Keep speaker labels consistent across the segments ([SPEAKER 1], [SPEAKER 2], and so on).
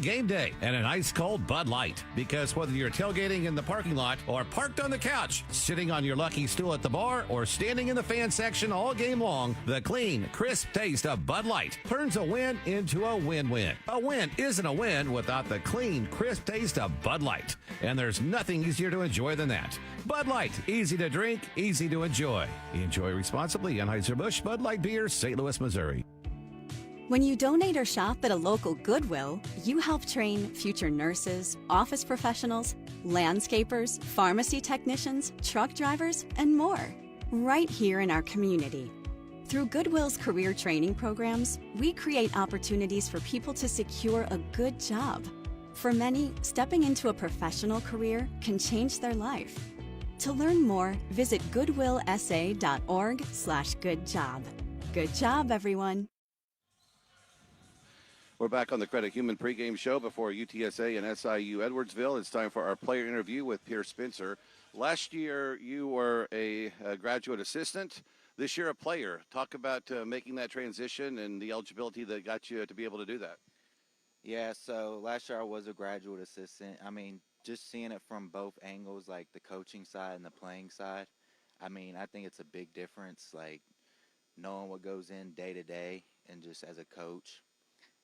[SPEAKER 1] Game day and an ice-cold Bud Light. Because whether you're tailgating in the parking lot or parked on the couch, sitting on your lucky stool at the bar, or standing in the fan section all game long, the clean, crisp taste of Bud Light turns a win into a win-win. A win isn't a win without the clean, crisp taste of Bud Light. And there's nothing easier to enjoy than that. Bud Light, easy to drink, easy to enjoy. Enjoy responsibly. Anheuser-Busch Bud Light Beer, St. Louis, Missouri.
[SPEAKER 2] When you donate or shop at a local Goodwill, you help train future nurses, office professionals, landscapers, pharmacy technicians, truck drivers, and more, right here in our community. Through Goodwill's career training programs, we create opportunities for people to secure a good job. For many, stepping into a professional career can change their life. To learn more, visit goodwillsa.org/goodjob. Good job, everyone.
[SPEAKER 3] We're back on the Credit Human pregame show before UTSA and SIU Edwardsville. It's time for our player interview with Pierce Spencer. Last year, you were a graduate assistant. This year, a player. Talk about making that transition and the eligibility that got you to be able to do that.
[SPEAKER 4] Yeah, so last year I was a graduate assistant. I mean, just seeing it from both angles, like the coaching side and the playing side, I mean, I think it's a big difference, like knowing what goes in day to day and just as a coach.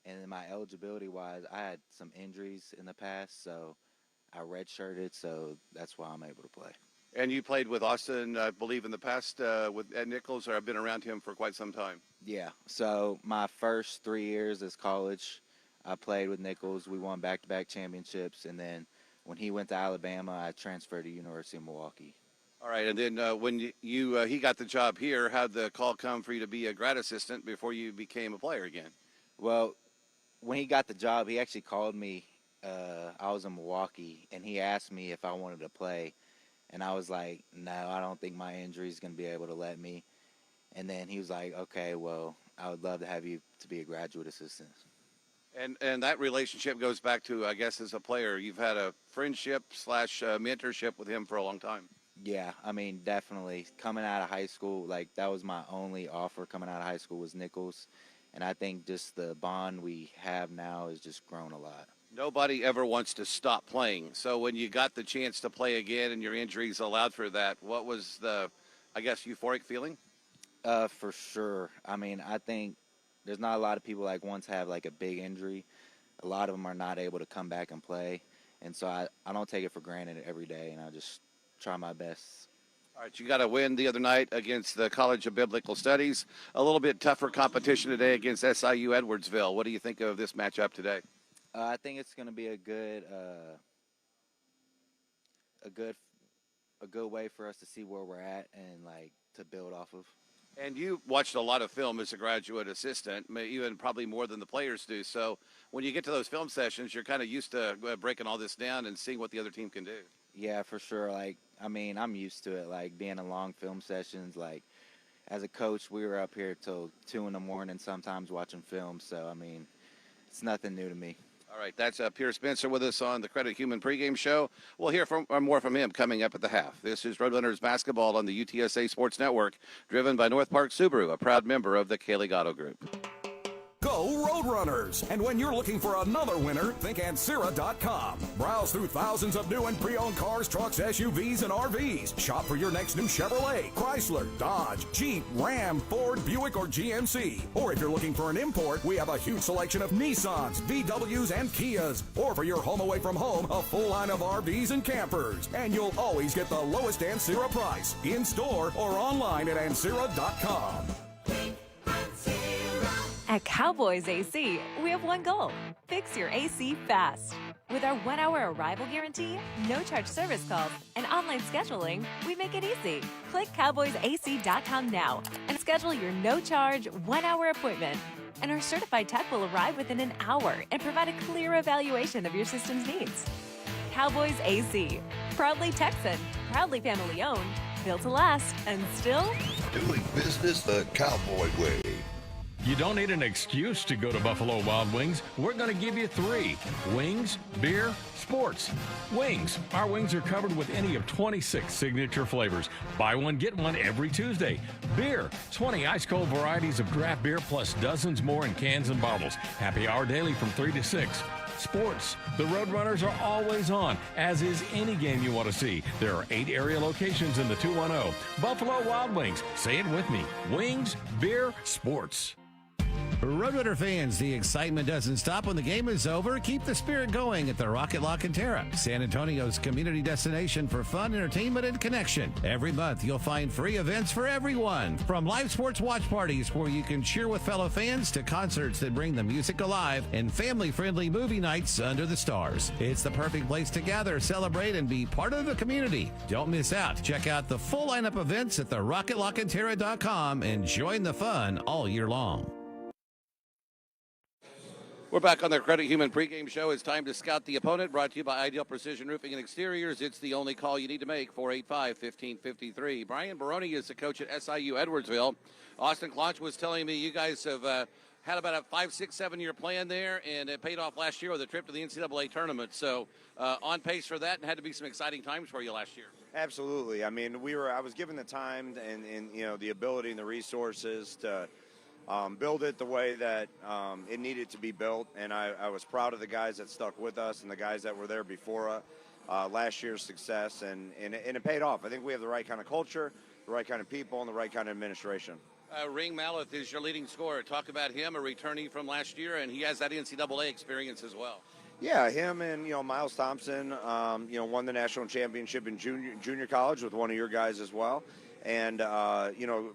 [SPEAKER 4] And then my eligibility-wise, I had some injuries in the past, so I redshirted, so that's why I'm able to play.
[SPEAKER 3] And you played with Austin, I believe, in the past with Ed Nichols, or I've been around him for quite some time.
[SPEAKER 4] Yeah, so my first 3 years as college, I played with Nichols. We won back-to-back championships, and then when he went to Alabama, I transferred to University of Milwaukee.
[SPEAKER 3] All right, and then when he got the job here, how'd the call come for you to be a grad assistant before you became a player again?
[SPEAKER 4] Well, when he got the job, he actually called me. I was in Milwaukee, and he asked me if I wanted to play. And I was like, no, I don't think my injury is going to be able to let me. And then he was like, okay, well, I would love to have you to be a graduate assistant.
[SPEAKER 3] And that relationship goes back to, I guess, as a player, you've had a friendship / mentorship with him for a long time.
[SPEAKER 4] Yeah, I mean, definitely. Coming out of high school, like, that was my only offer coming out of high school was Nichols. And I think just the bond we have now has just grown a lot.
[SPEAKER 3] Nobody ever wants to stop playing. So when you got the chance to play again and your injuries allowed for that, what was the, I guess, euphoric feeling?
[SPEAKER 4] For sure. I mean, I think there's not a lot of people like once have like a big injury. A lot of them are not able to come back and play. And so I don't take it for granted every day, and I just try my best.
[SPEAKER 3] All right, you got a win the other night against the College of Biblical Studies. A little bit tougher competition today against SIU Edwardsville. What do you think of this matchup today?
[SPEAKER 4] I think it's going to be a good way for us to see where we're at and like to build off of.
[SPEAKER 3] And you watched a lot of film as a graduate assistant, even probably more than the players do. So when you get to those film sessions, you're kind of used to breaking all this down and seeing what the other team can do.
[SPEAKER 4] Yeah, for sure. Like, I mean, I'm used to it, like being in long film sessions. Like, as a coach, we were up here till 2 a.m. sometimes watching film. So, I mean, it's nothing new to me.
[SPEAKER 3] All right, that's Pierce Spencer with us on the Credit Human pregame show. We'll hear more from him coming up at the half. This is Roadrunners basketball on the UTSA Sports Network, driven by North Park Subaru, a proud member of the Kaylee Gatto Group.
[SPEAKER 5] Go Roadrunners! And when you're looking for another winner, think Ancira.com. Browse through thousands of new and pre-owned cars, trucks, SUVs, and RVs. Shop for your next new Chevrolet, Chrysler, Dodge, Jeep, Ram, Ford, Buick, or GMC. Or if you're looking for an import, we have a huge selection of Nissans, VWs, and Kias. Or for your home away from home, a full line of RVs and campers. And you'll always get the lowest Ancira price, in-store or online at Ancira.com.
[SPEAKER 6] At Cowboys AC, we have one goal: fix your AC fast. With our 1-hour arrival guarantee, no-charge service calls, and online scheduling, we make it easy. Click cowboysac.com now and schedule your no-charge 1-hour appointment. And our certified tech will arrive within an hour and provide a clear evaluation of your system's needs. Cowboys AC, proudly Texan, proudly family-owned, built to last, and still
[SPEAKER 7] doing business the Cowboy way.
[SPEAKER 1] You don't need an excuse to go to Buffalo Wild Wings. We're going to give you 3. Wings, beer, sports. Wings. Our wings are covered with any of 26 signature flavors. Buy one, get one every Tuesday. Beer. 20 ice-cold varieties of draft beer plus dozens more in cans and bottles. Happy hour daily from 3 to 6.
[SPEAKER 8] sports. The Roadrunners are always on, as is any game you want to see. There are 8 area locations in the 210. Buffalo Wild Wings. Say it with me. Wings, beer, sports.
[SPEAKER 1] Roadrunner fans, the excitement doesn't stop when the game is over. Keep the spirit going at the Rocket Lock and Terra, San Antonio's community destination for fun, entertainment, and connection. Every month, you'll find free events for everyone, from live sports watch parties where you can cheer with fellow fans to concerts that bring the music alive and family-friendly movie nights under the stars. It's the perfect place to gather, celebrate, and be part of the community. Don't miss out. Check out the full lineup of events at therocketlockandterra.com and join the fun all year long.
[SPEAKER 3] We're back on the Credit Human pregame show. It's time to scout the opponent, brought to you by Ideal Precision Roofing and Exteriors. It's the only call you need to make, 485-1553. Brian Baroni is the coach at SIU Edwardsville. Austin Klotch was telling me you guys have had about a 5, 6, 7-year plan there, and it paid off last year with a trip to the NCAA tournament. So on pace for that, and had to be some exciting times for you last year.
[SPEAKER 9] Absolutely. I mean, I was given the time and the ability and the resources to build it the way that it needed to be built, and I was proud of the guys that stuck with us and the guys that were there before last year's success, and it paid off. I think we have the right kind of culture, the right kind of people, and the right kind of administration.
[SPEAKER 3] Ring Malleth is your leading scorer. Talk about him, a returnee from last year, and he has that NCAA experience as well.
[SPEAKER 9] Yeah, him and Miles Thompson, won the national championship in junior college with one of your guys as well. And,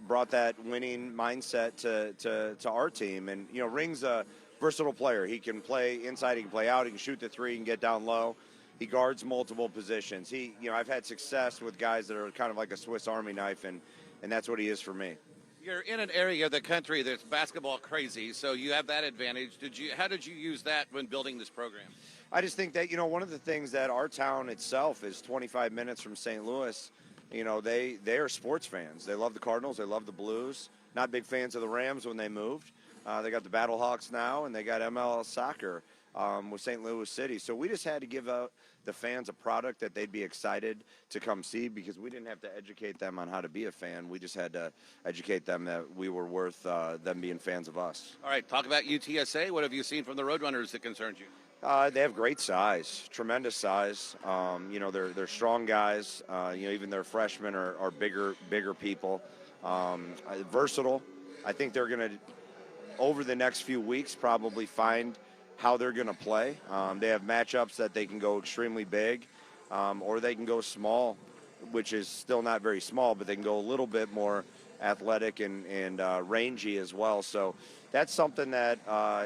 [SPEAKER 9] brought that winning mindset to our team. And, Ring's a versatile player. He can play inside, he can play out, he can shoot the three, he can get down low. He guards multiple positions. I've had success with guys that are kind of like a Swiss Army knife, and that's what he is for me.
[SPEAKER 3] You're in an area of the country that's basketball crazy, so you have that advantage. How did you use that when building this program?
[SPEAKER 9] I just think that, one of the things that our town itself is 25 minutes from St. Louis. They are sports fans. They love the Cardinals. They love the Blues. Not big fans of the Rams when they moved. They got the Battlehawks now, and they got MLS soccer with St. Louis City. So we just had to give out the fans a product that they'd be excited to come see, because we didn't have to educate them on how to be a fan. We just had to educate them that we were worth them being fans of us. All right, talk about UTSA. What have you seen from the Roadrunners that concerns you? They have great size, tremendous size. They're strong guys. Even their freshmen are bigger people. Versatile. I think they're going to, over the next few weeks, probably find how they're going to play. They have matchups that they can go extremely big, or they can go small, which is still not very small, but they can go a little bit more athletic and rangy as well. So that's something that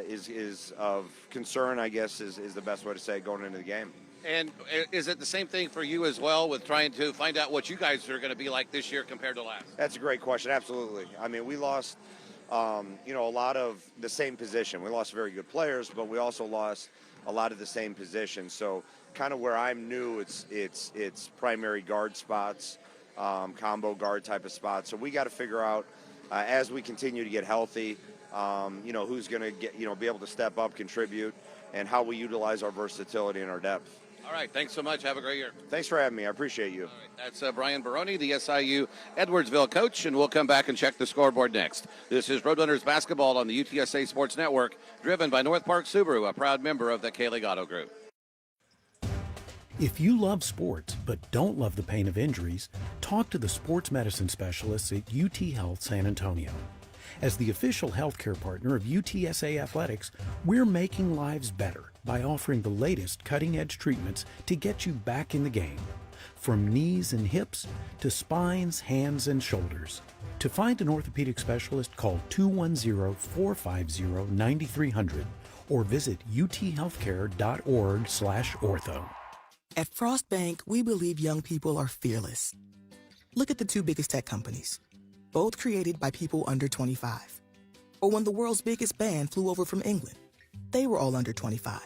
[SPEAKER 9] is of concern, I guess, is the best way to say it, going into the game.
[SPEAKER 3] And is it the same thing for you as well, with trying to find out what you guys are going to be like this year compared to last?
[SPEAKER 9] That's a great question. Absolutely. I mean, we lost, a lot of the same position. We lost very good players, but we also lost a lot of the same positions. So kind of where I'm new, it's primary guard spots, combo guard type of spots. So we got to figure out, as we continue to get healthy, who's going to be able to step up, contribute, and how we utilize our versatility and our depth.
[SPEAKER 3] All right, thanks so much. Have a great year.
[SPEAKER 9] Thanks for having me. I appreciate you.
[SPEAKER 3] All right, that's Brian Baroni, the SIU Edwardsville coach, and we'll come back and check the scoreboard next. This is Roadrunners basketball on the UTSA Sports Network, driven by North Park Subaru, a proud member of the K-League Auto Group.
[SPEAKER 10] If you love sports but don't love the pain of injuries, talk to the sports medicine specialists at UT Health San Antonio. As the official healthcare partner of UTSA Athletics, we're making lives better by offering the latest cutting-edge treatments to get you back in the game. From knees and hips to spines, hands, and shoulders. To find an orthopedic specialist, call 210-450-9300 or visit uthealthcare.org/ortho.
[SPEAKER 11] At Frost Bank, we believe young people are fearless. Look at the 2 biggest tech companies, both created by people under 25. Or when the world's biggest band flew over from England, they were all under 25.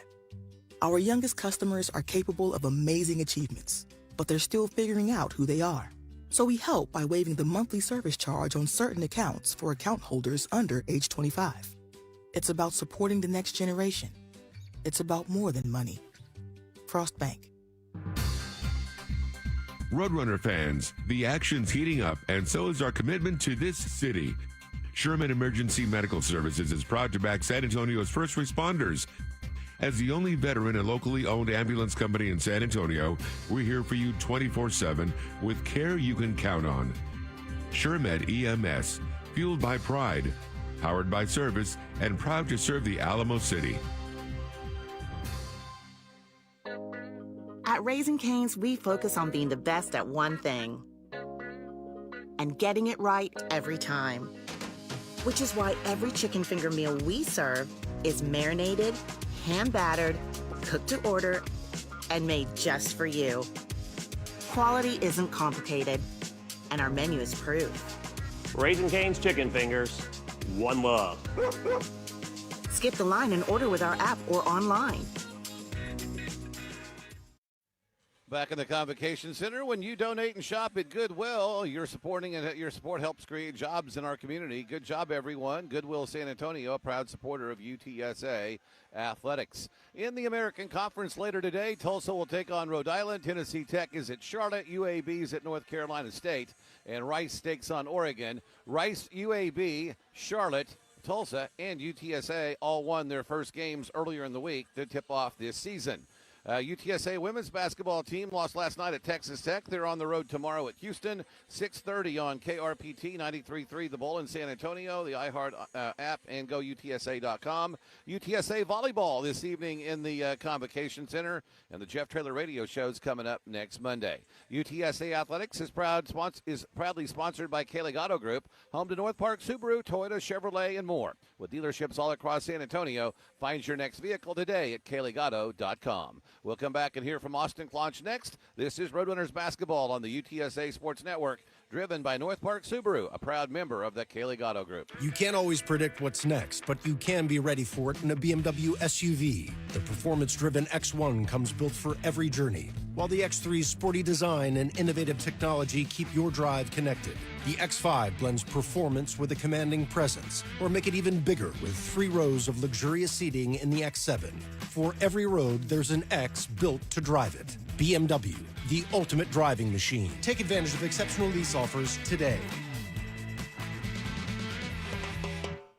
[SPEAKER 11] Our youngest customers are capable of amazing achievements, but they're still figuring out who they are. So we help by waiving the monthly service charge on certain accounts for account holders under age 25. It's about supporting the next generation. It's about more than money. Frost Bank.
[SPEAKER 12] Roadrunner fans, the action's heating up, and so is our commitment to this city. Sherman Emergency Medical Services is proud to back San Antonio's first responders. As the only veteran and locally owned ambulance company in San Antonio, we're here for you 24/7 with care you can count on. SureMed EMS, fueled by pride, powered by service, and proud to serve the Alamo City.
[SPEAKER 13] At Raising Cane's, we focus on being the best at one thing and getting it right every time. Which is why every chicken finger meal we serve is marinated, hand-battered, cooked to order, and made just for you. Quality isn't complicated, and our menu is proof.
[SPEAKER 14] Raising Cane's Chicken Fingers, one love.
[SPEAKER 13] Skip the line and order with our app or online.
[SPEAKER 3] Back in the Convocation Center, when you donate and shop at Goodwill, you're supporting and your support helps create jobs in our community. Good job, everyone. Goodwill San Antonio, a proud supporter of UTSA athletics. In the American Conference later today, Tulsa will take on Rhode Island. Tennessee Tech is at Charlotte. UAB's at North Carolina State. And Rice takes on Oregon. Rice, UAB, Charlotte, Tulsa, and UTSA all won their first games earlier in the week to tip off this season. UTSA women's basketball team lost last night at Texas Tech. They're on the road tomorrow at Houston, 6:30 on KRPT 93.3 The Bull in San Antonio, the iHeart app, and go UTSA.com. UTSA volleyball this evening in the Convocation Center, and the Jeff Traylor Radio Show is coming up next Monday. UTSA Athletics is proudly sponsored by Kaylee Gatto Group, home to North Park Subaru, Toyota, Chevrolet, and more. With dealerships all across San Antonio, find your next vehicle today at KayleeGatto.com. We'll come back and hear from Austin Clonch next. This is Roadrunners Basketball on the UTSA Sports Network, driven by North Park Subaru, a proud member of the Kaylee Gatto Group.
[SPEAKER 15] You can't always predict what's next, but you can be ready for it in a BMW SUV. The performance-driven X1 comes built for every journey, while the X3's sporty design and innovative technology keep your drive connected. The X5 blends performance with a commanding presence, or make it even bigger with 3 rows of luxurious seating in the X7. For every road, there's an X built to drive it. BMW, the ultimate driving machine. Take advantage of exceptional lease offers today.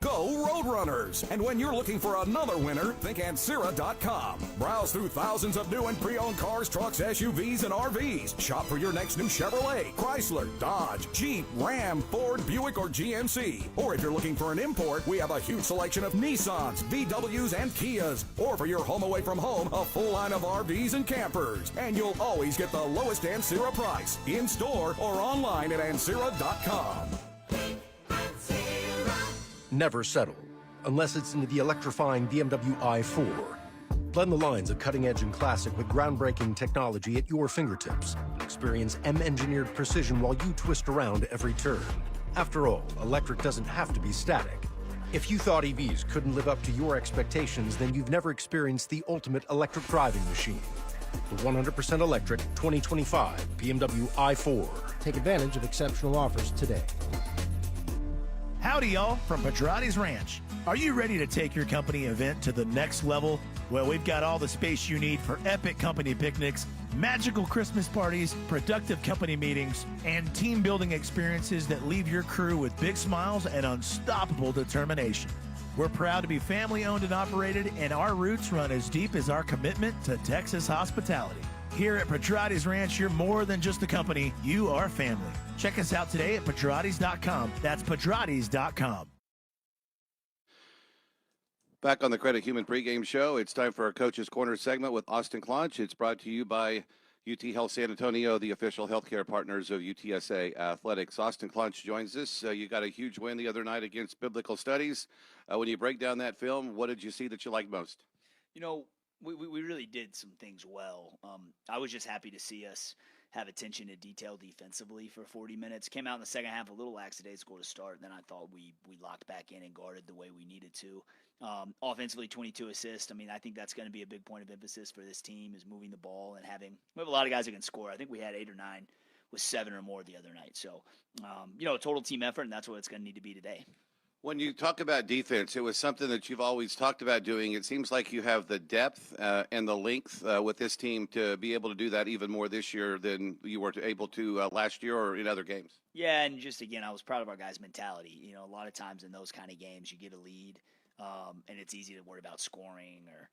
[SPEAKER 5] Go Roadrunners! And when you're looking for another winner, think Ancira.com. Browse through thousands of new and pre-owned cars, trucks, SUVs, and RVs. Shop for your next new Chevrolet, Chrysler, Dodge, Jeep, Ram, Ford, Buick, or GMC. Or if you're looking for an import, we have a huge selection of Nissans, VWs, and Kias. Or for your home away from home, a full line of RVs and campers. And you'll always get the lowest Ancira price, in-store or online at Ancira.com.
[SPEAKER 15] Never settle, unless it's into the electrifying BMW i4. Blend the lines of cutting-edge and classic with groundbreaking technology at your fingertips. Experience M-engineered precision while you twist around every turn. After all, electric doesn't have to be static. If you thought EVs couldn't live up to your expectations, then you've never experienced the ultimate electric driving machine. The 100% electric 2025 BMW i4.
[SPEAKER 16] Take advantage of exceptional offers today.
[SPEAKER 17] Howdy, y'all, from Pedrati's Ranch. Are you ready to take your company event to the next level? Well, we've got all the space you need for epic company picnics, magical Christmas parties, productive company meetings, and team-building experiences that leave your crew with big smiles and unstoppable determination. We're proud to be family-owned and operated, and our roots run as deep as our commitment to Texas hospitality. Here at Pedrati's Ranch, you're more than just a company, you are family. Check us out today at Pedratis.com. That's Pedratis.com.
[SPEAKER 3] Back on the Credit Human pregame show, it's time for our Coach's Corner segment with Austin Clonch. It's brought to you by UT Health San Antonio, the official healthcare partners of UTSA Athletics. Austin Clonch joins us. You got a huge win the other night against Biblical Studies. When you break down that film, what did you see that you liked most?
[SPEAKER 18] You know, we really did some things well. I was just happy to see us have attention to detail defensively for 40 minutes. Came out in the second half a little lackadaisical to start, and then I thought we locked back in and guarded the way we needed to. Offensively, 22 assists. I mean, I think that's going to be a big point of emphasis for this team is moving the ball and we have a lot of guys that can score. I think we had 8 or 9 with 7 or more the other night. So, a total team effort, and that's what it's going to need to be today.
[SPEAKER 3] When you talk about defense, it was something that you've always talked about doing. It seems like you have the depth and the length with this team to be able to do that even more this year than you were able to last year or in other games.
[SPEAKER 18] Yeah, and just, again, I was proud of our guys' mentality. A lot of times in those kind of games you get a lead, and it's easy to worry about scoring or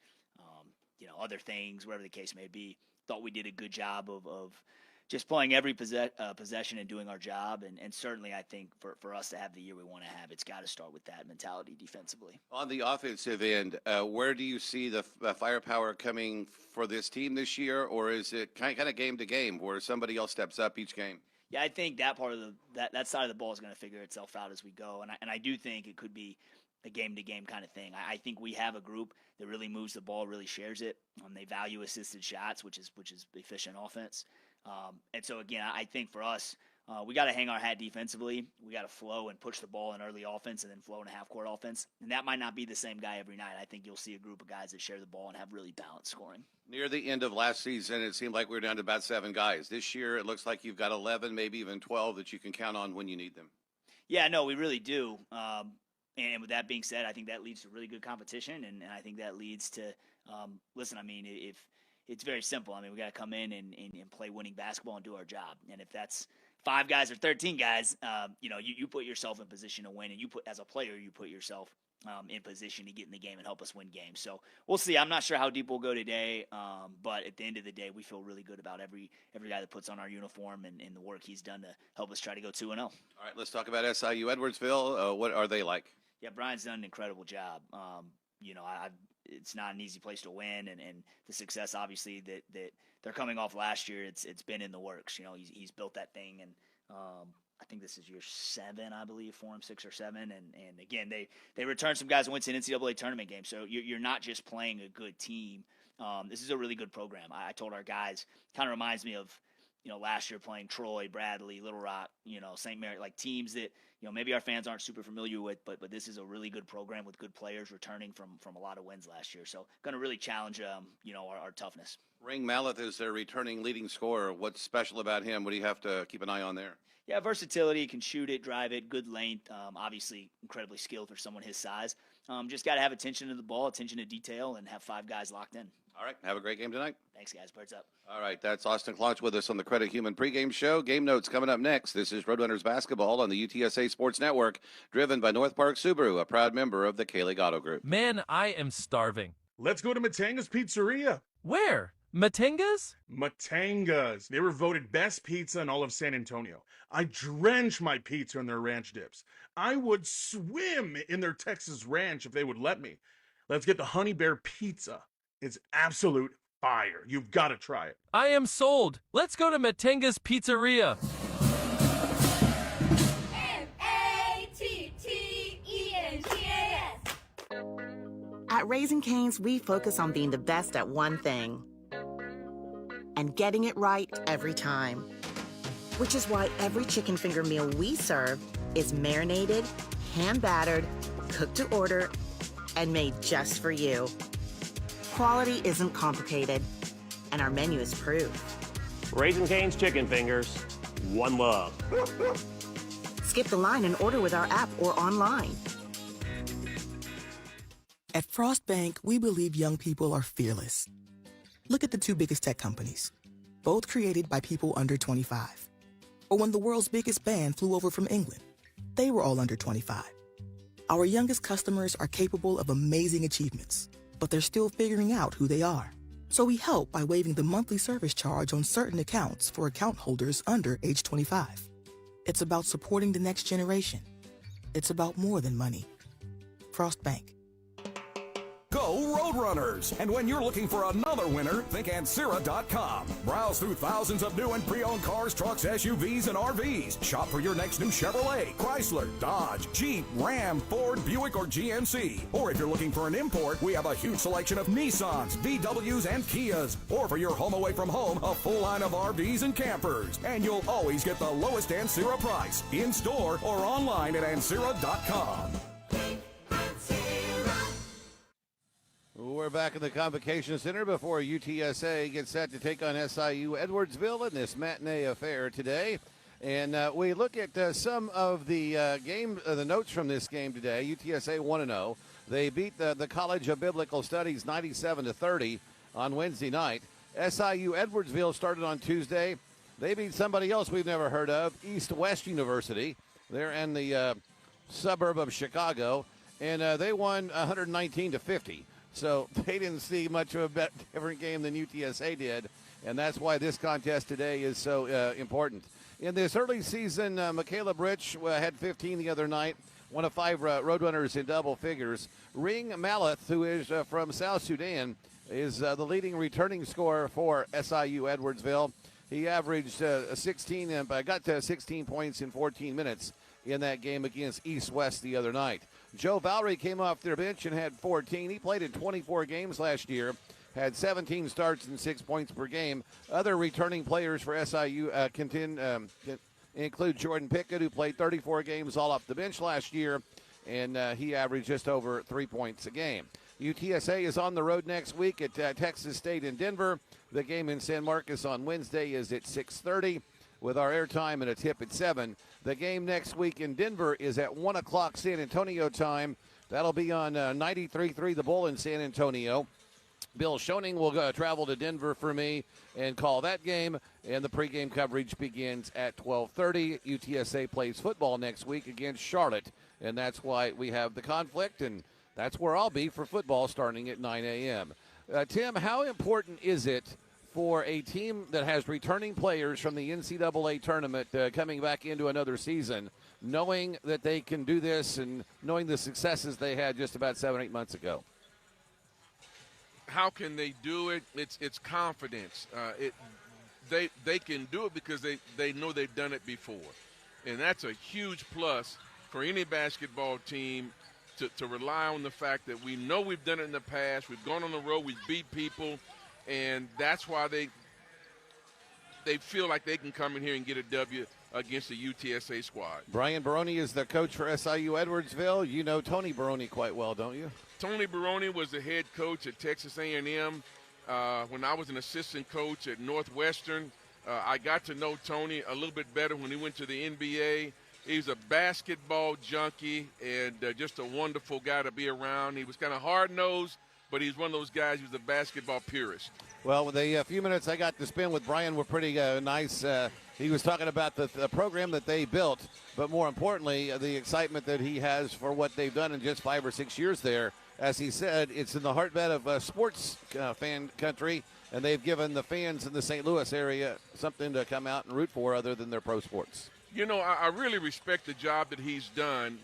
[SPEAKER 18] other things, whatever the case may be. Thought we did a good job of just playing every possession and doing our job. And certainly I think for us to have the year we want to have, it's got to start with that mentality defensively.
[SPEAKER 3] On the offensive end, where do you see the firepower coming for this team this year, or is it kind of game to game where somebody else steps up each game?
[SPEAKER 18] Yeah, I think that part of that side of the ball is going to figure itself out as we go. And I do think it could be a game-to-game kind of thing. I think we have a group that really moves the ball, really shares it. They value assisted shots, which is efficient offense. And so, again, I think for us, we got to hang our hat defensively. We got to flow and push the ball in early offense and then flow in a half-court offense. And that might not be the same guy every night. I think you'll see a group of guys that share the ball and have really balanced scoring.
[SPEAKER 3] Near the end of last season, it seemed like we were down to about 7 guys. This year, it looks like you've got 11, maybe even 12 that you can count on when you need them.
[SPEAKER 18] Yeah, no, we really do. And with that being said, I think that leads to really good competition, and I think that leads to listen, I mean, if it's very simple. I mean, we got to come in and play winning basketball and do our job. And if that's 5 guys or 13 guys, you put yourself in position to win, and as a player, you put yourself in position to get in the game and help us win games. So we'll see. I'm not sure how deep we'll go today, but at the end of the day, we feel really good about every guy that puts on our uniform and the work he's done to help us try to go 2-0. All
[SPEAKER 3] right, let's talk about SIU Edwardsville. What are they like?
[SPEAKER 18] Yeah, Brian's done an incredible job. It's not an easy place to win, and the success, obviously, that they're coming off last year, it's been in the works. He's built that thing, and I think this is year 7, I believe, for him, 6 or 7. And again, they returned some guys who went to an NCAA tournament game. So you're not just playing a good team. This is a really good program. I told our guys, kind of reminds me of, last year playing Troy, Bradley, Little Rock, St. Mary, like teams that, maybe our fans aren't super familiar with, but this is a really good program with good players returning from a lot of wins last year. So going to really challenge, our toughness.
[SPEAKER 3] Ring Maleth is their returning leading scorer. What's special about him? What do you have to keep an eye on there?
[SPEAKER 18] Yeah, versatility, can shoot it, drive it, good length, obviously incredibly skilled for someone his size. Just got to have attention to the ball, attention to detail, and have 5 guys locked in.
[SPEAKER 3] All right, have a great game tonight.
[SPEAKER 18] Thanks, guys. Birds up.
[SPEAKER 3] All right, that's Austin Klotz with us on the Credit Human pregame show. Game notes coming up next. This is Roadrunners basketball on the UTSA Sports Network, driven by North Park Subaru, a proud member of the K-League Auto Group.
[SPEAKER 19] Man, I am starving.
[SPEAKER 20] Let's go to Matanga's Pizzeria.
[SPEAKER 19] Where? Matanga's?
[SPEAKER 20] Matanga's. They were voted best pizza in all of San Antonio. I drench my pizza in their ranch dips. I would swim in their Texas ranch if they would let me. Let's get the Honey Bear Pizza. It's absolute fire. You've got to try it.
[SPEAKER 19] I am sold. Let's go to Matanga's Pizzeria.
[SPEAKER 13] MATTENGAS. At Raising Cane's, we focus on being the best at one thing and getting it right every time. Which is why every chicken finger meal we serve is marinated, hand-battered, cooked to order, and made just for you. Quality isn't complicated, and our menu is proof.
[SPEAKER 14] Raising Cane's chicken fingers, one love.
[SPEAKER 13] Skip the line and order with our app or online.
[SPEAKER 11] At Frost Bank, we believe young people are fearless. Look at the 2 biggest tech companies, both created by people under 25. Or when the world's biggest band flew over from England, they were all under 25. Our youngest customers are capable of amazing achievements, but they're still figuring out who they are. So we help by waiving the monthly service charge on certain accounts for account holders under age 25. It's about supporting the next generation. It's about more than money. Frost Bank.
[SPEAKER 5] Go Roadrunners! And when you're looking for another winner, think Ancira.com. Browse through thousands of new and pre-owned cars, trucks, SUVs, and RVs. Shop for your next new Chevrolet, Chrysler, Dodge, Jeep, Ram, Ford, Buick, or GMC. Or if you're looking for an import, we have a huge selection of Nissans, VWs, and Kias. Or for your home away from home, a full line of RVs and campers. And you'll always get the lowest Ancira price, in-store or online at Ancira.com.
[SPEAKER 3] We're back in the Convocation Center before UTSA gets set to take on SIU Edwardsville in this matinee affair today. And we look at some of the the notes from this game today. UTSA 1-0. They beat the College of Biblical Studies 97-30 on Wednesday night. SIU Edwardsville started on Tuesday. They beat somebody else we've never heard of, East West University. They're in the suburb of Chicago, and they won 119-50. So they didn't see much of a different game than UTSA did, and that's why this contest today is so important. In this early season, Michaela Britch had 15 the other night, one of 5 Roadrunners in double figures. Ring Maleth, who is from South Sudan, is the leading returning scorer for SIU Edwardsville. He averaged 16 got to 16 points in 14 minutes in that game against East West the other night. Joe Valerie came off their bench and had 14. He played in 24 games last year, had 17 starts and 6 points per game. Other returning players for SIU include Jordan Pickett, who played 34 games all off the bench last year, and he averaged just over 3 points a game. UTSA is on the road next week at Texas State in Denver. The game in San Marcos on Wednesday is at 6:30 with our airtime and a tip at 7. The game next week in Denver is at 1 o'clock San Antonio time. That'll be on 93.3 The Bull in San Antonio. Bill Schoening will travel to Denver for me and call that game, and the pregame coverage begins at 12:30. UTSA plays football next week against Charlotte, and that's why we have the conflict, and that's where I'll be for football starting at 9 a.m. Tim, how important is it for a team that has returning players from the NCAA tournament coming back into another season, knowing that they can do this and knowing the successes they had just about 7-8 months ago?
[SPEAKER 21] How can they do it? It's confidence. They can do it because they know they've done it before. And that's a huge plus for any basketball team to rely on the fact that we know we've done it in the past. We've gone on the road. We've beat people. And that's why they feel like they can come in here and get a W against the UTSA squad. Brian Baroni is the coach for SIU Edwardsville. You know Tony Baroni quite well, don't you? Tony Baroni was the head coach at Texas A&M. When I was an assistant coach at Northwestern, I got to know Tony a little bit better when he went to the NBA. He's a basketball junkie and just a wonderful guy to be around. He was kind of hard-nosed, but he's one of those guys who's a basketball purist. Well, the few minutes I got to spend with Brian were pretty nice. He was talking about the program that they built, but more importantly, the excitement that he has for what they've done in just 5 or 6 years there. As he said, it's in the heartbed of sports fan country, and they've given the fans in the St. Louis area something to come out and root for other than their pro sports. You know, I really respect the job that he's done.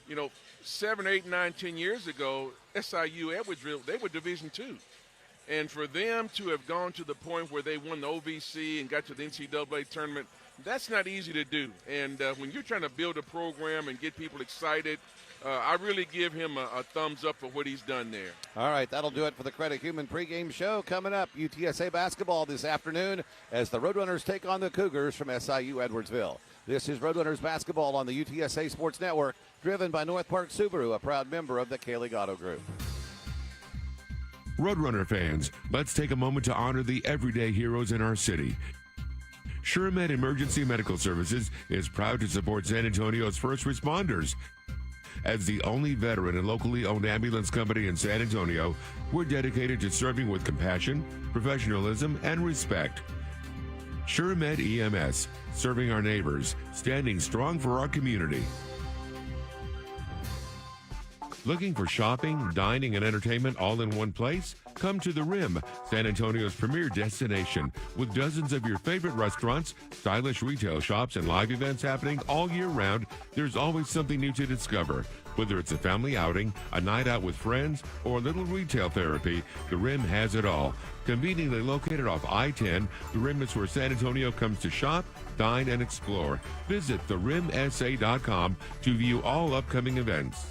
[SPEAKER 21] You know, 7, 8, 9, 10 years ago, SIU Edwardsville, they were Division II. And for them to have gone to the point where they won the OVC and got to the NCAA tournament, that's not easy to do. And when you're trying to build a program and get people excited, I really give him a thumbs up for what he's done there. All right, that'll do it for the Credit Human pregame show. Coming up, UTSA basketball this afternoon as the Roadrunners take on the Cougars from SIU Edwardsville. This is Roadrunners basketball on the UTSA Sports Network, driven by North Park Subaru, a proud member of the Kalig Auto Group.
[SPEAKER 12] Roadrunner fans, let's take a moment to honor the everyday heroes in our city. SureMed Emergency Medical Services is proud to support San Antonio's first responders. As the only veteran and locally owned ambulance company in San Antonio, we're dedicated to serving with compassion, professionalism, and respect. SureMed EMS, serving our neighbors, standing strong for our community. Looking for shopping, dining, and entertainment all in one place? Come to The Rim, San Antonio's premier destination, with dozens of your favorite restaurants, stylish retail shops, and live events happening all year round. There's always something new to discover. Whether it's a family outing, a night out with friends, or a little retail therapy, The Rim has it all. Conveniently located off I-10, The Rim is where San Antonio comes to shop, dine, and explore. Visit therimsa.com to view all upcoming events.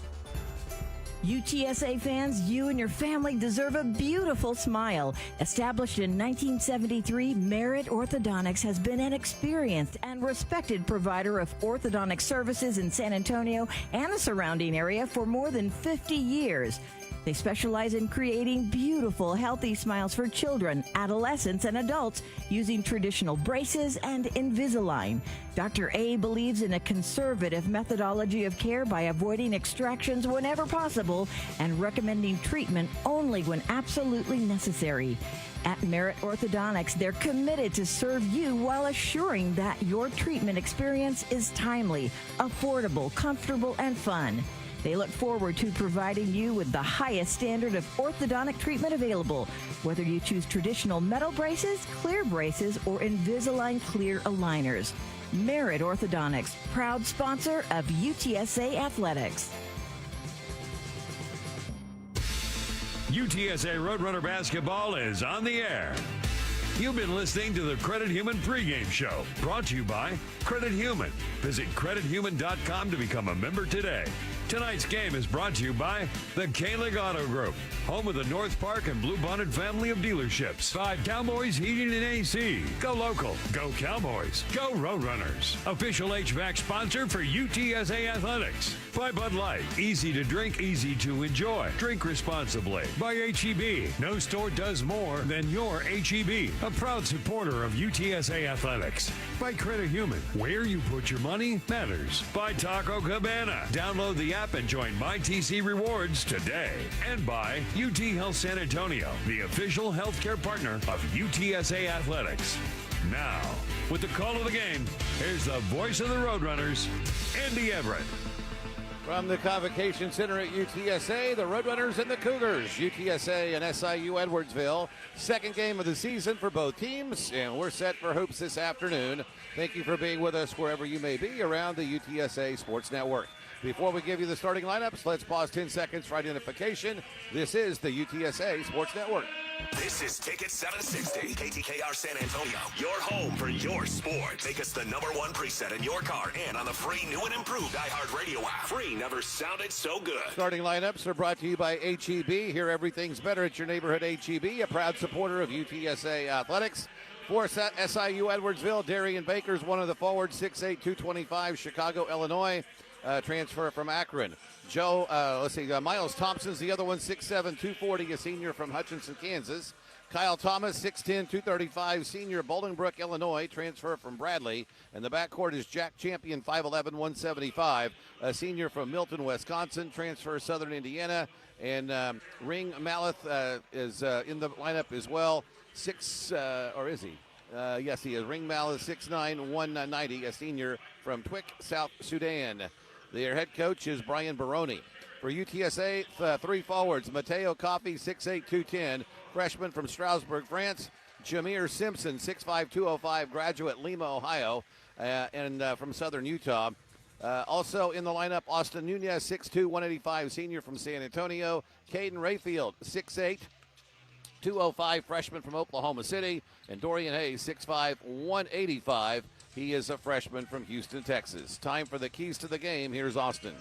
[SPEAKER 22] UTSA fans, you and your family deserve a beautiful smile. Established in 1973, Merit Orthodontics has been an experienced and respected provider of orthodontic services in San Antonio and the surrounding area for more than 50 years. They specialize in creating beautiful, healthy smiles for children, adolescents, and adults using traditional braces and Invisalign. Dr. A believes in a conservative methodology of care by avoiding extractions whenever possible and recommending treatment only when absolutely necessary. At Merit Orthodontics, they're committed to serve you while assuring that your treatment experience is timely, affordable, comfortable, and fun. They look forward to providing you with the highest standard of orthodontic treatment available, whether you choose traditional metal braces, clear braces, or Invisalign clear aligners. Merit Orthodontics, proud sponsor of UTSA Athletics.
[SPEAKER 2] UTSA Roadrunner basketball is on the air. You've been listening to the Credit Human pregame show, brought to you by Credit Human. Visit credithuman.com to become a member today. Tonight's game is brought to you by the K-Lig Auto Group, home of the North Park and Blue Bonnet family of dealerships. By Cowboys Heating and AC. Go local. Go Cowboys. Go Roadrunners. Official HVAC sponsor for UTSA Athletics. By Bud Light. Easy to drink, easy to enjoy. Drink responsibly. By HEB. No store does more than your HEB. A proud supporter of UTSA Athletics. By Credit Human. Where you put your money matters. By Taco Cabana. Download the app and join MyTC Rewards today. And by UT Health San Antonio, the official healthcare partner of UTSA Athletics. Now, with the call of the game, here's the voice of the Roadrunners, Andy Everett.
[SPEAKER 3] From the Convocation Center at UTSA, the Roadrunners and the Cougars, UTSA and SIU Edwardsville. Second game of the season for both teams, and we're set for hoops this afternoon. Thank you for being with us wherever you may be around the UTSA Sports Network. Before we give you the starting lineups, let's pause 10 seconds for identification. This is the UTSA Sports Network.
[SPEAKER 4] This is Ticket 760, KTKR San Antonio, your home for your sports. Make us the #1 preset in your car and on the free new and improved iHeartRadio app. Free never sounded so good.
[SPEAKER 3] Starting lineups are brought to you by HEB. Here everything's better at your neighborhood HEB, a proud supporter of UTSA Athletics. For SIU Edwardsville, Darian Baker's one of the forwards, 6'8", 225, Chicago, Illinois. Transfer from Akron. Miles Thompson's the other one, 6'7", 240, a senior from Hutchinson, Kansas. Kyle Thomas, 6'10", 235, senior, Bolingbrook, Illinois, transfer from Bradley. And the backcourt is Jack Champion, 5'11", 175, a senior from Milton, Wisconsin, transfer Southern Indiana. And Ring Maleth is in the lineup as well. Is he? Yes, he is. Ring Maleth, 6'9", 190, a senior from Twik, South Sudan. Their head coach is Brian Baroni. For UTSA, three forwards, Mateo Coffey, 6'8", 210, freshman from Strasbourg, France. Jameer Simpson, 6'5", 205, graduate, Lima, Ohio, and from Southern Utah. Also in the lineup, Austin Nunez, 6'2", 185, senior from San Antonio. Caden Rayfield, 6'8", 205, freshman from Oklahoma City. And Dorian Hayes, 6'5", 185. He is a freshman from Houston, Texas. Time for the keys to the game. Here's Austin.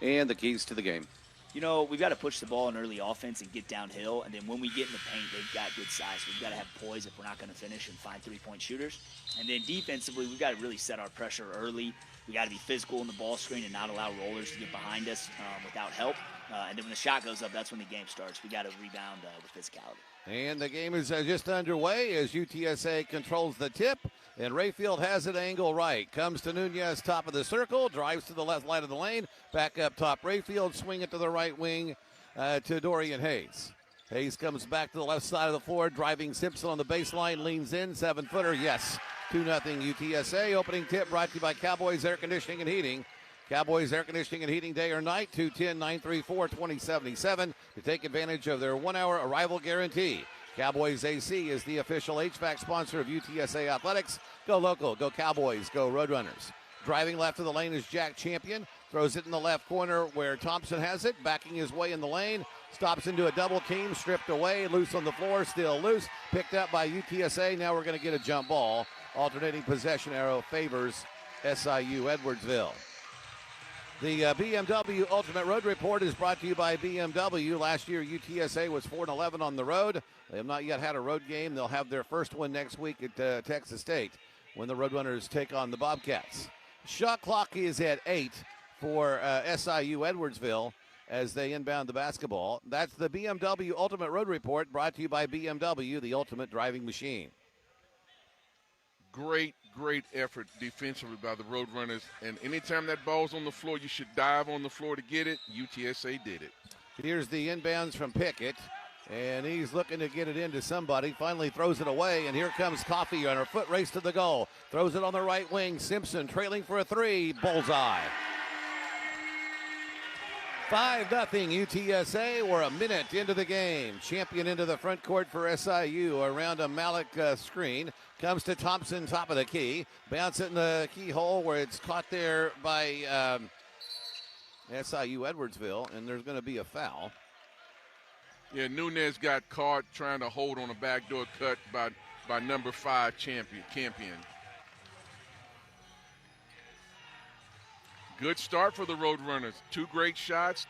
[SPEAKER 3] And the keys to the game.
[SPEAKER 18] You know, we've got to push the ball in early offense and get downhill. And then when we get in the paint, they've got good size. We've got to have poise if we're not going to finish and find three-point shooters. And then defensively, we've got to really set our pressure early. We got to be physical in the ball screen and not allow rollers to get behind us without help. And then when the shot goes up, that's when the game starts. We got to rebound with physicality. And
[SPEAKER 3] the game is just underway as UTSA controls the tip. And Rayfield has it angle right. Comes to Nunez, top of the circle. Drives to the left light of the lane. Back up top, Rayfield. Swing it to the right wing to Dorian Hayes. Hayes comes back to the left side of the floor. Driving Simpson on the baseline. Leans in. 7-footer. Yes. 2-0 UTSA. Opening tip brought to you by Cowboys Air Conditioning and Heating. Cowboys Air Conditioning and Heating day or night. 210-934-2077 to take advantage of their 1-hour arrival guarantee. Cowboys AC is the official HVAC sponsor of UTSA Athletics. Go local, go Cowboys, go Roadrunners. Driving left of the lane is Jack Champion. Throws it in the left corner where Thompson has it. Backing his way in the lane. Stops into a double team, stripped away, loose on the floor, still loose. Picked up by UTSA. Now we're going to get a jump ball. Alternating possession arrow favors SIU Edwardsville. The BMW Ultimate Road Report is brought to you by BMW. Last year, UTSA was 4-11 on the road. They have not yet had a road game. They'll have their first one next week at Texas State when the Roadrunners take on the Bobcats. Shot clock is at 8 for SIU Edwardsville as they inbound the basketball. That's the BMW Ultimate Road Report brought to you by BMW, the ultimate driving machine.
[SPEAKER 21] Great effort defensively by the Roadrunners. And anytime that ball's on the floor, you should dive on the floor to get it. UTSA did it.
[SPEAKER 3] Here's the inbounds from Pickett. And he's looking to get it into somebody. Finally throws it away. And here comes Coffey on her foot race to the goal. Throws it on the right wing. Simpson trailing for a three. Bullseye. 5-0 UTSA. We're a minute into the game. Champion into the front court for SIU around a Malik screen. Comes to Thompson, top of the key. Bounce it in the keyhole where it's caught there by SIU Edwardsville, and there's going to be a foul.
[SPEAKER 21] Yeah, Nunez got caught trying to hold on a backdoor cut by number 5 Campion. Good start for the Roadrunners. 2 great shots.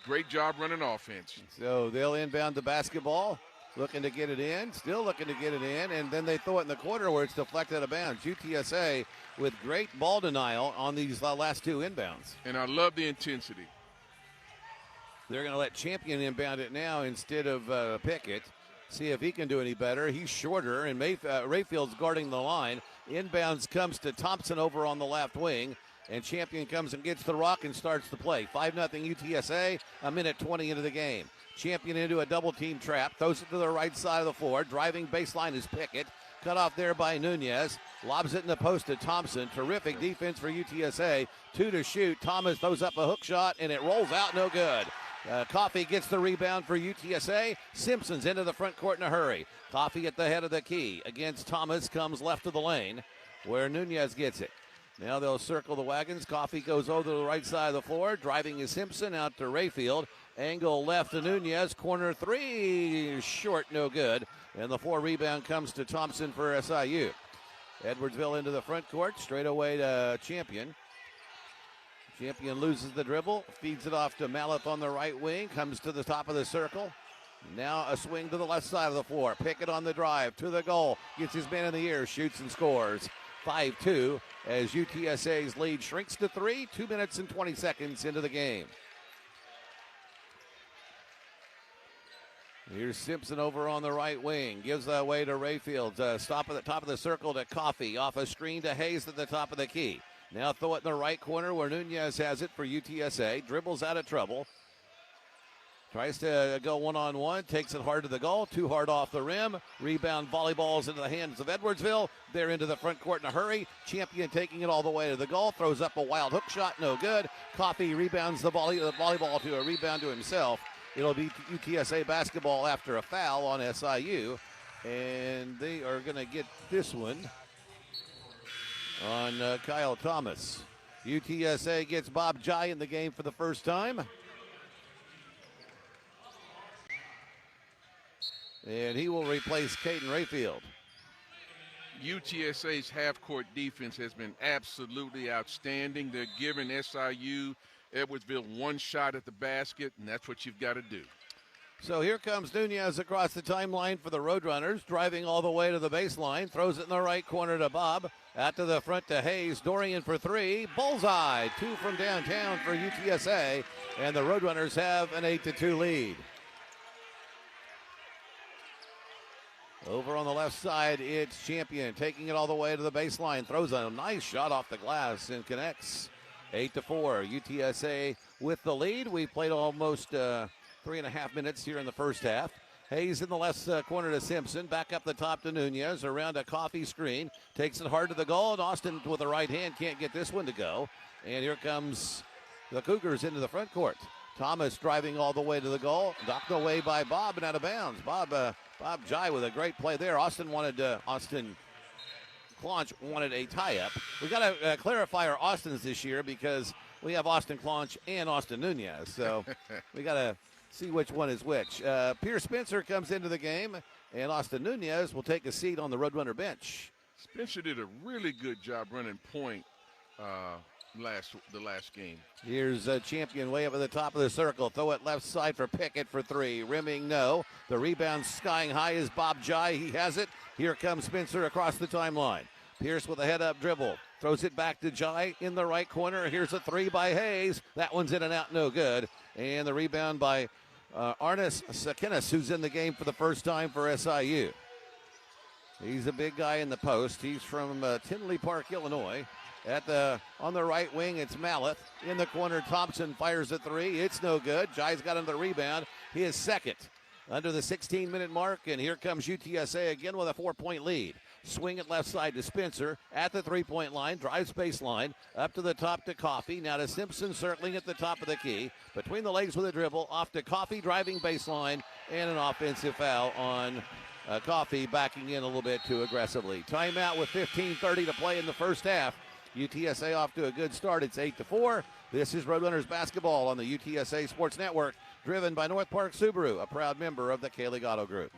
[SPEAKER 21] Great job running offense.
[SPEAKER 3] So they'll inbound the basketball, looking to get it in, still looking to get it in, and then they throw it in the corner where it's deflected out of bounds. UTSA with great ball denial on these last 2 inbounds.
[SPEAKER 21] And I love the intensity.
[SPEAKER 3] They're going to let Champion inbound it now instead of Pickett. See if he can do any better. He's shorter, and Rayfield's guarding the line. Inbounds comes to Thompson over on the left wing. And Champion comes and gets the rock and starts the play. 5-0 UTSA, a minute 20 into the game. Champion into a double-team trap, throws it to the right side of the floor. Driving baseline is Pickett. Cut off there by Nunez. Lobs it in the post to Thompson. Terrific defense for UTSA. 2 to shoot. Thomas throws up a hook shot, and it rolls out, no good. Coffee gets the rebound for UTSA. Simpson's into the front court in a hurry. Coffee at the head of the key against Thomas, comes left of the lane where Nunez gets it. Now they'll circle the wagons. Coffee goes over to the right side of the floor. Driving is Simpson out to Rayfield. Angle left to Nunez. Corner 3. Short, no good. And the 4 rebound comes to Thompson for SIU. Edwardsville into the front court. Straight away to Champion. Champion loses the dribble. Feeds it off to Maleth on the right wing. Comes to the top of the circle. Now a swing to the left side of the floor. Pickett on the drive to the goal. Gets his man in the ear. Shoots and scores. 5-2 as UTSA's lead shrinks to 3, 2 minutes and 20 seconds into the game. Here's Simpson over on the right wing. Gives that away to Rayfield. Stop at the top of the circle to Coffee. Off a screen to Hayes at the top of the key. Now throw it in the right corner where Nunez has it for UTSA. Dribbles out of trouble. Tries to go one-on-one, takes it hard to the goal, too hard off the rim. Rebound volleyballs into the hands of Edwardsville. They're into the front court in a hurry. Champion taking it all the way to the goal, throws up a wild hook shot, no good. Coffee rebounds the volleyball to a rebound to himself. It'll be UTSA basketball after a foul on SIU, and they are going to get this one on Kyle Thomas. UTSA gets Bob Jai in the game for the first time. And he will replace Caden Rayfield.
[SPEAKER 21] UTSA's half-court defense has been absolutely outstanding. They're giving SIU Edwardsville 1 shot at the basket, and that's what you've got to do.
[SPEAKER 3] So here comes Nunez across the timeline for the Roadrunners, driving all the way to the baseline, throws it in the right corner to Bob. Out to the front to Hayes. Dorian for 3. Bullseye. 2 from downtown for UTSA, and the Roadrunners have an 8-2 lead. Over on the left side, it's Champion taking it all the way to the baseline. Throws a nice shot off the glass and connects. 8-4. UTSA with the lead. We played almost 3.5 minutes here in the first half. Hayes in the left corner to Simpson. Back up the top to Nunez. Around a Coffee screen. Takes it hard to the goal. And Austin with the right hand can't get this one to go. And here comes the Cougars into the front court. Thomas driving all the way to the goal. Knocked away by Bob and out of bounds. Bob Jai with a great play there. Austin Clonch wanted a tie-up. We got to clarify our Austins this year because we have Austin Clonch and Austin Nunez. So we got to see which one is which. Pierce Spencer comes into the game, and Austin Nunez will take a seat on the Roadrunner bench.
[SPEAKER 21] Spencer did a really good job running point the last game.
[SPEAKER 3] Here's a Champion way up at the top of the circle. Throw it left side for Pickett for 3. Rimming, no. The rebound skying high is Bob Jai. He has it. Here comes Spencer across the timeline. Pierce with a head-up dribble. Throws it back to Jai in the right corner. Here's a 3 by Hayes. That one's in and out, no good. And the rebound by Arnis Sakinis, who's in the game for the first time for SIU. He's a big guy in the post. He's from Tinley Park, Illinois. On the right wing, it's Maleth. In the corner, Thompson fires a 3. It's no good. Jai's got him the rebound. His second. under the 16-minute mark, and here comes UTSA again with a 4-point lead. Swing it left side to Spencer at the three-point line, drives baseline, up to the top to Coffey. Now to Simpson circling at the top of the key. Between the legs with a dribble, off to Coffey, driving baseline, and an offensive foul on Coffey, backing in a little bit too aggressively. Timeout with 15:30 to play in the first half. UTSA off to a good start. It's 8-4. This is Roadrunners basketball on the UTSA Sports Network, driven by North Park Subaru, a proud member of the K-League Auto Group.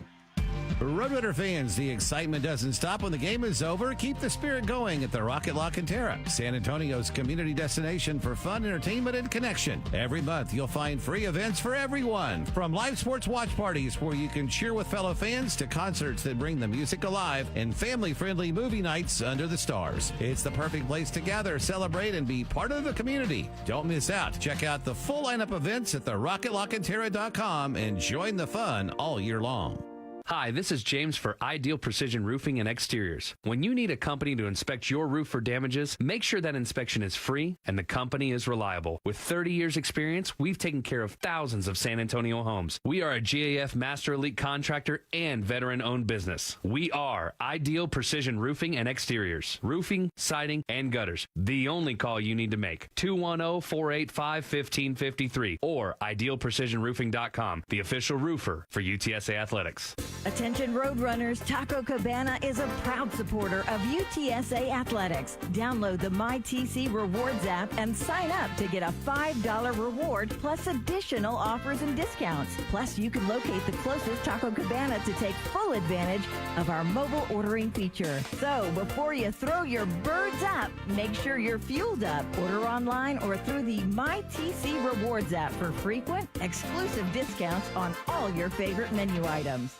[SPEAKER 1] Roadrunner fans, the excitement doesn't stop when the game is over. Keep the spirit going at the Rocket La Cantera, San Antonio's community destination for fun, entertainment, and connection. Every month, you'll find free events for everyone, from live sports watch parties where you can cheer with fellow fans to concerts that bring the music alive and family-friendly movie nights under the stars. It's the perfect place to gather, celebrate, and be part of the community. Don't miss out. Check out the full lineup of events at theRocketLaCantera.com and join the fun all year long.
[SPEAKER 6] Hi, this is James for Ideal Precision Roofing and Exteriors. When you need a company to inspect your roof for damages, make sure that inspection is free and the company is reliable. With 30 years experience, we've taken care of thousands of San Antonio homes. We are a GAF Master Elite contractor and veteran-owned business. We are Ideal Precision Roofing and Exteriors. Roofing, siding, and gutters. The only call you need to make. 210-485-1553 or idealprecisionroofing.com, the official roofer for UTSA Athletics.
[SPEAKER 22] Attention Roadrunners, Taco Cabana is a proud supporter of UTSA Athletics. Download the MyTC Rewards app and sign up to get a $5 reward plus additional offers and discounts. Plus, you can locate the closest Taco Cabana to take full advantage of our mobile ordering feature. So, before you throw your birds up, make sure you're fueled up. Order online or through the MyTC Rewards app for frequent, exclusive discounts on all your favorite menu items.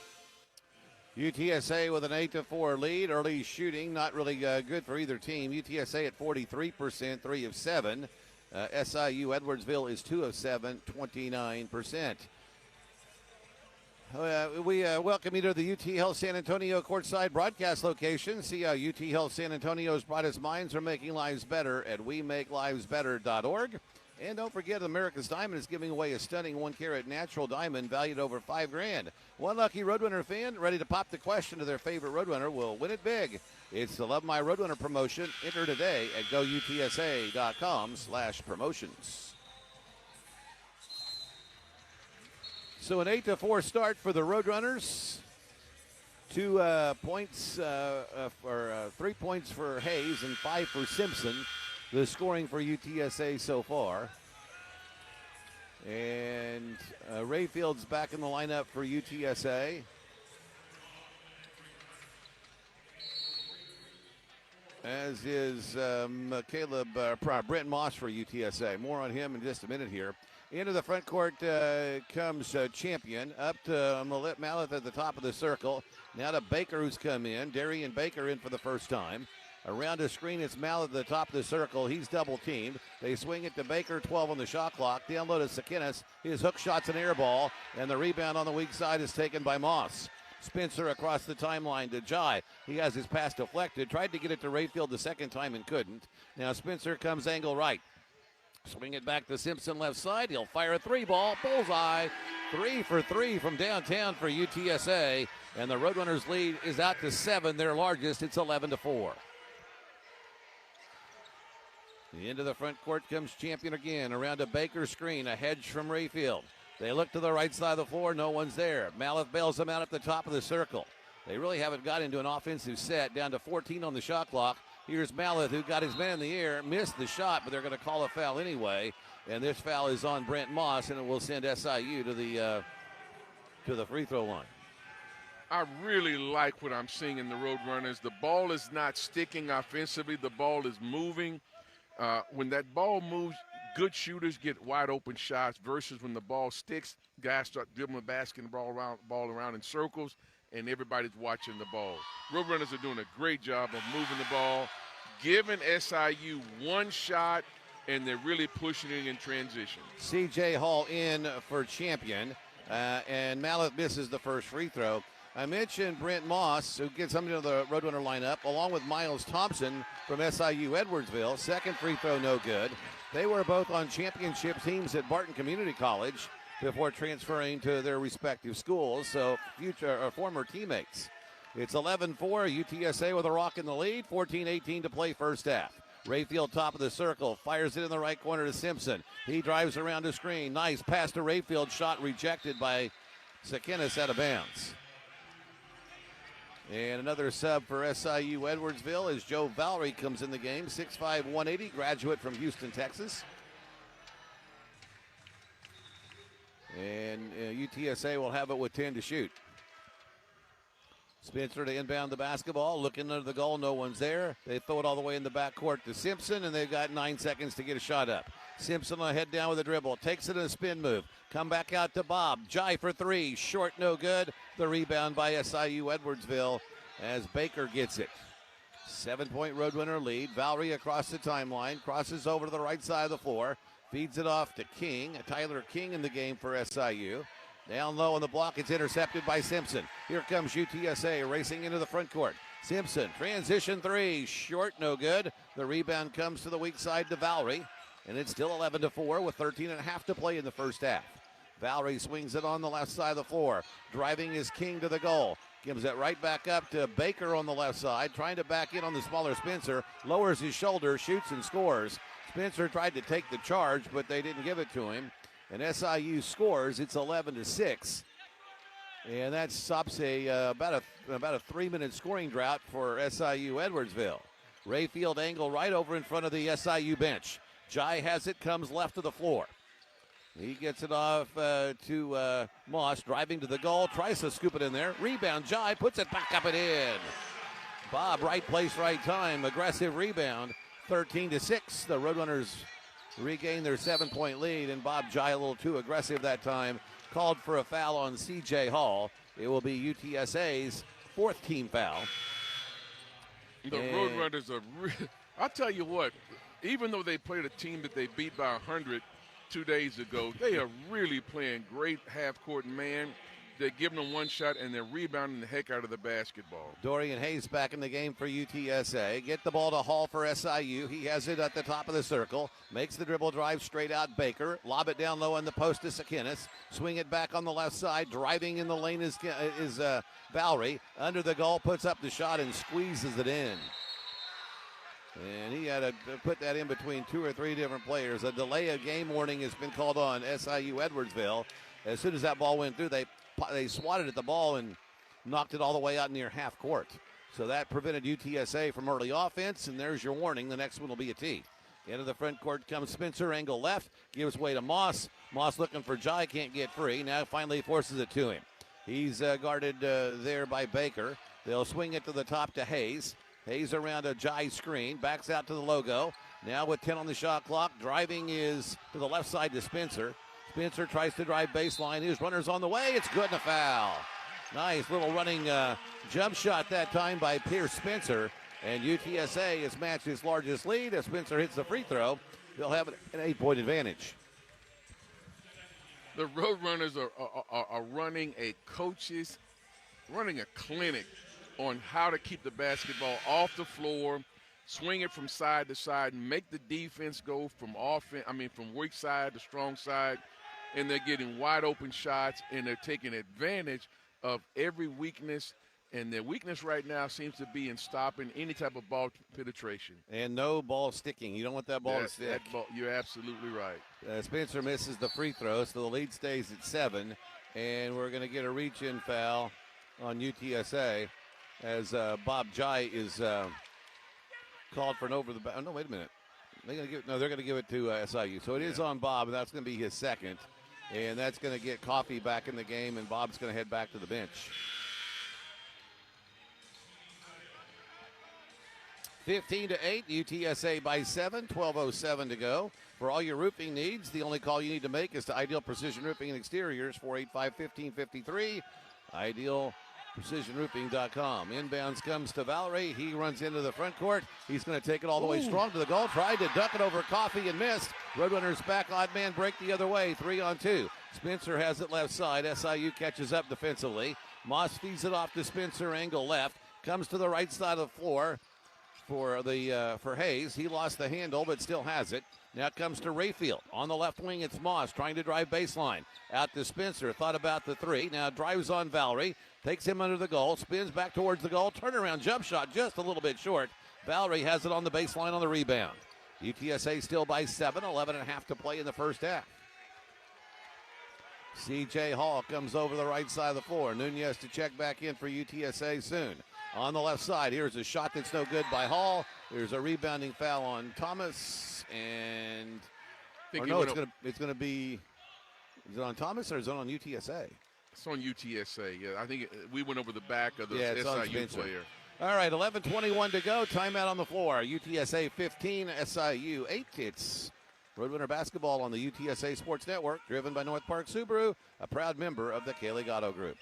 [SPEAKER 3] UTSA with an 8-4 lead. Early shooting, not really good for either team. UTSA at 43%, 3 of 7. SIU Edwardsville is 2 of 7, 29%. We welcome you to the UT Health San Antonio courtside broadcast location. See how UT Health San Antonio's brightest minds are making lives better at WeMakeLivesBetter.org. And don't forget, America's Diamond is giving away a stunning 1-carat natural diamond valued over $5,000. One lucky Roadrunner fan ready to pop the question to their favorite Roadrunner will win it big. It's the Love My Roadrunner promotion. Enter today at GoUTSA.com/promotions. So an 8-4 start for the Roadrunners. 2 points, 3 points for Hayes and 5 for Simpson. The scoring for UTSA so far. And Rayfield's back in the lineup for UTSA. As is Brent Moss for UTSA. More on him in just a minute here. Into the front court comes Champion. Up to Mallett at the top of the circle. Now to Baker, who's come in. Darian Baker in for the first time. Around a screen, it's Mallett at the top of the circle. He's double-teamed. They swing it to Baker, 12 on the shot clock. Down low to Sakinis. His hook shot's an air ball, and the rebound on the weak side is taken by Moss. Spencer across the timeline to Jai. He has his pass deflected. Tried to get it to Rayfield the second time and couldn't. Now Spencer comes angle right. Swing it back to Simpson left side. He'll fire a 3-ball. Bullseye. 3 for 3 from downtown for UTSA. And the Roadrunners lead is out to 7, their largest. It's 11-4. The end of the front court comes Champion again. Around a Baker screen, a hedge from Rayfield. They look to the right side of the floor. No one's there. Mallett bails them out at the top of the circle. They really haven't got into an offensive set. Down to 14 on the shot clock. Here's Mallett, who got his man in the air, missed the shot, but they're going to call a foul anyway. And this foul is on Brent Moss, and it will send SIU to the free throw line.
[SPEAKER 21] I really like what I'm seeing in the Roadrunners. The ball is not sticking offensively. The ball is moving. When that ball moves, good shooters get wide open shots versus when the ball sticks, guys start dribbling the basketball around in circles, and everybody's watching the ball. Roadrunners are doing a great job of moving the ball, giving SIU one shot, and they're really pushing it in transition.
[SPEAKER 3] C.J. Hall in for Champion, and Mallett misses the first free throw. I mentioned Brent Moss, who gets something to the Roadrunner lineup, along with Miles Thompson from SIU Edwardsville. Second free throw, no good. They were both on championship teams at Barton Community College. before transferring to their respective schools, so future or former teammates. It's 11-4, UTSA with a rock in the lead, 14-18 to play first half. Rayfield top of the circle, fires it in the right corner to Simpson. He drives around the screen. Nice pass to Rayfield, shot rejected by Sakinis out of bounds. And another sub for SIU Edwardsville as Joe Valerie comes in the game, 6'5", 180, graduate from Houston, Texas. And UTSA will have it with 10 to shoot. Spencer to inbound the basketball, looking under the goal, no one's there. They throw it all the way in the backcourt to Simpson, and they've got 9 seconds to get a shot up. Simpson will head down with a dribble, takes it in a spin move. Come back out to Bob. Jai for three, short, no good. The rebound by SIU Edwardsville as Baker gets it. 7-point Roadrunner lead. Valerie across the timeline, crosses over to the right side of the floor, feeds it off to King. Tyler King in the game for SIU. Down low on the block, it's intercepted by Simpson. Here comes UTSA racing into the front court. Simpson, transition three, short, no good. The rebound comes to the weak side to Valerie, and it's still 11-4 with 13.5 to play in the first half. Valerie swings it on the left side of the floor. Driving is King to the goal. Gives it right back up to Baker on the left side, trying to back in on the smaller Spencer. Lowers his shoulder, shoots and scores. Spencer tried to take the charge, but they didn't give it to him. And SIU scores. It's 11-6, and that stops about a 3-minute scoring drought for SIU Edwardsville. Rayfield angle right over in front of the SIU bench. Jai has it, comes left of the floor. He gets it off to Moss, driving to the goal, tries to scoop it in there. Rebound, Jai puts it back up and in. Bob, right place, right time. Aggressive rebound. 13-6. The Roadrunners regain their 7-point lead, and Bob Jai a little too aggressive that time. Called for a foul on C.J. Hall. It will be UTSA's fourth team foul.
[SPEAKER 21] The Roadrunners are I'll tell you what, even though they played a team that they beat by 100 2 days ago, they are really playing great half-court man. They're giving them one shot, and they're rebounding the heck out of the basketball.
[SPEAKER 3] Dorian Hayes back in the game for UTSA. Get the ball to Hall for SIU. He has it at the top of the circle. Makes the dribble drive straight out Baker. Lob it down low on the post to Sakinis. Swing it back on the left side. Driving in the lane is Valerie. Under the goal, puts up the shot and squeezes it in. And he had to put that in between 2 or 3 different players. A delay of game warning has been called on SIU Edwardsville. As soon as that ball went through, they swatted at the ball and knocked it all the way out near half court. So that prevented UTSA from early offense, and there's your warning. The next one will be a tee. Into the front court comes Spencer, angle left, gives way to Moss. Moss looking for Jai, can't get free. Now finally forces it to him. He's guarded there by Baker. They'll swing it to the top to Hayes. Hayes around a Jai screen, backs out to the logo. Now with 10 on the shot clock, driving is to the left side to Spencer. Spencer tries to drive baseline. His runner's on the way. It's good and a foul. Nice little running jump shot that time by Pierce Spencer. And UTSA has matched his largest lead. If Spencer hits the free throw, they'll have an 8-point advantage.
[SPEAKER 21] The Roadrunners are running a clinic on how to keep the basketball off the floor, swing it from side to side, make the defense go from weak side to strong side, and they're getting wide open shots, and they're taking advantage of every weakness. And their weakness right now seems to be in stopping any type of ball penetration.
[SPEAKER 3] And no ball sticking. You don't want that ball to stick.
[SPEAKER 21] You're absolutely right.
[SPEAKER 3] Spencer misses the free throw, so the lead stays at 7. And we're going to get a reach-in foul on UTSA as Bob Jai is called for an over the back. Oh, no, wait a minute. They're going to give it to SIU. So it is on Bob, and that's going to be his second. And that's going to get Coffey back in the game, and Bob's going to head back to the bench. 15-8, UTSA by 7, 12:07 to go. For all your roofing needs, the only call you need to make is to Ideal Precision Roofing and Exteriors, 485-1553, idealprecisionroofing.com. Inbounds comes to Valerie. He runs into the front court. He's going to take it all the way strong to the goal. Tried to duck it over Coffey and missed. Roadrunners back, odd man break the other way, 3-on-2. Spencer has it left side. SIU catches up defensively. Moss feeds it off to Spencer, angle left. Comes to the right side of the floor. for Hayes. He lost the handle, but still has it. Now it comes to Rayfield. On the left wing, it's Moss trying to drive baseline. Out to Spencer. Thought about the three. Now drives on Valerie. Takes him under the goal. Spins back towards the goal. Turnaround jump shot just a little bit short. Valerie has it on the baseline on the rebound. UTSA still by 7. 11.5 to play in the first half. C.J. Hall comes over the right side of the floor. Nunez to check back in for UTSA soon. On the left side, here's a shot that's no good by Hall. There's a rebounding foul on Thomas, and it's going to be. Is it on Thomas or is it on UTSA?
[SPEAKER 21] It's on UTSA. Yeah, I think we went over the back of the SIU player.
[SPEAKER 3] All right, 11:21 to go. Timeout on the floor. UTSA 15, SIU 8. It's Roadrunner basketball on the UTSA Sports Network, driven by North Park Subaru, a proud member of the Kaylee Gatto Group.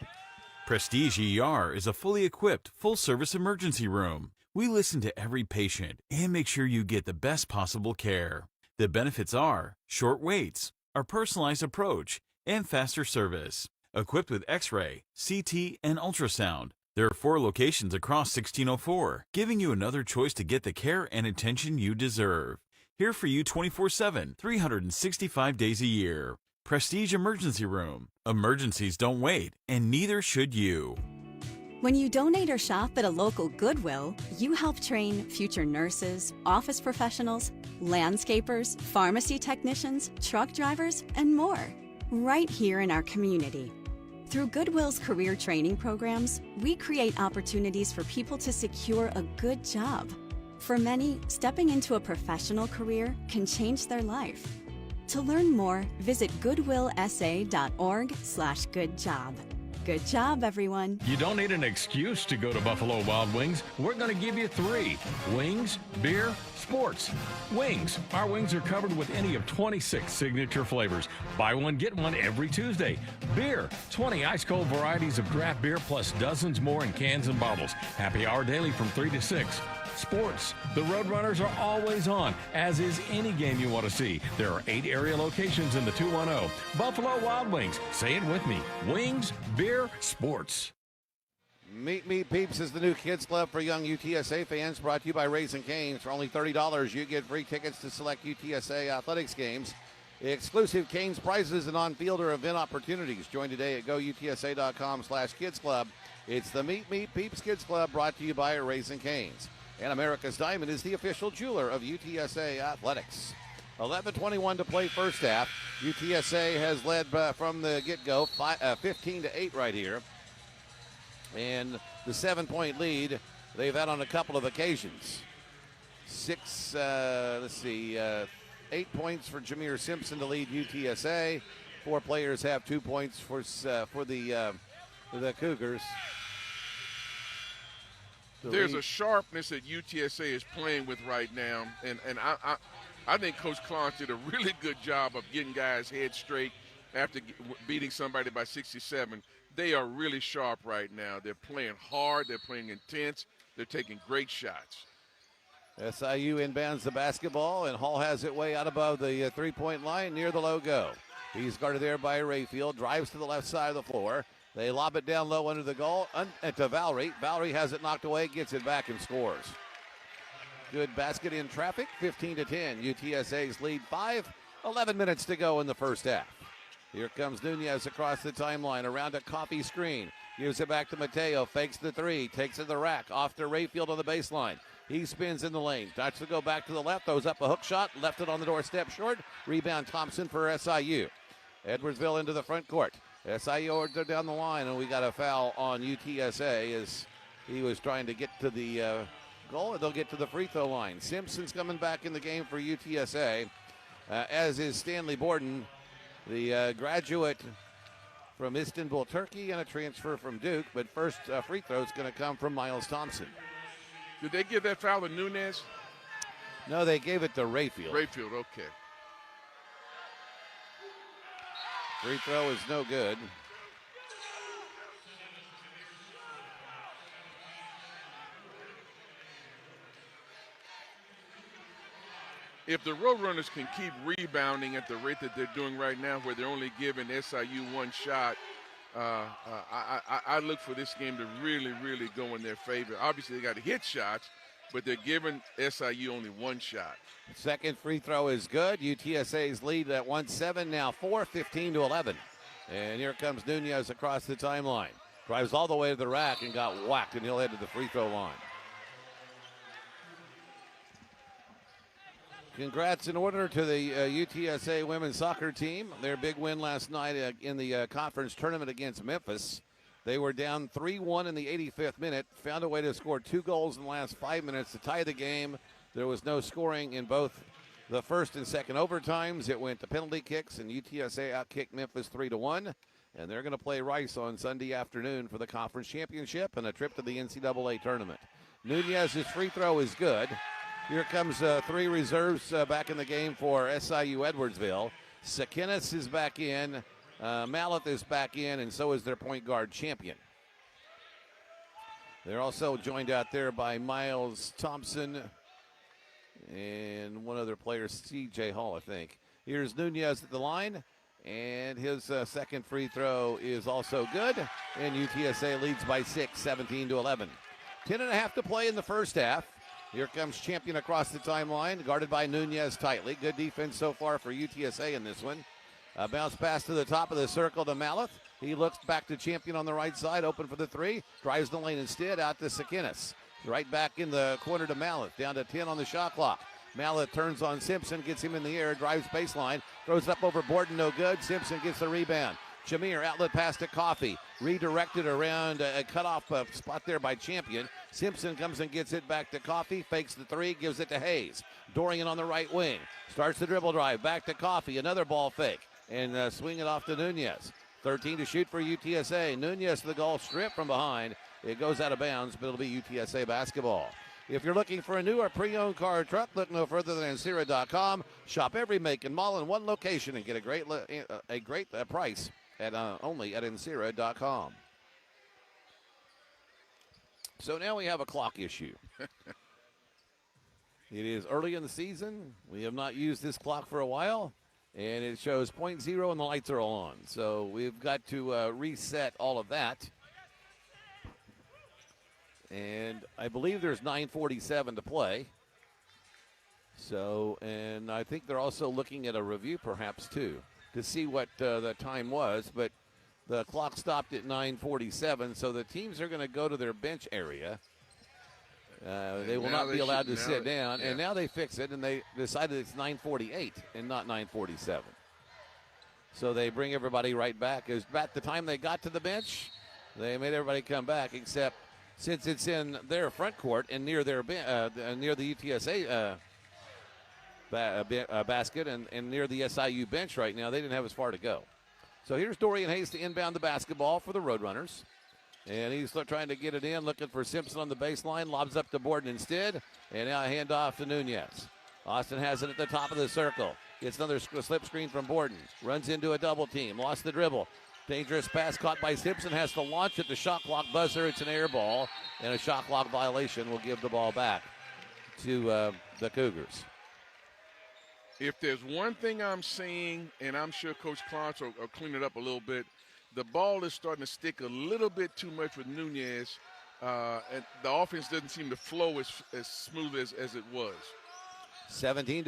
[SPEAKER 7] Prestige ER is a fully equipped, full-service emergency room. We listen to every patient and make sure you get the best possible care. The benefits are short waits, our personalized approach, and faster service. Equipped with X-ray, CT, and ultrasound, there are 4 locations across 1604, giving you another choice to get the care and attention you deserve. Here for you 24/7, 365 days a year. Prestige Emergency Room. Emergencies don't wait, and neither should you.
[SPEAKER 8] When you donate or shop at a local Goodwill, you help train future nurses, office professionals, landscapers, pharmacy technicians, truck drivers, and more, right here in our community. Through Goodwill's career training programs, we create opportunities for people to secure a good job. For many, stepping into a professional career can change their life. To learn more, visit goodwillsa.org/goodjob. Good job, everyone.
[SPEAKER 23] You don't need an excuse to go to Buffalo Wild Wings. We're going to give you 3. Wings, beer, sports. Wings. Our wings are covered with any of 26 signature flavors. Buy one, get one every Tuesday. Beer. 20 ice-cold varieties of draft beer plus dozens more in cans and bottles. Happy hour daily from 3 to 6. Sports. The Roadrunners are always on, as is any game you want to see. There are 8 area locations in the 210. Buffalo Wild Wings. Say it with me. Wings, beer, sports.
[SPEAKER 3] Meet Me Peeps is the new kids club for young UTSA fans, brought to you by Raising Cane's. For only $30, you get free tickets to select UTSA athletics games, exclusive Cane's prizes, and on-field or event opportunities. Join today at goutsa.com/kids club. It's the Meet Me Peeps Kids Club, brought to you by Raising Cane's. And America's Diamond is the official jeweler of UTSA athletics. 11:21 to play first half. UTSA has led from the get-go 15-8 right here. And the 7-point lead they've had on a couple of occasions. 8 points for Jameer Simpson to lead UTSA. 4 players have 2 points for the Cougars.
[SPEAKER 21] There's a sharpness that UTSA is playing with right now, and I think Coach Clarence did a really good job of getting guys' heads straight after beating somebody by 67. They are really sharp right now. They're playing hard. They're playing intense. They're taking great shots.
[SPEAKER 3] SIU inbounds the basketball, and Hall has it way out above the 3-point line near the logo. He's guarded there by Rayfield, drives to the left side of the floor. They lob it down low under the goal to Valerie. Valerie has it knocked away, gets it back, and scores. Good basket in traffic, 15-10. UTSA's lead 5, 11 minutes to go in the first half. Here comes Nunez across the timeline, around a coffee screen. Gives it back to Mateo, fakes the 3, takes it to the rack, off to Rayfield on the baseline. He spins in the lane, starts to go back to the left, throws up a hook shot, left it on the doorstep short. Rebound Thompson for SIU. Edwardsville into the front court. SIU down the line, and we got a foul on UTSA as he was trying to get to the goal, and they'll get to the free throw line. Simpson's coming back in the game for UTSA, as is Stanley Borden, the graduate from Istanbul, Turkey, and a transfer from Duke. But first free throw is going to come from Miles Thompson.
[SPEAKER 21] Did they give that foul to Nunez?
[SPEAKER 3] No, they gave it to Rayfield.
[SPEAKER 21] Rayfield, okay.
[SPEAKER 3] Free throw is no good.
[SPEAKER 21] If the Roadrunners can keep rebounding at the rate that they're doing right now, where they're only giving SIU 1 shot, I look for this game to really, really go in their favor. Obviously, they got to hit shots, but they're giving SIU only one shot.
[SPEAKER 3] Second free throw is good. UTSA's lead at 1-7, now 4, 15-11. And here comes Nunez across the timeline. Drives all the way to the rack and got whacked, and he'll head to the free throw line. Congrats in order to the UTSA women's soccer team. Their big win last night in the conference tournament against Memphis. They were down 3-1 in the 85th minute, found a way to score 2 goals in the last 5 minutes to tie the game. There was no scoring in both the first and second overtimes. It went to penalty kicks, and UTSA outkicked Memphis 3-1. And they're going to play Rice on Sunday afternoon for the conference championship and a trip to the NCAA tournament. Nunez's free throw is good. Here comes 3 reserves back in the game for SIU Edwardsville. Sakinis is back in. Mallett is back in, and so is their point guard champion. They're also joined out there by Miles Thompson and one other player, C.J. Hall, I think. Here's Nunez at the line, and his second free throw is also good, and UTSA leads by 6, 17-11. 10.5 to play in the first half. Here comes Champion across the timeline, guarded by Nunez tightly. Good defense so far for UTSA in this one. A bounce pass to the top of the circle to Mallett. He looks back to Champion on the right side, open for the 3. Drives the lane instead, out to Sakinis. Right back in the corner to Mallett, down to 10 on the shot clock. Mallett turns on Simpson, gets him in the air, drives baseline, throws it up over Borden, no good. Simpson gets the rebound. Shamir, outlet pass to Coffey, redirected around a cutoff spot there by Champion. Simpson comes and gets it back to Coffey, fakes the 3, gives it to Hayes. Dorian on the right wing, starts the dribble drive, back to Coffey, another ball fake, and swing it off to Nunez. 13 to shoot for UTSA. Nunez to the goal, strip from behind. It goes out of bounds, but it'll be UTSA basketball. If you're looking for a new or pre-owned car or truck, look no further than NCAA.com. Shop every make and model in one location and get a great price at only at NCAA.com. So now we have a clock issue. It is early in the season. We have not used this clock for a while, and it shows 0.0 and the lights are all on. So we've got to reset all of that. And I believe there's 9:47 to play. So, and I think they're also looking at a review perhaps too to see what the time was. But the clock stopped at 9:47, so the teams are going to go to their bench area. They will not be allowed to sit down. Yeah. And now they fix it, and they decided it's 9:48 and not 9:47. So they bring everybody right back. As at the time they got to the bench, they made everybody come back, except since it's in their front court and near their near the UTSA basket and near the SIU bench right now, they didn't have as far to go. So here's Dorian Hayes to inbound the basketball for the Roadrunners. And he's trying to get it in, looking for Simpson on the baseline, lobs up to Borden instead, and now a handoff to Nunez. Austin has it at the top of the circle. Gets another slip screen from Borden. Runs into a double team, lost the dribble. Dangerous pass caught by Simpson, has to launch at the shot clock buzzer. It's an air ball, and a shot clock violation will give the ball back to the Cougars.
[SPEAKER 21] If there's one thing I'm seeing, and I'm sure Coach Clark will clean it up a little bit, the ball is starting to stick a little bit too much with Nunez, and the offense doesn't seem to flow as smooth as it was.
[SPEAKER 3] 17-11,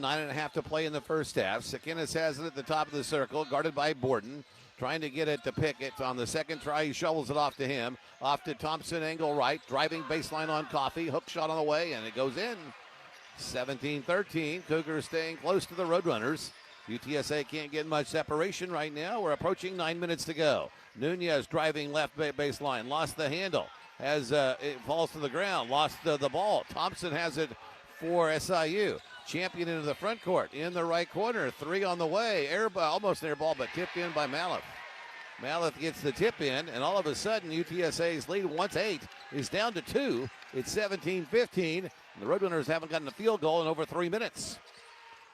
[SPEAKER 3] 9.5 to play in the first half. Sakinis has it at the top of the circle, guarded by Borden. Trying to get it to Pickett. On the second try, he shovels it off to him. Off to Thompson, angle right. Driving baseline on Coffey. Hook shot on the way, and it goes in. 17-13. Cougars staying close to the Roadrunners. UTSA can't get much separation right now. We're approaching 9 minutes to go. Nunez driving left baseline. Lost the handle. It falls to the ground. Lost the ball. Thompson has it for SIU. Champion into the front court. In the right corner. 3 on the way. Almost an air ball, but tipped in by Mallett. Mallett gets the tip in, and all of a sudden, UTSA's lead, once 8, is down to 2. It's 17-15. The Roadrunners haven't gotten a field goal in over 3 minutes.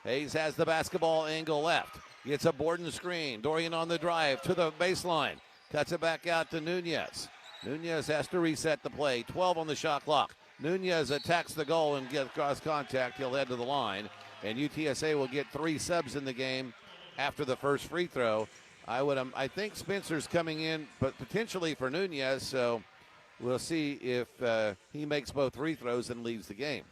[SPEAKER 3] Hayes has the basketball, angle left. Gets a Borden screen. Dorian on the drive to the baseline. Cuts it back out to Nunez. Nunez has to reset the play. 12 on the shot clock. Nunez attacks the goal and gets cross contact. He'll head to the line. And UTSA will get 3 subs in the game after the first free throw. I think Spencer's coming in, but potentially for Nunez. So We'll see if he makes both free throws and leaves the game.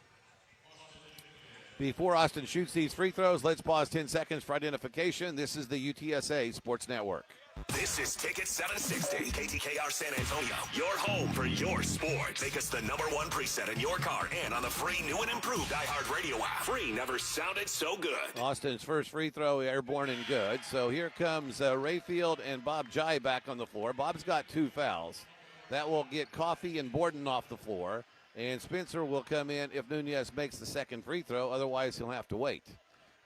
[SPEAKER 3] Before Austin shoots these free throws, let's pause 10 seconds for identification. This is the UTSA Sports Network.
[SPEAKER 4] This is Ticket 760, KTKR San Antonio, your home for your sports. Make us the #1 preset in your car and on the free new and improved iHeartRadio app. Free never sounded so good.
[SPEAKER 3] Austin's first free throw, airborne and good. So here comes Rayfield and Bob Jai back on the floor. Bob's got 2 fouls. That will get Coffey and Borden off the floor. And Spencer will come in if Nunez makes the second free throw. Otherwise, he'll have to wait.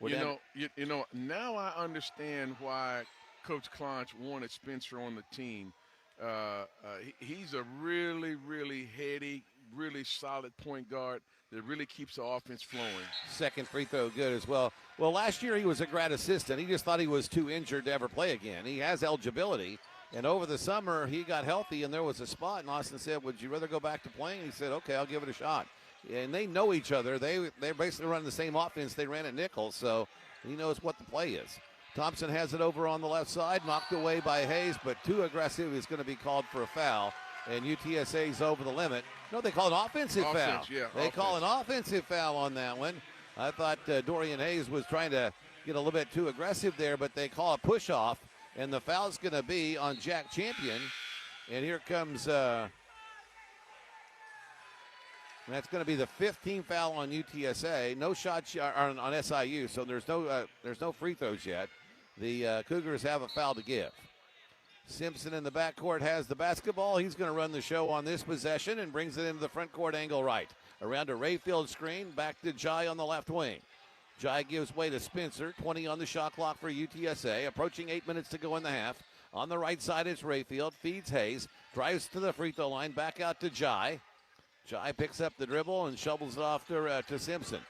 [SPEAKER 21] You know, now I understand why Coach Clonch wanted Spencer on the team. He's a really, really heady, really solid point guard that really keeps the offense flowing.
[SPEAKER 3] Second free throw good as well. Well, last year he was a grad assistant. He just thought he was too injured to ever play again. He has eligibility. And over the summer, he got healthy, and there was a spot, and Austin said, would you rather go back to playing? He said, okay, I'll give it a shot. And they know each other. They're basically running the same offense they ran at Nichols, so he knows what the play is. Thompson has it over on the left side, knocked away by Hayes, but too aggressive is going to be called for a foul, and UTSA's over the limit. No, they call an offensive foul.
[SPEAKER 21] Yeah,
[SPEAKER 3] they call an offensive foul on that one. I thought Dorian Hayes was trying to get a little bit too aggressive there, but they call a push-off. And the foul's going to be on Jack Champion. And here comes, that's going to be the 15th foul on UTSA. No shots on SIU, so there's no free throws yet. The Cougars have a foul to give. Simpson in the backcourt has the basketball. He's going to run the show on this possession and brings it into the front court angle right. Around a Rayfield screen, back to Jai on the left wing. Jai gives way to Spencer, 20 on the shot clock for UTSA, approaching 8 minutes to go in the half. On the right side, it's Rayfield, feeds Hayes, drives to the free throw line, back out to Jai. Jai picks up the dribble and shovels it off to Simpson.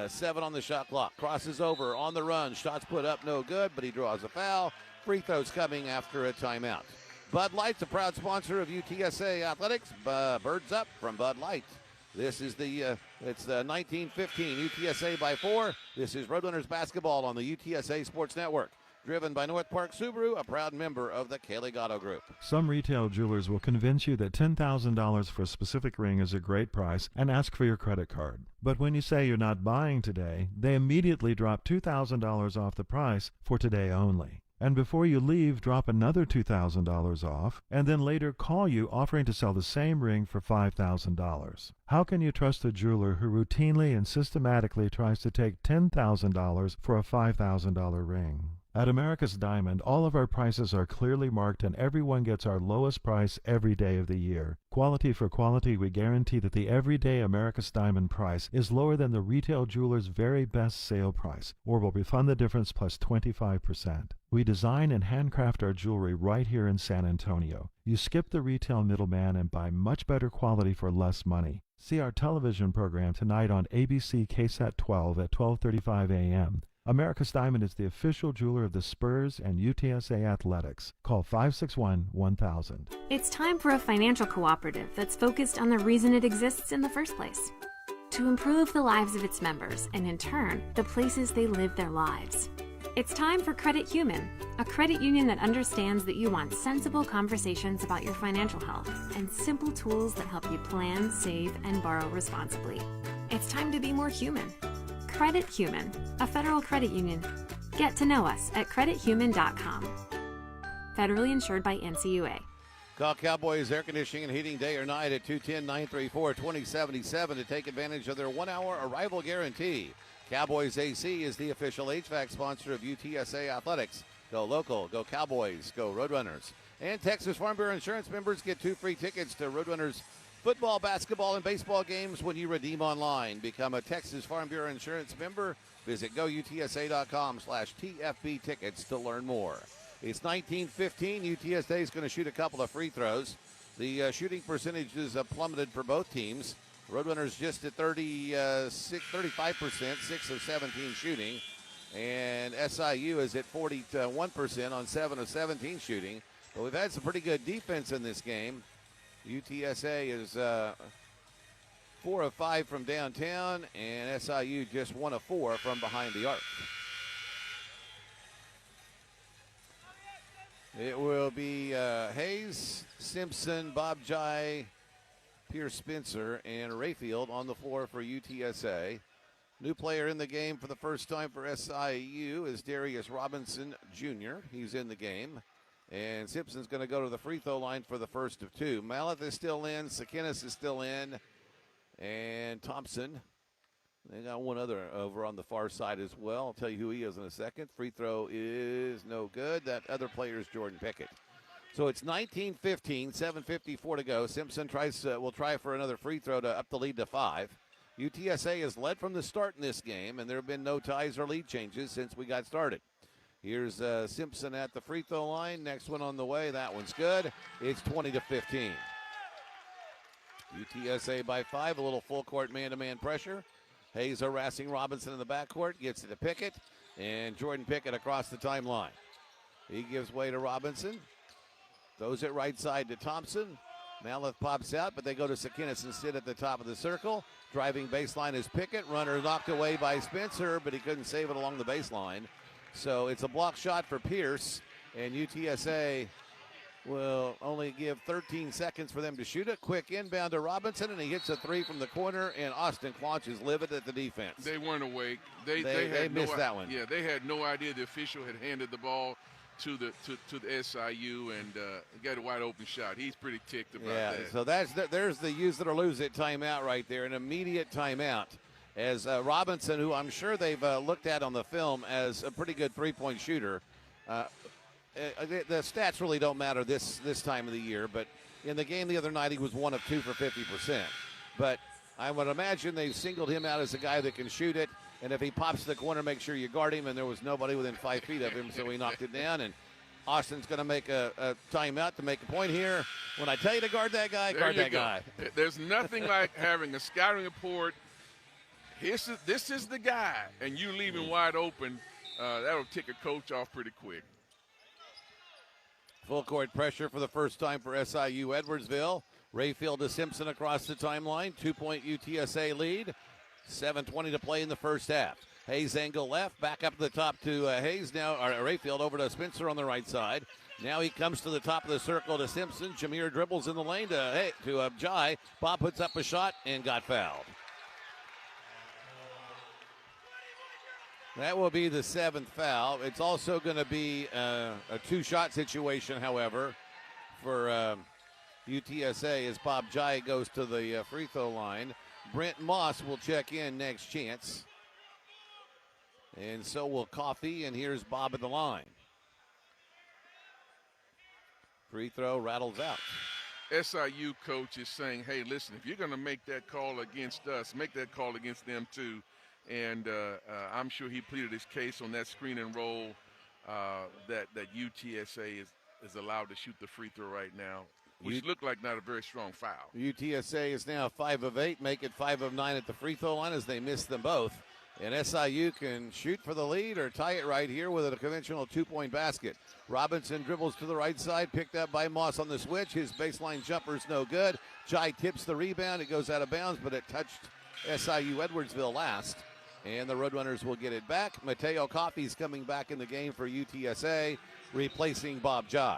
[SPEAKER 3] 7 on the shot clock, crosses over, on the run, shots put up, no good, but he draws a foul. Free throws coming after a timeout. Bud Light's a proud sponsor of UTSA Athletics. Birds up from Bud Light. This is it's the 1915 UTSA by 4. This is Roadrunners basketball on the UTSA Sports Network. Driven by North Park Subaru, a proud member of the Kaylee Gatto Group.
[SPEAKER 9] Some retail jewelers will convince you that $10,000 for a specific ring is a great price and ask for your credit card. But when you say you're not buying today, they immediately drop $2,000 off the price for today only. And before you leave, drop another $2,000 off, and then later call you offering to sell the same ring for $5,000. How can you trust a jeweler who routinely and systematically tries to take $10,000 for a $5,000 ring? At America's Diamond, all of our prices are clearly marked and everyone gets our lowest price every day of the year. Quality for quality, we guarantee that the everyday America's Diamond price is lower than the retail jeweler's very best sale price, or will refund the difference plus 25%. We design and handcraft our jewelry right here in San Antonio. You skip the retail middleman and buy much better quality for less money. See our television program tonight on ABC KSAT 12 at 12:35 a.m. America's Diamond is the official jeweler of the Spurs and UTSA Athletics. Call 561-1000.
[SPEAKER 10] It's time for a financial cooperative that's focused on the reason it exists in the first place. To improve the lives of its members and, in turn, the places they live their lives. It's time for Credit Human, a credit union that understands that you want sensible conversations about your financial health and simple tools that help you plan, save, and borrow responsibly. It's time to be more human. Credit Human, a federal credit union. Get to know us at credithuman.com. Federally insured by NCAA.
[SPEAKER 3] Call Cowboys Air Conditioning and Heating day or night at 210-934-2077 to take advantage of their 1-hour arrival guarantee. Cowboys AC is the official HVAC sponsor of UTSA Athletics. Go local, go Cowboys, go Roadrunners. And Texas Farm Bureau Insurance members get 2 free tickets to Roadrunners football, basketball, and baseball games when you redeem online. Become a Texas Farm Bureau Insurance member. Visit goutsa.com/TFB tickets to learn more. It's 19-15. UTSA is going to shoot a couple of free throws. The shooting percentages plummeted for both teams. Roadrunners just at 35%, 6 of 17 shooting. And SIU is at 41% on 7 of 17 shooting. But we've had some pretty good defense in this game. UTSA is 4 of 5 from downtown, and SIU just 1 of 4 from behind the arc. It will be Hayes, Simpson, Bob Jai, Pierce Spencer and Rayfield on the floor for UTSA. New player in the game for the first time for SIU is Darius Robinson Jr. He's in the game. And Simpson's going to go to the free throw line for the first of two. Mallett is still in. Sakinis is still in. And Thompson. They got one other over on the far side as well. I'll tell you who he is in a second. Free throw is no good. That other player is Jordan Pickett. So it's 19-15, 7:54 to go. Simpson will try for another free throw to up the lead to 5. UTSA has led from the start in this game, and there have been no ties or lead changes since we got started. Here's Simpson at the free throw line. Next one on the way. That one's good. It's 20-15. UTSA by 5. A little full court man-to-man pressure. Hayes harassing Robinson in the backcourt. Gets it to Pickett. And Jordan Pickett across the timeline. He gives way to Robinson. Throws it right side to Thompson. Mallett pops out, but they go to Sakinis instead at the top of the circle. Driving baseline is Pickett. Runner knocked away by Spencer, but he couldn't save it along the baseline. So it's a block shot for Pierce, and UTSA will only give 13 seconds for them to shoot it. Quick inbound to Robinson, and he hits a three from the corner, and Austin Quanch is livid at the defense.
[SPEAKER 21] They weren't awake.
[SPEAKER 3] They
[SPEAKER 21] had
[SPEAKER 3] missed that one.
[SPEAKER 21] Yeah, they had no idea the official had handed the ball to the SIU and got a wide open shot. He's pretty ticked about that.
[SPEAKER 3] So there's the use it or lose it timeout right there, an immediate timeout. As Robinson, who I'm sure they've looked at on the film as a pretty good three-point shooter. The stats really don't matter this time of the year, but in the game the other night he was 1 of 2 for 50%. But I would imagine they singled him out as a guy that can shoot it, and if he pops to the corner, make sure you guard him, and there was nobody within 5 feet of him, so he knocked it down. And Austin's going to make a timeout to make a point here. When I tell you to guard that guy, guard that guy.
[SPEAKER 21] There's nothing like having a scouting report. This is the guy, and you leave him wide open. That'll tick a coach off pretty quick.
[SPEAKER 3] Full court pressure for the first time for SIU Edwardsville. Rayfield to Simpson across the timeline. 2-point UTSA lead. 7:20 to play in the first half. Hayes angle left, back up to the top to Hayes now, or Rayfield over to Spencer on the right side. Now he comes to the top of the circle to Simpson. Jameer dribbles in the lane to Jai. Bob puts up a shot and got fouled. That will be the 7th foul. It's also going to be a 2-shot situation, however, for UTSA as Bob Jai goes to the free throw line. Brent Moss will check in next chance. And so will Coffey, and here's Bob at the line. Free throw rattles out.
[SPEAKER 21] SIU coach is saying, hey, listen, if you're going to make that call against us, make that call against them too. And I'm sure he pleaded his case on that screen and roll that UTSA is allowed to shoot the free throw right now, which looked like not a very strong foul.
[SPEAKER 3] UTSA is now 5 of 8, make it 5 of 9 at the free throw line as they miss them both. And SIU can shoot for the lead or tie it right here with a conventional 2-point basket. Robinson dribbles to the right side, picked up by Moss on the switch. His baseline jumper's no good. Jai tips the rebound. It goes out of bounds, but it touched SIU Edwardsville last. And the Roadrunners will get it back. Mateo Coffey's coming back in the game for UTSA, replacing Bob Jai.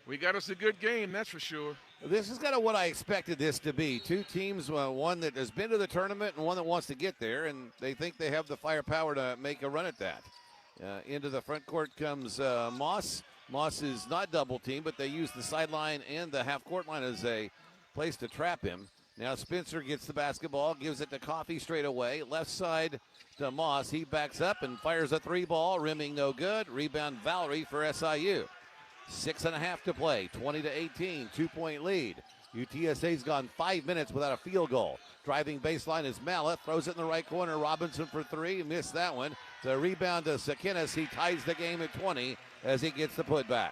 [SPEAKER 21] We got us a good game, that's for sure.
[SPEAKER 3] This is kind of what I expected this to be. Two teams, one that has been to the tournament and one that wants to get there, and they think they have the firepower to make a run at that. Into the front court comes Moss. Moss is not double-teamed, but they use the sideline and the half-court line as a place to trap him. Now Spencer gets the basketball, gives it to Coffey straight away. Left side to Moss. He backs up and fires a 3-ball, rimming no good. Rebound Valerie for SIU. 6.5 to play, 20-18, 2-point lead. UTSA's gone 5 minutes without a field goal. Driving baseline is Mallett, throws it in the right corner. Robinson for 3, missed that one. The rebound to Sakinis. He ties the game at 20 as he gets the putback.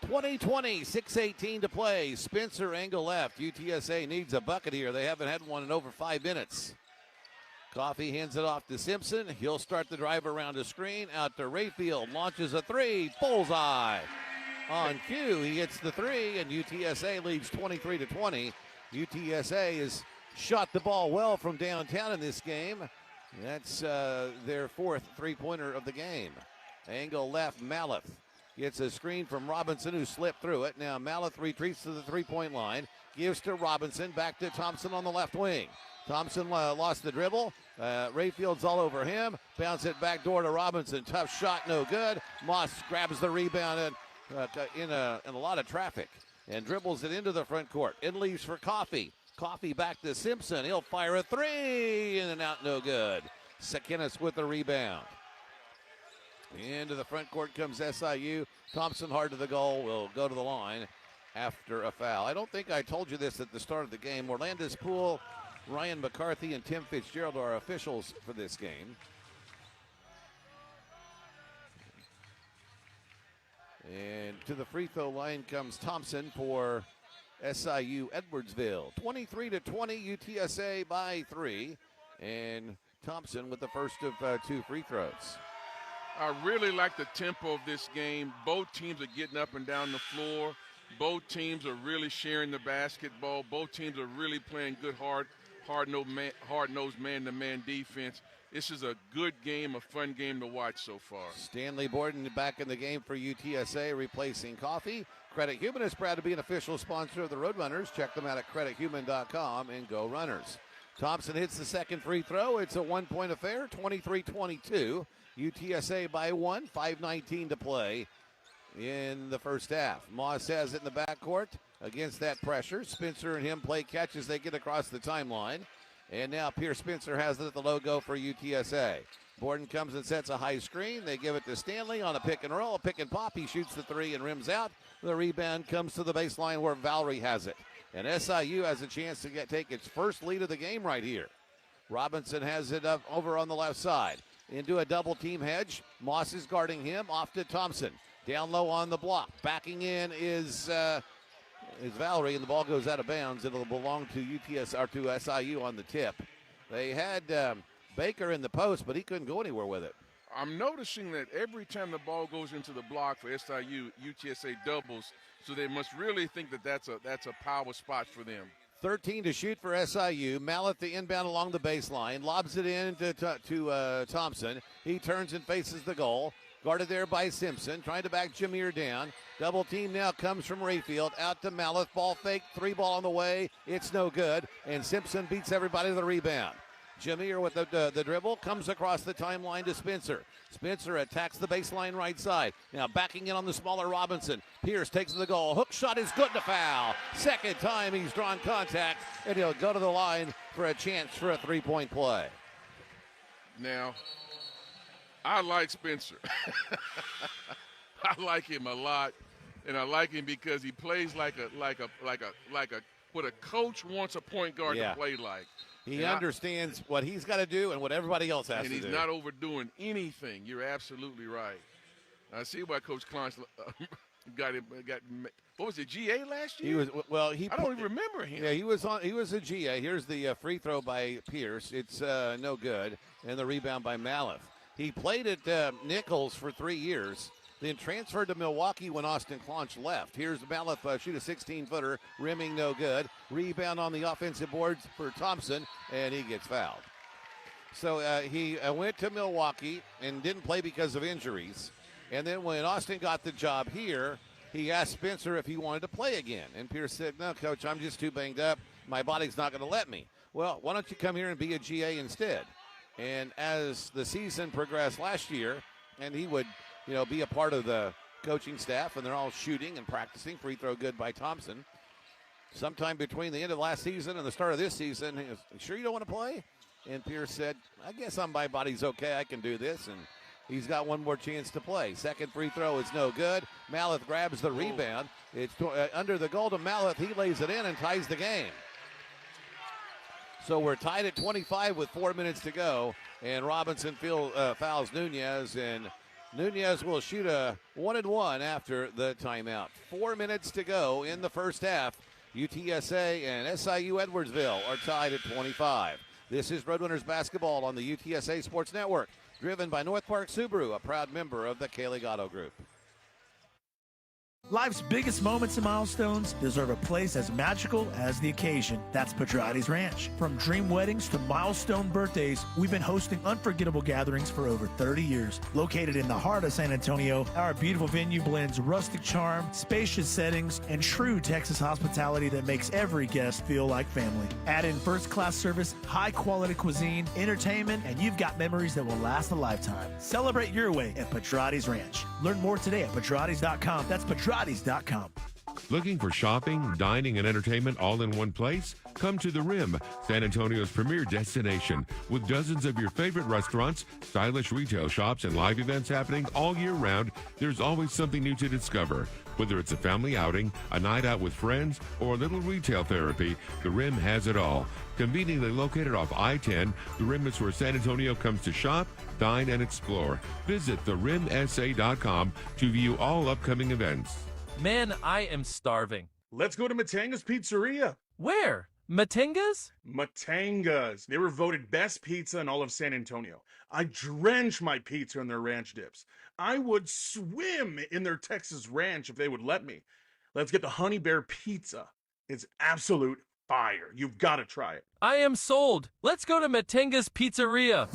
[SPEAKER 3] 20-20, 6:18 to play. Spencer angle left. UTSA needs a bucket here. They haven't had one in over 5 minutes. Coffey hands it off to Simpson. He'll start the drive around the screen. Out to Rayfield. Launches a 3. Bullseye. On cue, he hits the 3, and UTSA leads 23-20. UTSA has shot the ball well from downtown in this game. That's their 4th three-pointer of the game. Angle left, Mallett. Gets a screen from Robinson, who slipped through it. Now Malleth retreats to the three-point line. Gives to Robinson. Back to Thompson on the left wing. Thompson lost the dribble. Rayfield's all over him. Bounce it back door to Robinson. Tough shot, no good. Moss grabs the rebound in a lot of traffic and dribbles it into the front court. It leaves for Coffey. Coffey back to Simpson. He'll fire a three. In and out, no good. Sakinis with the rebound. Into the front court comes SIU. Thompson hard to the goal. Will go to the line after a foul. I don't think I told you this at the start of the game. Orlandis Poole, Ryan McCarthy, and Tim Fitzgerald are officials for this game. And to the free throw line comes Thompson for SIU Edwardsville. 23-20, UTSA by 3. And Thompson with the first of 2 free throws.
[SPEAKER 21] I really like the tempo of this game. Both teams are getting up and down the floor. Both teams are really sharing the basketball. Both teams are really playing good, hard-nosed man-to-man defense. This is a good game, a fun game to watch so far.
[SPEAKER 3] Stanley Borden back in the game for UTSA, replacing Coffey. Credit Human is proud to be an official sponsor of the Roadrunners. Check them out at credithuman.com and go Runners. Thompson hits the second free throw. It's a one-point affair, 23-22. UTSA by 1, 5:19 to play in the first half. Moss has it in the backcourt against that pressure. Spencer and him play catch as they get across the timeline. And now Pierce Spencer has it at the logo for UTSA. Borden comes and sets a high screen. They give it to Stanley on a pick and roll, a pick and pop. He shoots the three and rims out. The rebound comes to the baseline where Valerie has it. And SIU has a chance to take its first lead of the game right here. Robinson has it up over on the left side. Into a double team hedge. Moss is guarding him. Off to Thompson. Down low on the block. Backing in is Valerie, and the ball goes out of bounds. It'll belong to to SIU on the tip. They had Baker in the post, but he couldn't go anywhere with it.
[SPEAKER 21] I'm noticing that every time the ball goes into the block for SIU, UTSA doubles, so they must really think that that's a power spot for them.
[SPEAKER 3] 13 to shoot for SIU. Mallett the inbound along the baseline. Lobs it in to Thompson. He turns and faces the goal. Guarded there by Simpson. Trying to back Jameer down. Double team now comes from Rayfield. Out to Mallett. Ball fake. 3 ball on the way. It's no good. And Simpson beats everybody to the rebound. Jameer with the dribble comes across the timeline to Spencer. Spencer attacks the baseline right side. Now backing in on the smaller Robinson. Pierce takes the goal. Hook shot is good to foul. Second time he's drawn contact, and he'll go to the line for a chance for a 3-point play.
[SPEAKER 21] Now, I like Spencer. I like him a lot, and I like him because he plays like what a coach wants a point guard to play like.
[SPEAKER 3] He understands what he's got to do and what everybody else has to do.
[SPEAKER 21] And he's not overdoing anything. You're absolutely right. I see why Coach Klein got what was it, GA last year? I don't even remember him.
[SPEAKER 3] Yeah, he was a GA. Here's the free throw by Pierce. It's no good, and the rebound by Mallett. He played at Nichols for 3 years, then transferred to Milwaukee when Austin Clonch left. Here's Mallett shoot a 16-footer, rimming no good. Rebound on the offensive boards for Thompson, and he gets fouled. So he went to Milwaukee and didn't play because of injuries. And then when Austin got the job here, he asked Spencer if he wanted to play again. And Pierce said, no, Coach, I'm just too banged up. My body's not going to let me. Well, why don't you come here and be a GA instead? And as the season progressed last year, and he would be a part of the coaching staff, and they're all shooting and practicing. Free throw good by Thompson. Sometime between the end of last season and the start of this season, he was, sure you don't want to play? And Pierce said, I guess my body's okay. I can do this. And he's got one more chance to play. Second free throw is no good. Mallett grabs the rebound. It's under the goal to Mallett. He lays it in and ties the game. So we're tied at 25 with 4 minutes to go. And Robinson fouls Nunez, and Nunez will shoot a 1-and-1 after the timeout. 4 minutes to go in the first half. UTSA and SIU Edwardsville are tied at 25. This is Roadrunners basketball on the UTSA Sports Network, driven by North Park Subaru, a proud member of the Kalig Auto Group.
[SPEAKER 15] Life's biggest moments and milestones deserve a place as magical as the occasion. That's Pedrati's Ranch. From dream weddings to milestone birthdays, we've been hosting unforgettable gatherings for over 30 years. Located in the heart of San Antonio, our beautiful venue blends rustic charm, spacious settings, and true Texas hospitality that makes every guest feel like family. Add in first-class service, high-quality cuisine, entertainment, and you've got memories that will last a lifetime. Celebrate your way at Pedrati's Ranch. Learn more today at Pedrati's.com. That's Pedrati's.com.
[SPEAKER 12] Looking for shopping, dining, and entertainment all in one place? Come to The Rim, San Antonio's premier destination, with dozens of your favorite restaurants, stylish retail shops, and live events happening all year round. There's always something new to discover. Whether it's a family outing, a night out with friends, or a little retail therapy, The Rim has it all. Conveniently located off I-10, The Rim is where San Antonio comes to shop, dine, and explore. Visit therimsa.com to view all upcoming events.
[SPEAKER 19] Man, I am starving.
[SPEAKER 20] Let's go to Matanga's Pizzeria.
[SPEAKER 19] Where? Matanga's?
[SPEAKER 20] Matanga's. They were voted best pizza in all of San Antonio. I drench my pizza in their ranch dips. I would swim in their Texas ranch if they would let me. Let's get the Honey Bear Pizza. It's absolute fire. You've got to try it.
[SPEAKER 19] I am sold. Let's go to Matanga's Pizzeria.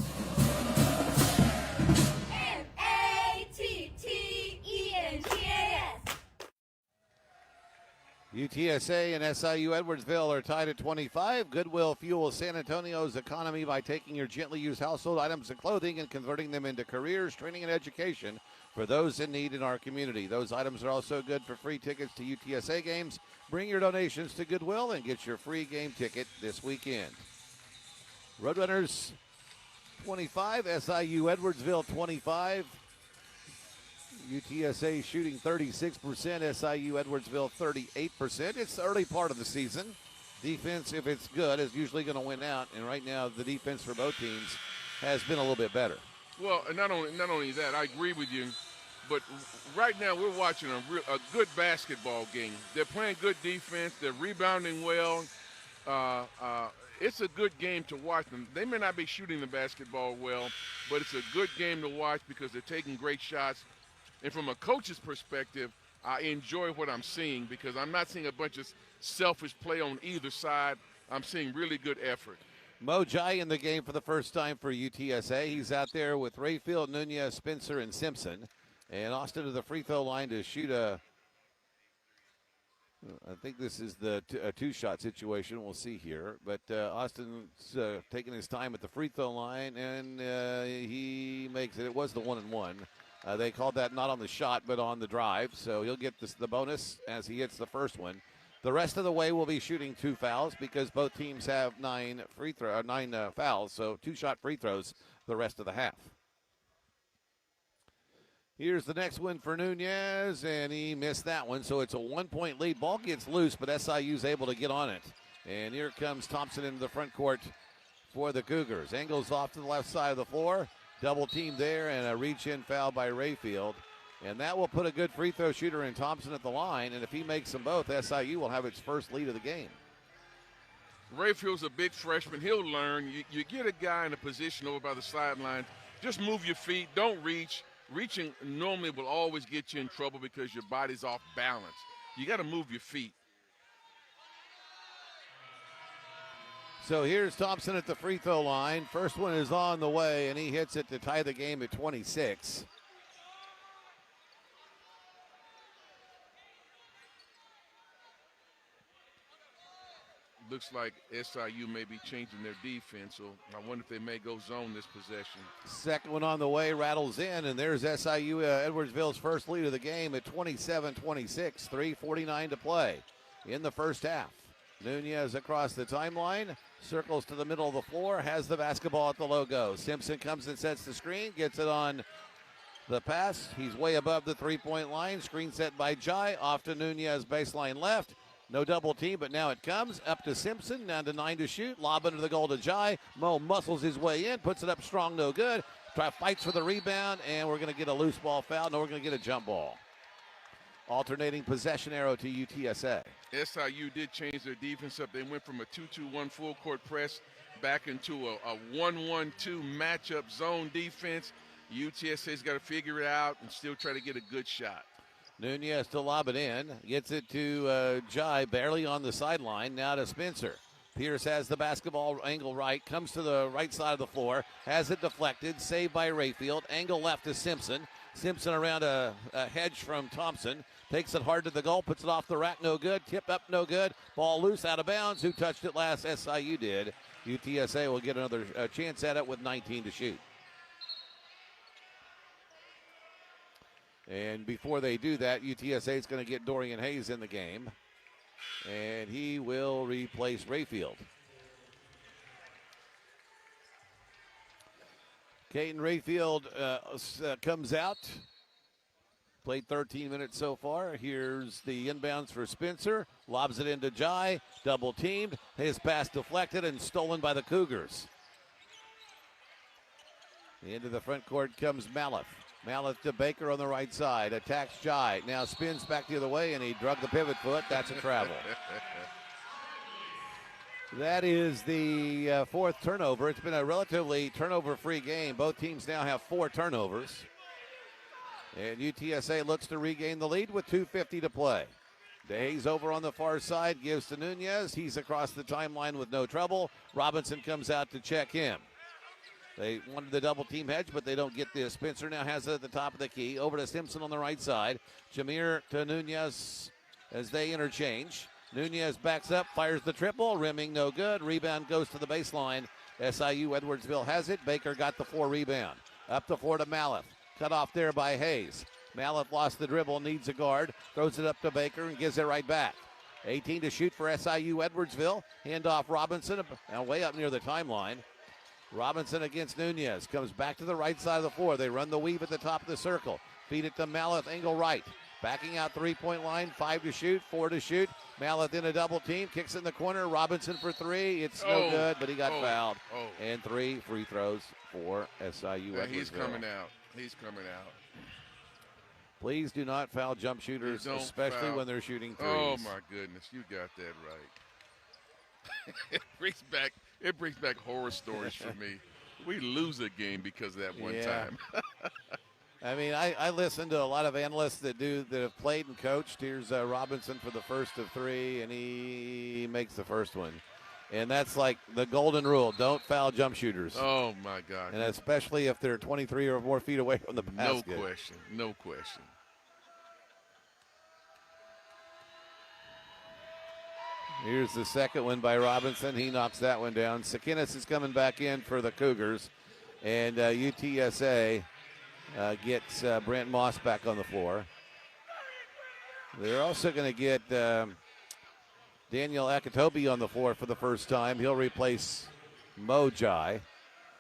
[SPEAKER 3] UTSA and SIU Edwardsville are tied at 25. Goodwill fuels San Antonio's economy by taking your gently used household items and clothing and converting them into careers, training, and education for those in need in our community. Those items are also good for free tickets to UTSA games. Bring your donations to Goodwill and get your free game ticket this weekend. Roadrunners 25, SIU Edwardsville 25. UTSA shooting 36%, SIU Edwardsville 38%. It's the early part of the season. Defense, if it's good, is usually going to win out. And right now, the defense for both teams has been a little bit better.
[SPEAKER 21] Well, not only that, I agree with you. But right now, we're watching a good basketball game. They're playing good defense. They're rebounding well. It's a good game to watch them. They may not be shooting the basketball well, but it's a good game to watch because they're taking great shots. And from a coach's perspective, I enjoy what I'm seeing because I'm not seeing a bunch of selfish play on either side. I'm seeing really good effort.
[SPEAKER 3] Mo Jai in the game for the first time for UTSA. He's out there with Rayfield, Nunez, Spencer, and Simpson. And Austin to the free throw line to shoot I think this is the two-shot situation. We'll see here. But Austin's taking his time at the free throw line, and he makes it. It was the 1-and-1. They called that not on the shot, but on the drive. So he'll get the bonus as he hits the first one. The rest of the way will be shooting 2 fouls because both teams have 9 fouls. So 2-shot free throws the rest of the half. Here's the next one for Nunez, and he missed that one. So it's a 1-point lead. Ball gets loose, but SIU's able to get on it. And here comes Thompson into the front court for the Cougars. Angles off to the left side of the floor. Double team there and a reach-in foul by Rayfield. And that will put a good free throw shooter in Thompson at the line. And if he makes them both, SIU will have its first lead of the game.
[SPEAKER 21] Rayfield's a big freshman. He'll learn. You get a guy in a position over by the sideline, just move your feet. Don't reach. Reaching normally will always get you in trouble because your body's off balance. You got to move your feet.
[SPEAKER 3] So here's Thompson at the free throw line. First one is on the way, and he hits it to tie the game at 26.
[SPEAKER 21] Looks like SIU may be changing their defense, so I wonder if they may go zone this possession.
[SPEAKER 3] Second one on the way, rattles in, and there's SIU Edwardsville's first lead of the game at 27-26, 3:49 to play in the first half. Nunez across the timeline, circles to the middle of the floor, has the basketball at the logo. Simpson comes and sets the screen, gets it on the pass. He's way above the three-point line. Screen set by Jai, off to Nunez, baseline left. No double team, but now it comes up to Simpson, down to 9 to shoot. Lob into the goal to Jai. Mo muscles his way in, puts it up strong, no good. Fights for the rebound, and we're going to get a loose ball foul. No, we're going to get a jump ball. Alternating possession arrow to UTSA.
[SPEAKER 21] SIU did change their defense up. They went from a 2-2-1 full court press back into a 1-1-2 matchup zone defense. UTSA's got to figure it out and still try to get a good shot.
[SPEAKER 3] Nunez to lob it in. Gets it to Jai, barely on the sideline. Now to Spencer. Pierce has the basketball, angle right, comes to the right side of the floor, has it deflected, saved by Rayfield. Angle left to Simpson. Simpson around a hedge from Thompson. Takes it hard to the goal, puts it off the rack, no good. Tip up, no good. Ball loose, out of bounds. Who touched it last? SIU did. UTSA will get another chance at it with 19 to shoot. And before they do that, UTSA is going to get Dorian Hayes in the game. And he will replace Rayfield. Caden Rayfield comes out. Played 13 minutes so far. Here's the inbounds for Spencer. Lobs it into Jai. Double teamed. His pass deflected and stolen by the Cougars. Into the front court comes Maleth. Maleth to Baker on the right side. Attacks Jai. Now spins back the other way, and he drug the pivot foot. That's a travel. That is the fourth turnover. It's been a relatively turnover-free game. Both teams now have 4 turnovers. And UTSA looks to regain the lead with 2:50 to play. Hayes over on the far side, gives to Nunez. He's across the timeline with no trouble. Robinson comes out to check him. They wanted the double team hedge, but they don't get this. Spencer now has it at the top of the key. Over to Simpson on the right side. Jameer to Nunez as they interchange. Nunez backs up, fires the triple. Rimming no good. Rebound goes to the baseline. SIU Edwardsville has it. Baker got the 4 rebound. Up the floor to Maleth. Cut off there by Hayes. Maleth lost the dribble, needs a guard. Throws it up to Baker and gives it right back. 18 to shoot for SIU Edwardsville. Hand off Robinson, way up near the timeline. Robinson against Nunez. Comes back to the right side of the floor. They run the weave at the top of the circle. Feed it to Maleth, angle right. Backing out 3-point line, 5 to shoot, 4 to shoot. Maleth in a double team, kicks in the corner. Robinson for 3. It's no good, but he got fouled. And 3 free throws for SIU Edwardsville.
[SPEAKER 21] He's coming out. He's coming out.
[SPEAKER 3] Please do not foul jump shooters, especially when they're shooting threes.
[SPEAKER 21] Oh, my goodness. You got that right. It brings back horror stories for me. We lose a game because of that one time.
[SPEAKER 3] I mean, I listen to a lot of analysts that have played and coached. Here's Robinson for the first of 3, and he makes the first one. And that's like the golden rule. Don't foul jump shooters.
[SPEAKER 21] Oh, my God.
[SPEAKER 3] And especially if they're 23 or more feet away from the basket.
[SPEAKER 21] No question. No question.
[SPEAKER 3] Here's the second one by Robinson. He knocks that one down. Sakinis is coming back in for the Cougars. And UTSA gets Brent Moss back on the floor. They're also going to get Daniel Akatobi on the floor for the first time. He'll replace Mojai.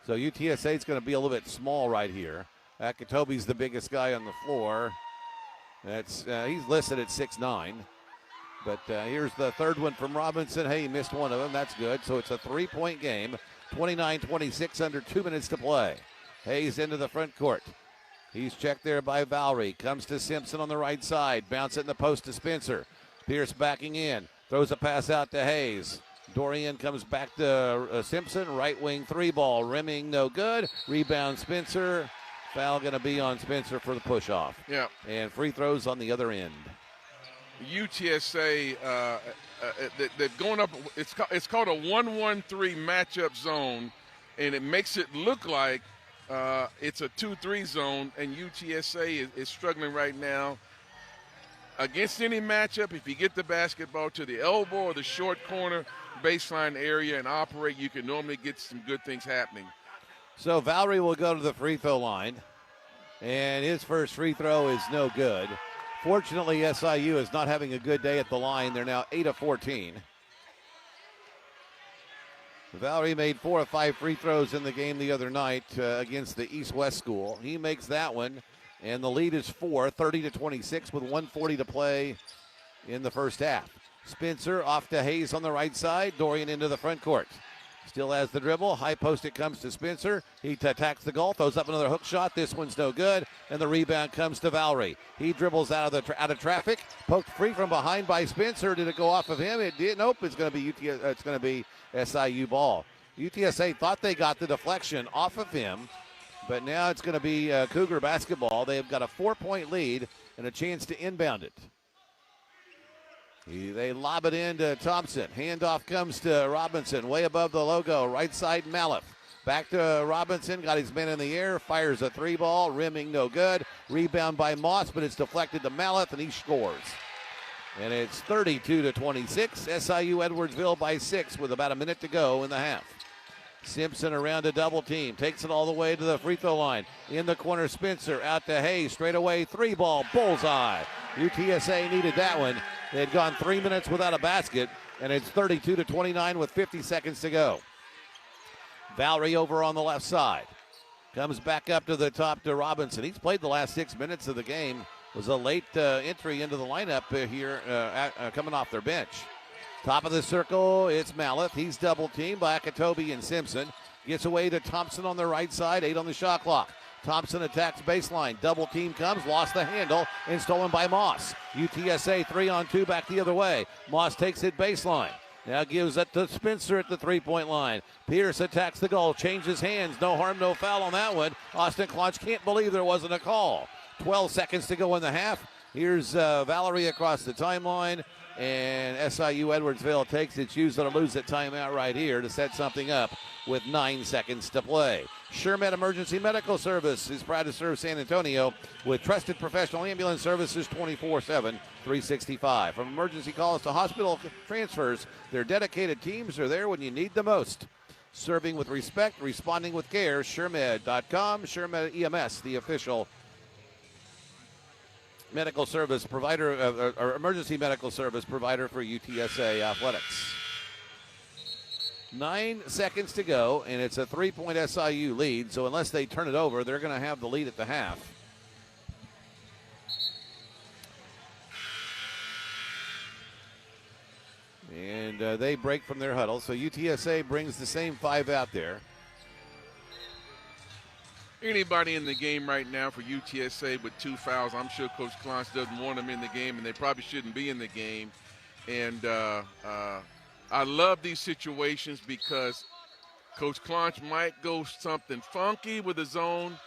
[SPEAKER 3] So UTSA is going to be a little bit small right here. Akatobi's the biggest guy on the floor. That's he's listed at 6'9". But here's the third one from Robinson. Hey, he missed one of them. That's good. So it's a 3-point game. 29-26 under 2 minutes to play. Hayes into the front court. He's checked there by Valerie. Comes to Simpson on the right side. Bounce it in the post to Spencer. Pierce backing in. Throws a pass out to Hayes. Dorian comes back to Simpson. Right wing 3-ball. Rimming no good. Rebound Spencer. Foul going to be on Spencer for the push-off.
[SPEAKER 21] Yeah.
[SPEAKER 3] And free throws on the other end.
[SPEAKER 21] UTSA, they're going up. It's called a 1-1-3 matchup zone, and it makes it look like it's a 2-3 zone, and UTSA is struggling right now. Against any matchup, if you get the basketball to the elbow or the short corner baseline area and operate, you can normally get some good things happening.
[SPEAKER 3] So Valerie will go to the free throw line, and his first free throw is no good. Fortunately, SIU is not having a good day at the line. They're now 8 of 14. Valerie made 4 of 5 free throws in the game the other night against the East-West school. He makes that one, and the lead is 4, 30-26 with 1:40 to play in the first half. Spencer off to Hayes on the right side. Dorian into the front court. Still has the dribble. High post it comes to Spencer. He attacks the goal, throws up another hook shot. This one's no good, and the rebound comes to Valerie. He dribbles out of traffic, poked free from behind by Spencer. Did it go off of him? It did. Nope. It's going to be SIU ball. UTSA thought they got the deflection off of him, but now it's going to be Cougar basketball. They've got a 4-point lead and a chance to inbound it. They lob it into Thompson. Handoff comes to Robinson, way above the logo. Right side, Malif. Back to Robinson, got his men in the air, fires a 3-ball, rimming no good. Rebound by Moss, but it's deflected to Malif, and he scores. And it's 32-26. SIU Edwardsville by 6 with about a minute to go in the half. Simpson around a double team, takes it all the way to the free throw line. In the corner, Spencer out to Hayes, straight away, 3-ball, bullseye. UTSA needed that one. They had gone 3 minutes without a basket, and it's 32-29 with 50 seconds to go. Valerie over on the left side. Comes back up to the top to Robinson. He's played the last 6 minutes of the game. Was a late entry into the lineup here coming off their bench. Top of the circle, it's Malif. He's double teamed by Akatobi and Simpson. Gets away to Thompson on the right side, 8 on the shot clock. Thompson attacks baseline. Double team comes, lost the handle, and stolen by Moss. UTSA 3-on-2 back the other way. Moss takes it baseline. Now gives it to Spencer at the three-point line. Pierce attacks the goal, changes hands. No harm, no foul on that one. Austin Klotch can't believe there wasn't a call. 12 seconds to go in the half. Here's Valerie across the timeline. And SIU Edwardsville takes its use it or lose it timeout right here to set something up with 9 seconds to play. SureMed Emergency Medical Service is proud to serve San Antonio with trusted professional ambulance services 24/7, 365. From emergency calls to hospital transfers, their dedicated teams are there when you need them most. Serving with respect, responding with care, SureMed.com. SureMed EMS, the official medical service provider, or emergency medical service provider for UTSA Athletics. 9 seconds to go, and it's a 3-point SIU lead, so unless they turn it over, they're going to have the lead at the half. And they break from their huddle, so UTSA brings the same 5 out there.
[SPEAKER 21] Anybody in the game right now for UTSA with 2 fouls, I'm sure Coach Klotz doesn't want them in the game, and they probably shouldn't be in the game. And I love these situations because Coach Klotz might go something funky with the zone,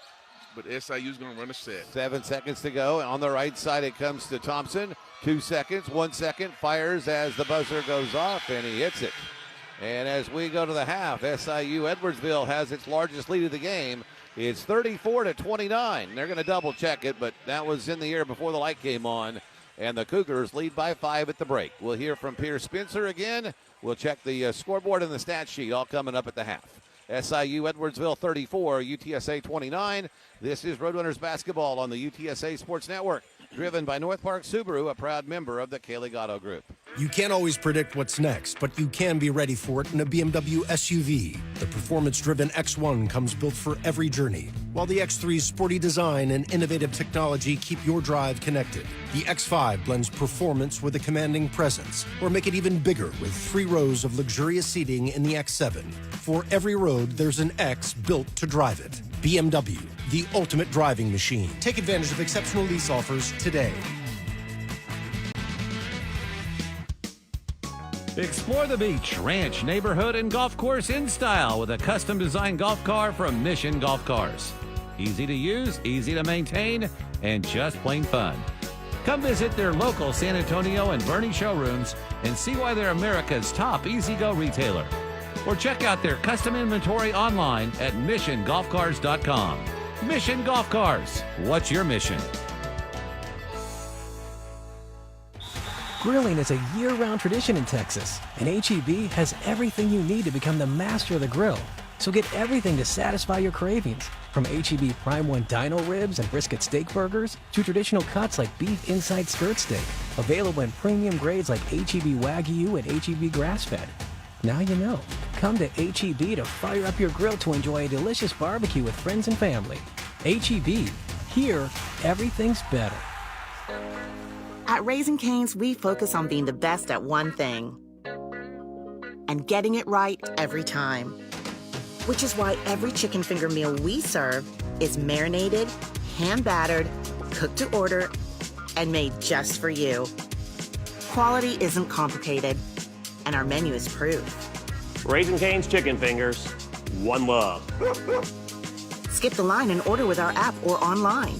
[SPEAKER 21] but SIU's going to run a set.
[SPEAKER 3] 7 seconds to go. On the right side, it comes to Thompson. 2 seconds, 1 second, fires as the buzzer goes off, and he hits it. And as we go to the half, SIU Edwardsville has its largest lead of the game. It's 34-29. They're going to double check it, but that was in the air before the light came on. And the Cougars lead by 5 at the break. We'll hear from Pierce Spencer again. We'll check the scoreboard and the stat sheet all coming up at the half. SIU Edwardsville 34, UTSA 29. This is Roadrunners basketball on the UTSA Sports Network. Driven by North Park Subaru, a proud member of the K-Legato Group.
[SPEAKER 14] You can't always predict what's next, but you can be ready for it in a BMW SUV. The performance-driven X1 comes built for every journey, while the X3's sporty design and innovative technology keep your drive connected. The X5 blends performance with a commanding presence, or make it even bigger with 3 rows of luxurious seating in the X7. For every road, there's an X built to drive it. BMW, the ultimate driving machine. Take advantage of exceptional lease offers today.
[SPEAKER 1] Explore the beach, ranch, neighborhood, and golf course in style with a custom-designed golf car from Mission Golf Cars. Easy to use, easy to maintain, and just plain fun. Come visit their local San Antonio and Boerne showrooms and see why they're America's top easy-go retailer. Or check out their custom inventory online at missiongolfcars.com. Mission Golf Cars. What's your mission?
[SPEAKER 16] Grilling is a year-round tradition in Texas, and H-E-B has everything you need to become the master of the grill. So get everything to satisfy your cravings, from H-E-B Prime 1 Dino ribs and brisket steak burgers to traditional cuts like beef inside skirt steak, available in premium grades like H-E-B Wagyu and H-E-B Grass-Fed. Now you know. Come to H-E-B to fire up your grill to enjoy a delicious barbecue with friends and family. H-E-B. Here, everything's better.
[SPEAKER 13] At Raising Cane's, we focus on being the best at one thing and getting it right every time. Which is why every chicken finger meal we serve is marinated, hand-battered, cooked to order, and made just for you. Quality isn't complicated, and our menu is proof.
[SPEAKER 17] Raising Cane's chicken fingers, one love.
[SPEAKER 13] Skip the line and order with our app or online.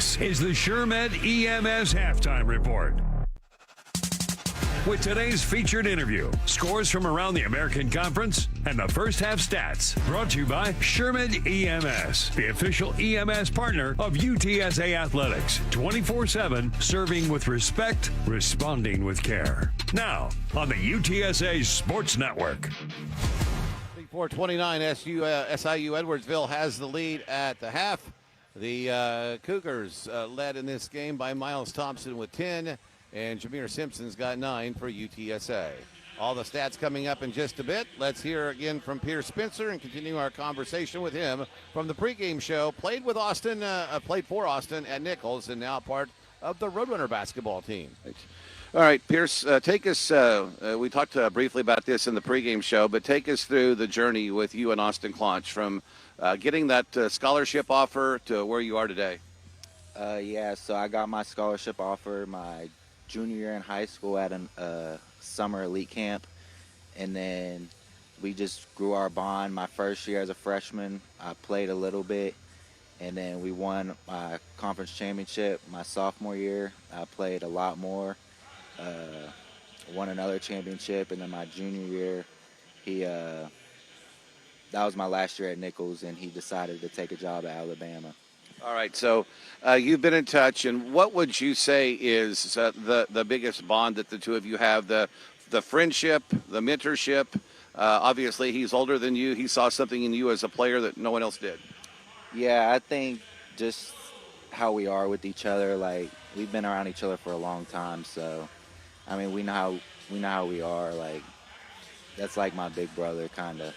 [SPEAKER 2] This is the SureMed EMS Halftime Report. With today's featured interview, scores from around the American Conference, and the first half stats, brought to you by SureMed EMS, the official EMS partner of UTSA Athletics. 24/7, serving with respect, responding with care. Now, on the UTSA Sports Network.
[SPEAKER 3] 4:29, SIU Edwardsville has the lead at the half. The Cougars led in this game by Miles Thompson with 10. And Jameer Simpson's got 9 for UTSA. All the stats coming up in just a bit. Let's hear again from Pierce Spencer and continue our conversation with him from the pregame show. Played for Austin at Nichols, and now part of the Roadrunner basketball team. All right, Pierce, take us. We talked briefly about this in the pregame show, but take us through the journey with you and Austin Claunch from getting that scholarship offer to where you are today.
[SPEAKER 5] So I got my scholarship offer my junior year in high school at a summer elite camp, and then we just grew our bond. My first year as a freshman, I played a little bit, and then we won my conference championship. My sophomore year, I played a lot more, won another championship, and then my junior year, that was my last year at Nichols, and he decided to take a job at Alabama.
[SPEAKER 3] All right, so you've been in touch, and what would you say is the biggest bond that the two of you have? The friendship, the mentorship. Obviously, he's older than you. He saw something in you as a player that no one else did.
[SPEAKER 5] Yeah, I think just how we are with each other. Like, we've been around each other for a long time, so I mean, we know how we are. Like, that's like my big brother, kind of.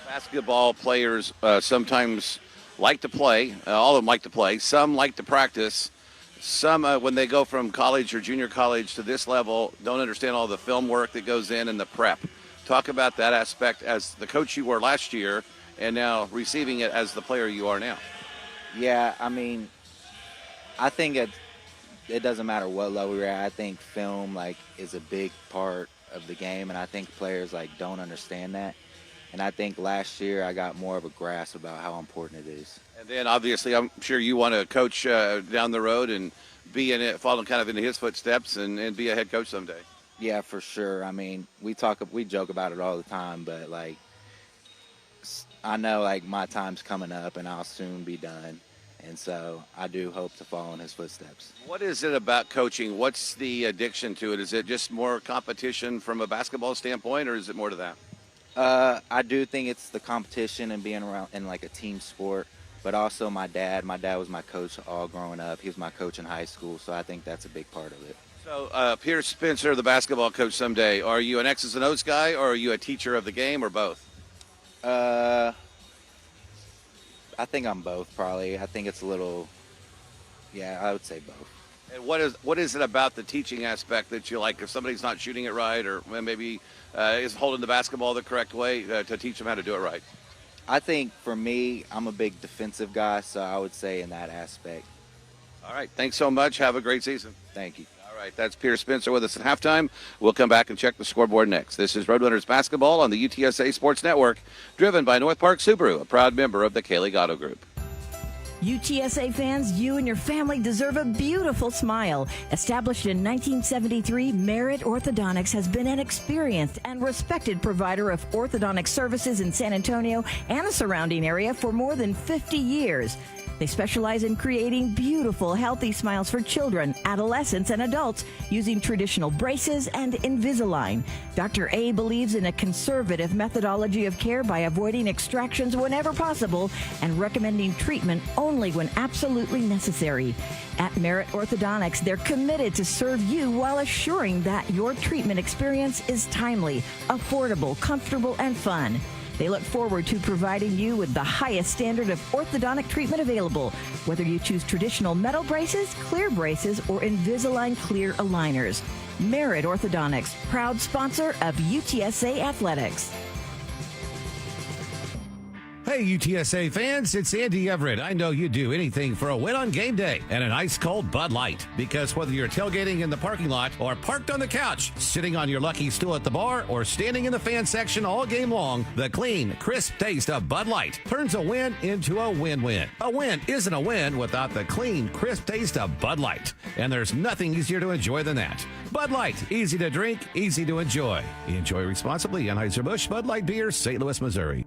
[SPEAKER 3] Basketball players sometimes like to play. All of them like to play. Some like to practice. Some, when they go from college or junior college to this level, don't understand all the film work that goes in and the prep. Talk about that aspect as the coach you were last year and now receiving it as the player you are now.
[SPEAKER 5] Yeah, I mean, I think it doesn't matter what level you're at. I think film, is a big part of the game, and I think players, don't understand that. And I think last year I got more of a grasp about how important it is.
[SPEAKER 3] And then obviously I'm sure you want to coach down the road and be in it, following kind of in his footsteps and be a head coach someday.
[SPEAKER 5] Yeah, for sure. I mean, we joke about it all the time, but I know my time's coming up and I'll soon be done. And so I do hope to follow in his footsteps.
[SPEAKER 3] What is it about coaching? What's the addiction to it? Is it just more competition from a basketball standpoint, or is it more to that?
[SPEAKER 5] I do think it's the competition and being around in a team sport, but also my dad was my coach all growing up. He was my coach in high school, so I think that's a big part of it.
[SPEAKER 3] So, Pierce Spencer, the basketball coach someday, are you an X's and O's guy, or are you a teacher of the game, or both?
[SPEAKER 5] I think I'm both, probably. I think it's a little, I would say both.
[SPEAKER 3] And what is it about the teaching aspect that you like? If somebody's not shooting it right, or maybe is holding the basketball the correct way, to teach them how to do it right?
[SPEAKER 5] I think for me, I'm a big defensive guy, so I would say in that aspect.
[SPEAKER 3] All right. Thanks so much. Have a great season.
[SPEAKER 5] Thank you.
[SPEAKER 3] All right. That's Pierce Spencer with us at halftime. We'll come back and check the scoreboard next. This is Roadrunners basketball on the UTSA Sports Network, driven by North Park Subaru, a proud member of the Kaylee Gatto Group.
[SPEAKER 22] UTSA fans, you and your family deserve a beautiful smile. Established in 1973, Merit Orthodontics has been an experienced and respected provider of orthodontic services in San Antonio and the surrounding area for more than 50 years. They specialize in creating beautiful, healthy smiles for children, adolescents, and adults using traditional braces and Invisalign. Dr. A believes in a conservative methodology of care by avoiding extractions whenever possible and recommending treatment only when absolutely necessary. At Merit Orthodontics, they're committed to serve you while assuring that your treatment experience is timely, affordable, comfortable, and fun. They look forward to providing you with the highest standard of orthodontic treatment available, whether you choose traditional metal braces, clear braces, or Invisalign clear aligners. Merit Orthodontics, proud sponsor of UTSA Athletics.
[SPEAKER 1] Hey, UTSA fans, it's Andy Everett. I know you'd do anything for a win on game day and an ice-cold Bud Light. Because whether you're tailgating in the parking lot or parked on the couch, sitting on your lucky stool at the bar, or standing in the fan section all game long, the clean, crisp taste of Bud Light turns a win into a win-win. A win isn't a win without the clean, crisp taste of Bud Light. And there's nothing easier to enjoy than that. Bud Light, easy to drink, easy to enjoy. Enjoy responsibly. Anheuser-Busch Bud Light Beer, St. Louis, Missouri.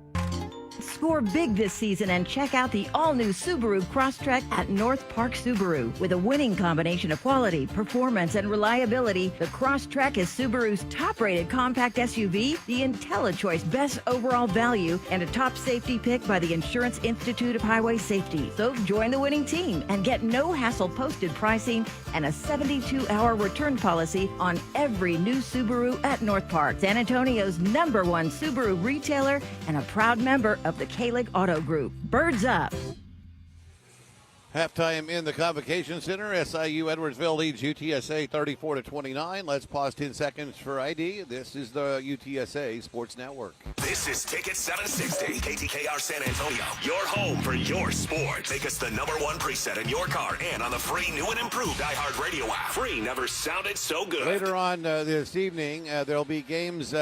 [SPEAKER 22] Score big this season and check out the all-new Subaru Crosstrek at North Park Subaru. With a winning combination of quality, performance, and reliability, the Crosstrek is Subaru's top-rated compact SUV, the IntelliChoice Best Overall Value, and a top safety pick by the Insurance Institute of Highway Safety. So join the winning team and get no-hassle posted pricing and a 72-hour return policy on every new Subaru at North Park, San Antonio's #1 Subaru retailer and a proud member of the Kalig Auto Group. Birds up.
[SPEAKER 3] Halftime in the Convocation Center. SIU Edwardsville leads UTSA 34-29. Let's pause 10 seconds for ID. This is the UTSA Sports Network.
[SPEAKER 4] This is Ticket 760, KTKR San Antonio. Your home for your sports. Make us the #1 preset in your car and on the free new and improved iHeart Radio app. Free never sounded so good.
[SPEAKER 3] Later on this evening, there'll be games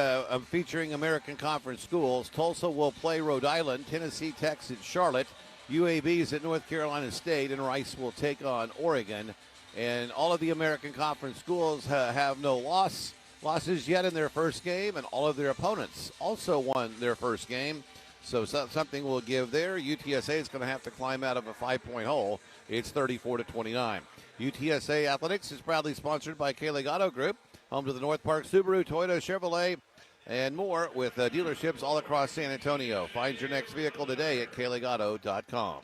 [SPEAKER 3] featuring American Conference schools. Tulsa will play Rhode Island. Tennessee Tech's at Charlotte. UAB's at North Carolina State, and Rice will take on Oregon. And all of the American Conference schools have no losses yet in their first game, and all of their opponents also won their first game. So something will give there. UTSA is going to have to climb out of a 5-point hole. It's 34-29. UTSA Athletics is proudly sponsored by Kalig Auto Group, home to the North Park Subaru, Toyota, Chevrolet, and more, with dealerships all across San Antonio. Find your next vehicle today at KaligAuto.com.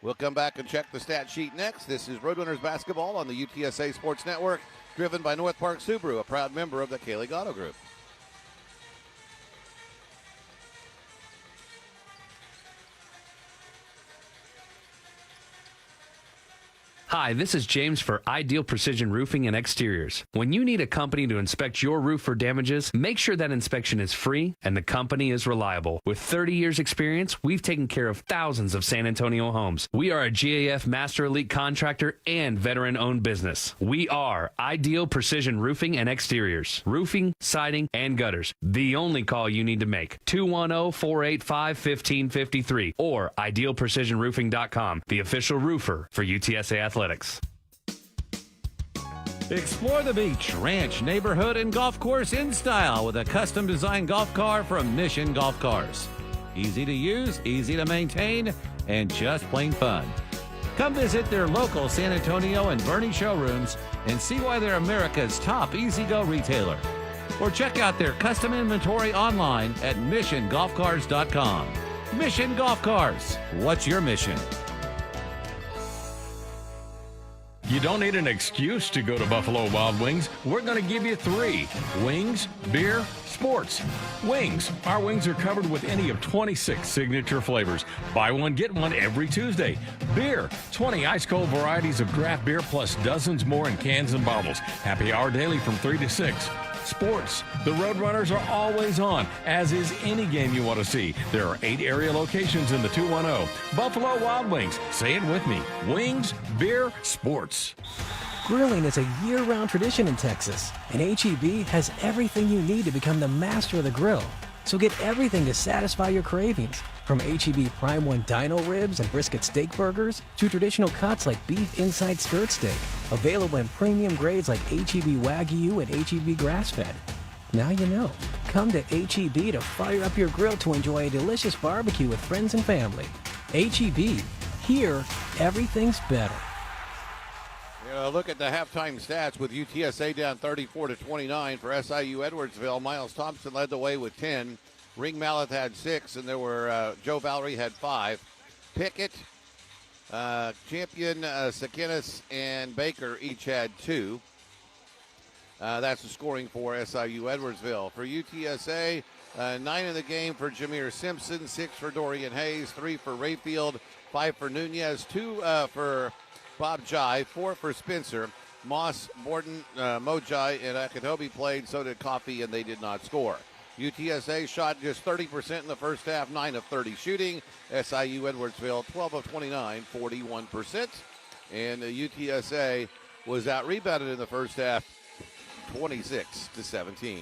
[SPEAKER 3] We'll come back and check the stat sheet next. This is Roadrunners basketball on the UTSA Sports Network, driven by North Park Subaru, a proud member of the Kalig Auto Group.
[SPEAKER 6] Hi, this is James for Ideal Precision Roofing and Exteriors. When you need a company to inspect your roof for damages, make sure that inspection is free and the company is reliable. With 30 years experience, we've taken care of thousands of San Antonio homes. We are a GAF Master Elite contractor and veteran-owned business. We are Ideal Precision Roofing and Exteriors. Roofing, siding, and gutters. The only call you need to make. 210-485-1553 or idealprecisionroofing.com, the official roofer for UTSA Athletics.
[SPEAKER 1] Explore the beach, ranch, neighborhood, and golf course in style with a custom-designed golf car from Mission Golf Cars. Easy to use, easy to maintain, and just plain fun. Come visit their local San Antonio and Boerne showrooms and see why they're America's top easy-go retailer. Or check out their custom inventory online at missiongolfcars.com. Mission Golf Cars. What's your mission?
[SPEAKER 23] You don't need an excuse to go to Buffalo Wild Wings. We're going to give you 3. Wings, beer, sports. Wings. Our wings are covered with any of 26 signature flavors. Buy one, get one every Tuesday. Beer. 20 ice-cold varieties of draft beer plus dozens more in cans and bottles. Happy hour daily from 3 to 6. Sports. The Roadrunners are always on, as is any game you want to see. There are 8 area locations in the 210. Buffalo Wild Wings. Say it with me. Wings, beer, sports.
[SPEAKER 16] Grilling is a year-round tradition in Texas, and HEB has everything you need to become the master of the grill. So get everything to satisfy your cravings, from HEB Prime 1 dino ribs and brisket steak burgers to traditional cuts like beef inside skirt steak, available in premium grades like HEB Wagyu and HEB Grass-Fed. Now you know. Come to HEB to fire up your grill to enjoy a delicious barbecue with friends and family. HEB. Here, everything's better.
[SPEAKER 3] Look at the halftime stats with UTSA down 34-29 for SIU Edwardsville. Miles Thompson led the way with 10. Ring Malleth had 6, and there were Joe Valerie had 5. Pickett, Champion, Sakinis, and Baker each had 2. That's the scoring for SIU Edwardsville. For UTSA, 9 in the game for Jameer Simpson, 6 for Dorian Hayes, 3 for Rayfield, 5 for Nunez, 2 for Bob Jai, 4 for Spencer. Moss, Borden, Mojai, and Akatobi played. So did Coffey, and they did not score. UTSA shot just 30% in the first half, 9 of 30 shooting. SIU Edwardsville, 12 of 29, 41%. And UTSA was out-rebounded in the first half, 26-17.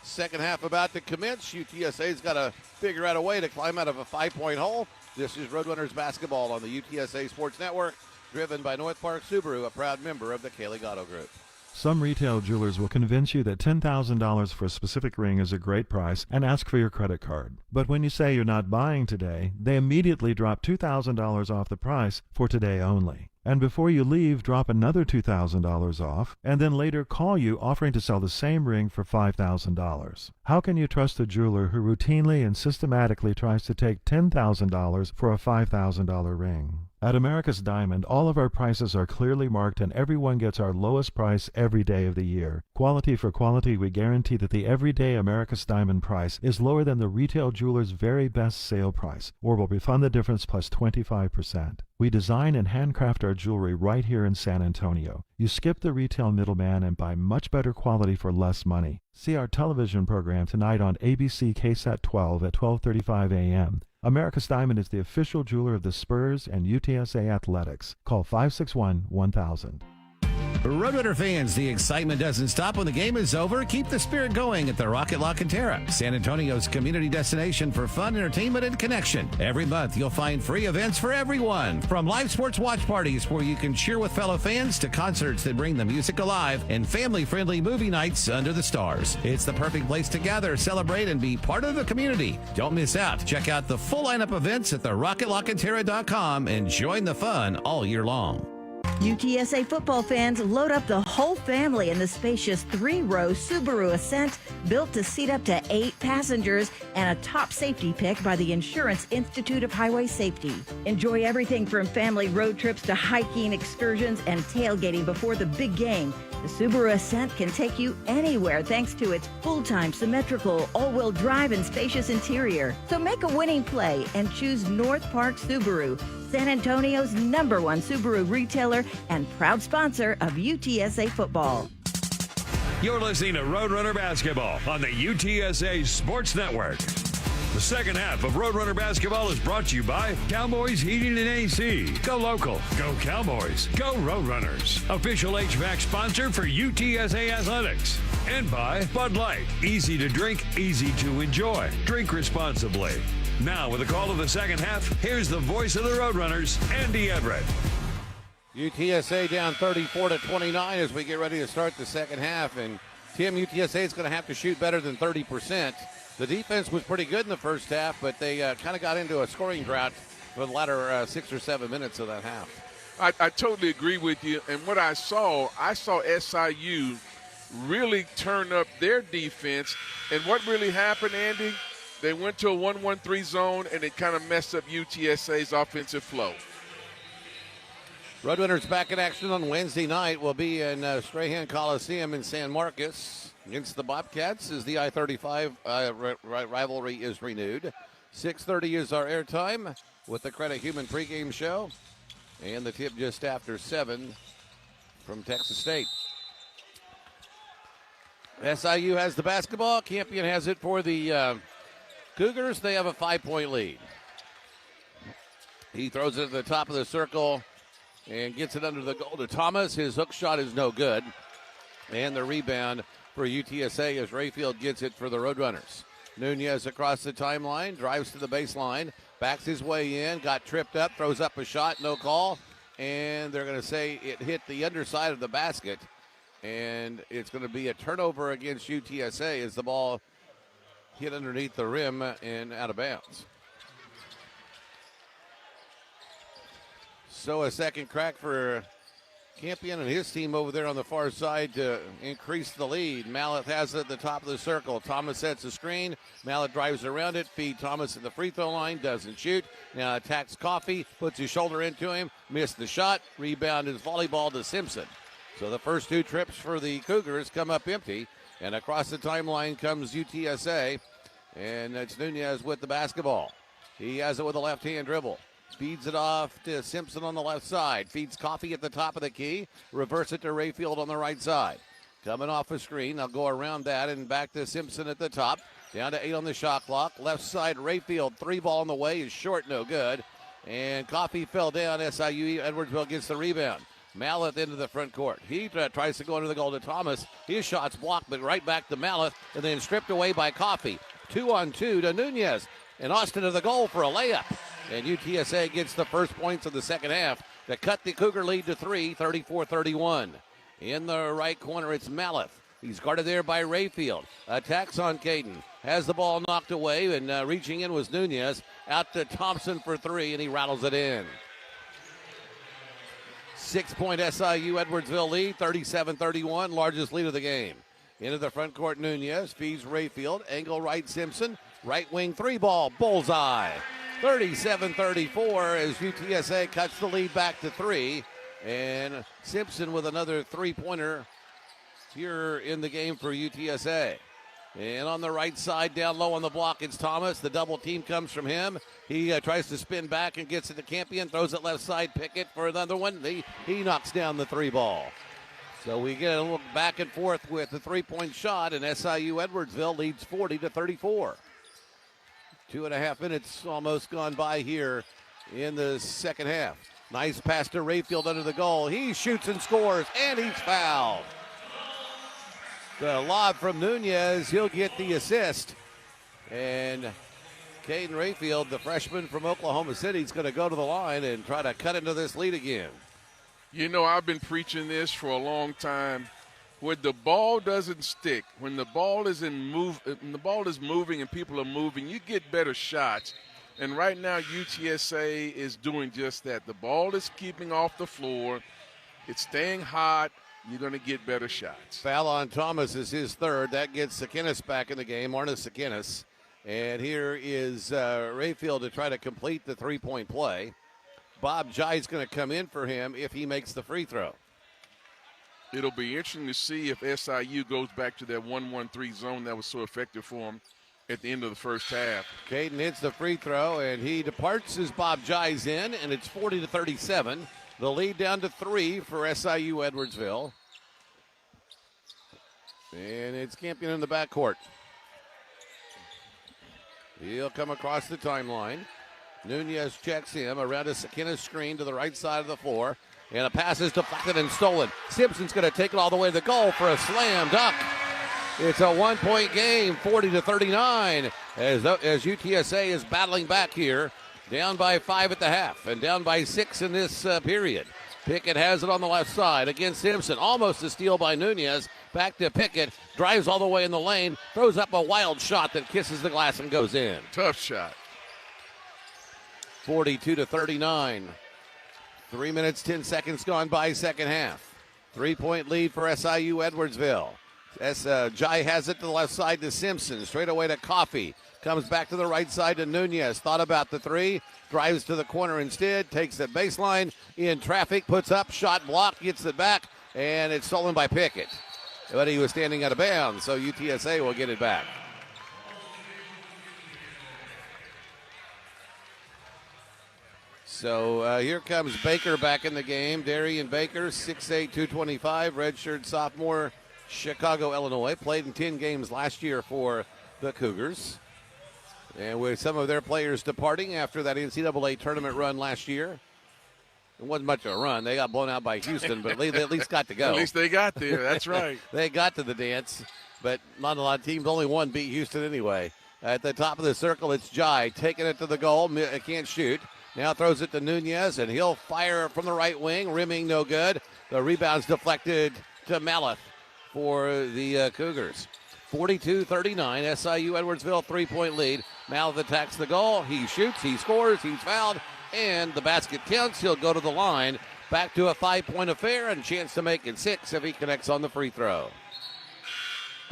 [SPEAKER 3] Second half about to commence. UTSA's got to figure out a way to climb out of a 5-point hole. This is Roadrunners basketball on the UTSA Sports Network, driven by North Park Subaru, a proud member of the Kaylee Auto Group.
[SPEAKER 9] Some retail jewelers will convince you that $10,000 for a specific ring is a great price and ask for your credit card. But when you say you're not buying today, they immediately drop $2,000 off the price for today only. And before you leave, drop another $2,000 off, and then later call you offering to sell the same ring for $5,000. How can you trust a jeweler who routinely and systematically tries to take $10,000 for a $5,000 ring? At America's Diamond, all of our prices are clearly marked and everyone gets our lowest price every day of the year. Quality for quality, we guarantee that the everyday America's Diamond price is lower than the retail jeweler's very best sale price, or will refund the difference plus 25%. We design and handcraft our jewelry right here in San Antonio. You skip the retail middleman and buy much better quality for less money. See our television program tonight on ABC KSAT 12 at 12:35 a.m. America's Diamond is the official jeweler of the Spurs and UTSA Athletics. Call 561-1000.
[SPEAKER 1] Roadrunner fans, the excitement doesn't stop when the game is over. Keep the spirit going at the Rocket La Cantera, San Antonio's community destination for fun, entertainment, and connection. Every month, you'll find free events for everyone, from live sports watch parties where you can cheer with fellow fans to concerts that bring the music alive and family-friendly movie nights under the stars. It's the perfect place to gather, celebrate, and be part of the community. Don't miss out. Check out the full lineup of events at theRocketLaCantera.com and join the fun all year long.
[SPEAKER 22] UTSA football fans, load up the whole family in the spacious 3-row Subaru Ascent, built to seat up to 8 passengers, and a top safety pick by the Insurance Institute of Highway Safety. Enjoy everything from family road trips to hiking, excursions, and tailgating before the big game. The Subaru Ascent can take you anywhere thanks to its full-time, symmetrical, all-wheel drive and spacious interior. So make a winning play and choose North Park Subaru, San Antonio's #1 Subaru retailer and proud sponsor of UTSA football.
[SPEAKER 2] You're listening to Roadrunner Basketball on the UTSA Sports Network. The second half of Roadrunner Basketball is brought to you by Cowboys Heating and AC. Go local. Go Cowboys. Go Roadrunners. Official HVAC sponsor for UTSA Athletics. And by Bud Light. Easy to drink, easy to enjoy. Drink responsibly. Now, with a call of the second half, here's the voice of the Roadrunners, Andy Everett.
[SPEAKER 3] UTSA down 34-29 as we get ready to start the second half. And Tim, UTSA is going to have to shoot better than 30%. The defense was pretty good in the first half, but they kind of got into a scoring drought for the latter 6 or 7 minutes of that half.
[SPEAKER 21] I totally agree with you. And what I saw SIU really turn up their defense. And what really happened, Andy? They went to a 1-1-3 zone, and it kind of messed up UTSA's offensive flow.
[SPEAKER 3] Roadrunners back in action on Wednesday night. Will be in Strahan Coliseum in San Marcos against the Bobcats as the I-35 rivalry is renewed. 6:30 is our airtime with the Credit Human pregame show. And the tip just after 7 from Texas State. SIU has the basketball. Campion has it for the Cougars. They have a 5-point lead. He throws it at the top of the circle and gets it under the goal to Thomas. His hook shot is no good. And the rebound for UTSA as Rayfield gets it for the Roadrunners. Nunez across the timeline, drives to the baseline, backs his way in, got tripped up, throws up a shot, no call. And they're going to say it hit the underside of the basket. And it's going to be a turnover against UTSA as the ball hit underneath the rim and out of bounds. So a second crack for Campion and his team over there on the far side to increase the lead. Mallett has it at the top of the circle. Thomas sets the screen. Mallett drives around it. Feed Thomas at the free throw line. Doesn't shoot. Now attacks Coffey. Puts his shoulder into him. Missed the shot. Rebound is volleyball to Simpson. So the first 2 trips for the Cougars come up empty. And across the timeline comes UTSA. And it's Nunez with the basketball. He has it with a left-hand dribble. Feeds it off to Simpson on the left side. Feeds Coffey at the top of the key. Reverse it to Rayfield on the right side. Coming off a screen. They'll go around that and back to Simpson at the top. Down to 8 on the shot clock. Left side, Rayfield. 3 ball on the way is short, no good. And Coffey fell down. SIUE Edwardsville gets the rebound. Malleth into the front court. He tries to go into the goal to Thomas. His shot's blocked, but right back to Malleth, and then stripped away by Coffey. 2-on-2 to Nunez. And Austin to the goal for a layup. And UTSA gets the first points of the second half to cut the Cougar lead to 3, 34-31. In the right corner, it's Malleth. He's guarded there by Rayfield. Attacks on Caden. Has the ball knocked away, and reaching in was Nunez. Out to Thompson for 3, and he rattles it in. 6-point SIUE Edwardsville lead, 37-31, largest lead of the game. Into the front court, Nunez feeds Rayfield. Angle right, Simpson. Right wing 3-ball, bullseye. 37-34 as UTSA cuts the lead back to 3. And Simpson with another 3-pointer here in the game for UTSA. And on the right side, down low on the block, it's Thomas. The double team comes from him. He tries to spin back and gets it to Campion. Throws it left side, Pickett for another one. He knocks down the 3-ball. So we get a little back and forth with the 3-point shot, and SIUE Edwardsville leads 40-34. 2.5 minutes almost gone by here in the second half. Nice pass to Rayfield under the goal. He shoots and scores, and he's fouled. The lob from Nunez, he'll get the assist. And Caden Rayfield, the freshman from Oklahoma City, is going to go to the line and try to cut into this lead again.
[SPEAKER 21] You know, I've been preaching this for a long time. When the ball doesn't stick, when the ball is moving and people are moving, you get better shots. And right now, UTSA is doing just that. The ball is keeping off the floor. It's staying hot. You're going to get better shots.
[SPEAKER 3] Foul on Thomas is his third. That gets Sakinis back in the game, Arnis Sakinis. And here is Rayfield to try to complete the 3-point play. Bob Jai's going to come in for him if he makes the free throw.
[SPEAKER 21] It'll be interesting to see if SIU goes back to that 1-1-3 zone that was so effective for them at the end of the first half.
[SPEAKER 3] Caden hits the free throw, and he departs as Bob Jai's in, and it's 40-37. The lead down to 3 for SIUE Edwardsville. And it's Campion in the backcourt. He'll come across the timeline. Nunez checks him around a Sakinis screen to the right side of the floor. And a pass is deflected and stolen. Simpson's going to take it all the way to the goal for a slam dunk. It's a 1-point game, 40-39, as UTSA is battling back here. Down by 5 at the half and down by 6 in this period. Pickett has it on the left side against Simpson. Almost a steal by Nunez. Back to Pickett. Drives all the way in the lane. Throws up a wild shot that kisses the glass and goes in.
[SPEAKER 21] Tough shot.
[SPEAKER 3] 42-39. 3 minutes, 10 seconds gone by second half. 3-point lead for SIUE Edwardsville. Jai has it to the left side to Simpson. Straight away to Coffey. Comes back to the right side to Nunez. Thought about the 3. Drives to the corner instead. Takes the baseline. In traffic. Puts up. Shot blocked. Gets it back. And it's stolen by Pickett. But he was standing out of bounds. So UTSA will get it back. So here comes Baker back in the game. Darian Baker, 6'8", 225. Redshirt sophomore. Chicago, Illinois. Played in 10 games last year for the Cougars. And with some of their players departing after that NCAA tournament run last year, it wasn't much of a run. They got blown out by Houston, but they at least got to go.
[SPEAKER 21] At least they got there. That's right.
[SPEAKER 3] They got to the dance, but not a lot of teams. Only one beat Houston anyway. At the top of the circle, it's Jai taking it to the goal. Can't shoot. Now throws it to Nunez, and he'll fire from the right wing. Rimming no good. The rebound's deflected to Malleth for the Cougars. 42-39, SIUE Edwardsville 3-point lead. Malleth attacks the goal. He shoots, he scores, he's fouled, and the basket counts. He'll go to the line. Back to a 5-point affair and chance to make it 6 if he connects on the free throw.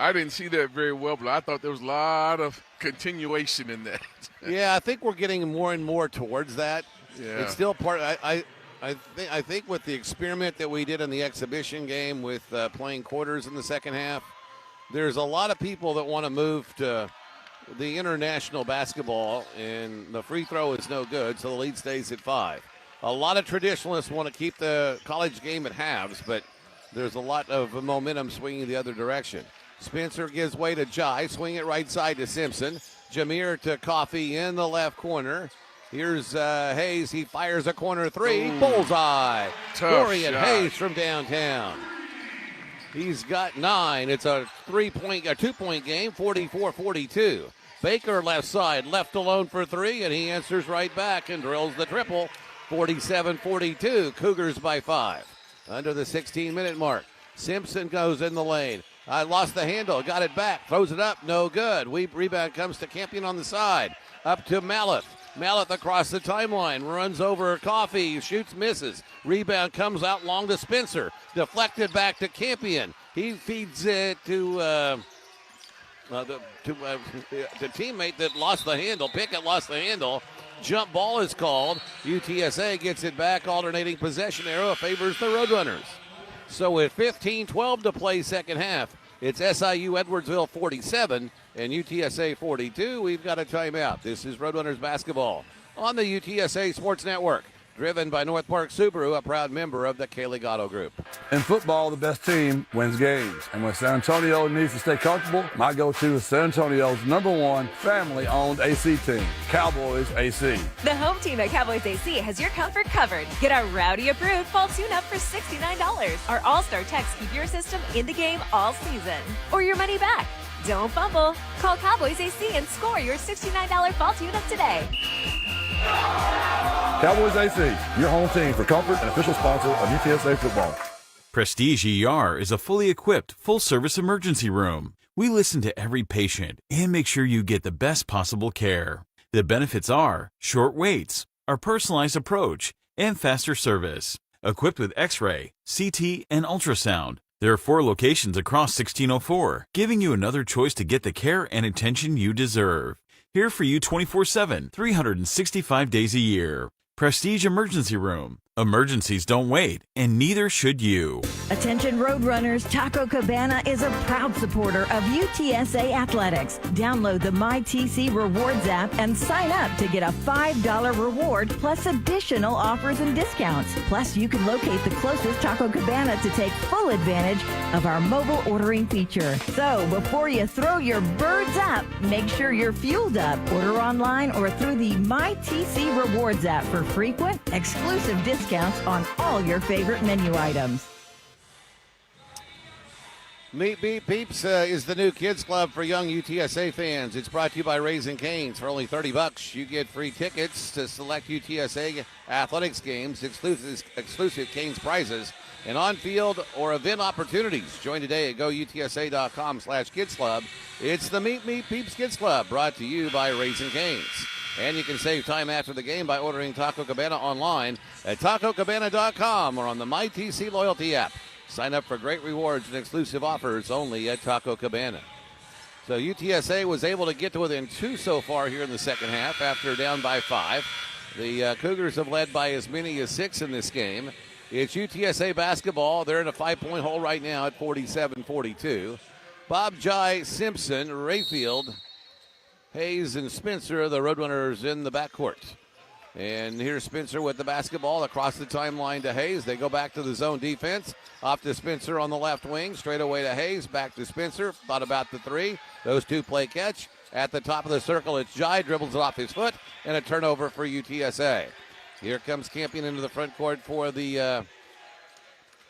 [SPEAKER 21] I didn't see that very well, but I thought there was a lot of continuation in that.
[SPEAKER 3] Yeah, I think we're getting more and more towards that.
[SPEAKER 21] Yeah.
[SPEAKER 3] It's still part. I think with the experiment that we did in the exhibition game with playing quarters in the second half, there's a lot of people that want to move to the international basketball, and the free throw is no good, so the lead stays at 5. A lot of traditionalists want to keep the college game at halves, but there's a lot of momentum swinging the other direction. Spencer gives way to Jai, swing it right side to Simpson. Jameer to Coffee in the left corner. Here's Hayes. He fires a corner three.
[SPEAKER 21] Ooh.
[SPEAKER 3] Bullseye. Dorian
[SPEAKER 21] shot.
[SPEAKER 3] Hayes from downtown. He's got 9. It's a 2-point game, 44-42. Baker left side, left alone for 3, and he answers right back and drills the triple. 47-42. Cougars by 5. Under the 16-minute mark. Simpson goes in the lane. I lost the handle, got it back, throws it up, no good. Rebound comes to Campion on the side. Up to Maleth. Maleth across the timeline, runs over Coffee, shoots, misses. Rebound comes out long to Spencer. Deflected back to Campion. He feeds it to the teammate that lost the handle. Pickett lost the handle. Jump ball is called. UTSA gets it back. Alternating possession arrow favors the Roadrunners. So with 15-12 to play second half, it's SIU Edwardsville 47 and UTSA 42. We've got a timeout. This is Roadrunners basketball on the UTSA Sports Network. Driven by North Park Subaru, a proud member of the K-Legato Group.
[SPEAKER 7] In football, the best team wins games. And when San Antonio needs to stay comfortable, my go-to is San Antonio's #1 family-owned AC team, Cowboys AC.
[SPEAKER 11] The home team at Cowboys AC has your comfort covered. Get our Rowdy-approved fall tune-up for $69. Our all-star techs keep your system in the game all season. Or your money back. Don't fumble. Call Cowboys AC and score your $69 fall tune-up today.
[SPEAKER 7] Cowboys AC, your home team for comfort and official sponsor of UTSA football.
[SPEAKER 18] Prestige ER is a fully equipped, full-service emergency room. We listen to every patient and make sure you get the best possible care. The benefits are short waits, our personalized approach, and faster service. Equipped with X-ray, CT, and ultrasound, there are 4 locations across 1604, giving you another choice to get the care and attention you deserve. Here for you 24/7, 365 days a year. Prestige Emergency Room. Emergencies don't wait, and neither should you.
[SPEAKER 22] Attention Roadrunners, Taco Cabana is a proud supporter of UTSA Athletics. Download the MyTC Rewards app and sign up to get a $5 reward plus additional offers and discounts. Plus, you can locate the closest Taco Cabana to take full advantage of our mobile ordering feature. So, before you throw your birds up, make sure you're fueled up. Order online or through the MyTC Rewards app for frequent, exclusive discounts on all your favorite menu items.
[SPEAKER 3] Meet Beat Peeps is the new kids club for young UTSA fans. It's brought to you by Raising Cane's. For only $30, you get free tickets to select UTSA athletics games, exclusive Cane's prizes, and on-field or event opportunities. Join today at goutsa.com/kids club. It's the Meet Peeps Kids Club, brought to you by Raising Cane's. And you can save time after the game by ordering Taco Cabana online at tacocabana.com or on the MyTC loyalty app. Sign up for great rewards and exclusive offers only at Taco Cabana. So UTSA was able to get to within 2 so far here in the second half after down by 5. The Cougars have led by as many as 6 in this game. It's UTSA basketball. They're in a 5-point hole right now at 47-42. Bob, Jai, Simpson, Rayfield, Hayes, and Spencer, the Roadrunners in the backcourt. And here's Spencer with the basketball across the timeline to Hayes. They go back to the zone defense. Off to Spencer on the left wing. Straight away to Hayes. Back to Spencer. Thought about the 3. Those 2 play catch. At the top of the circle, it's Jai. Dribbles it off his foot. And a turnover for UTSA. Here comes Campion into the front court for the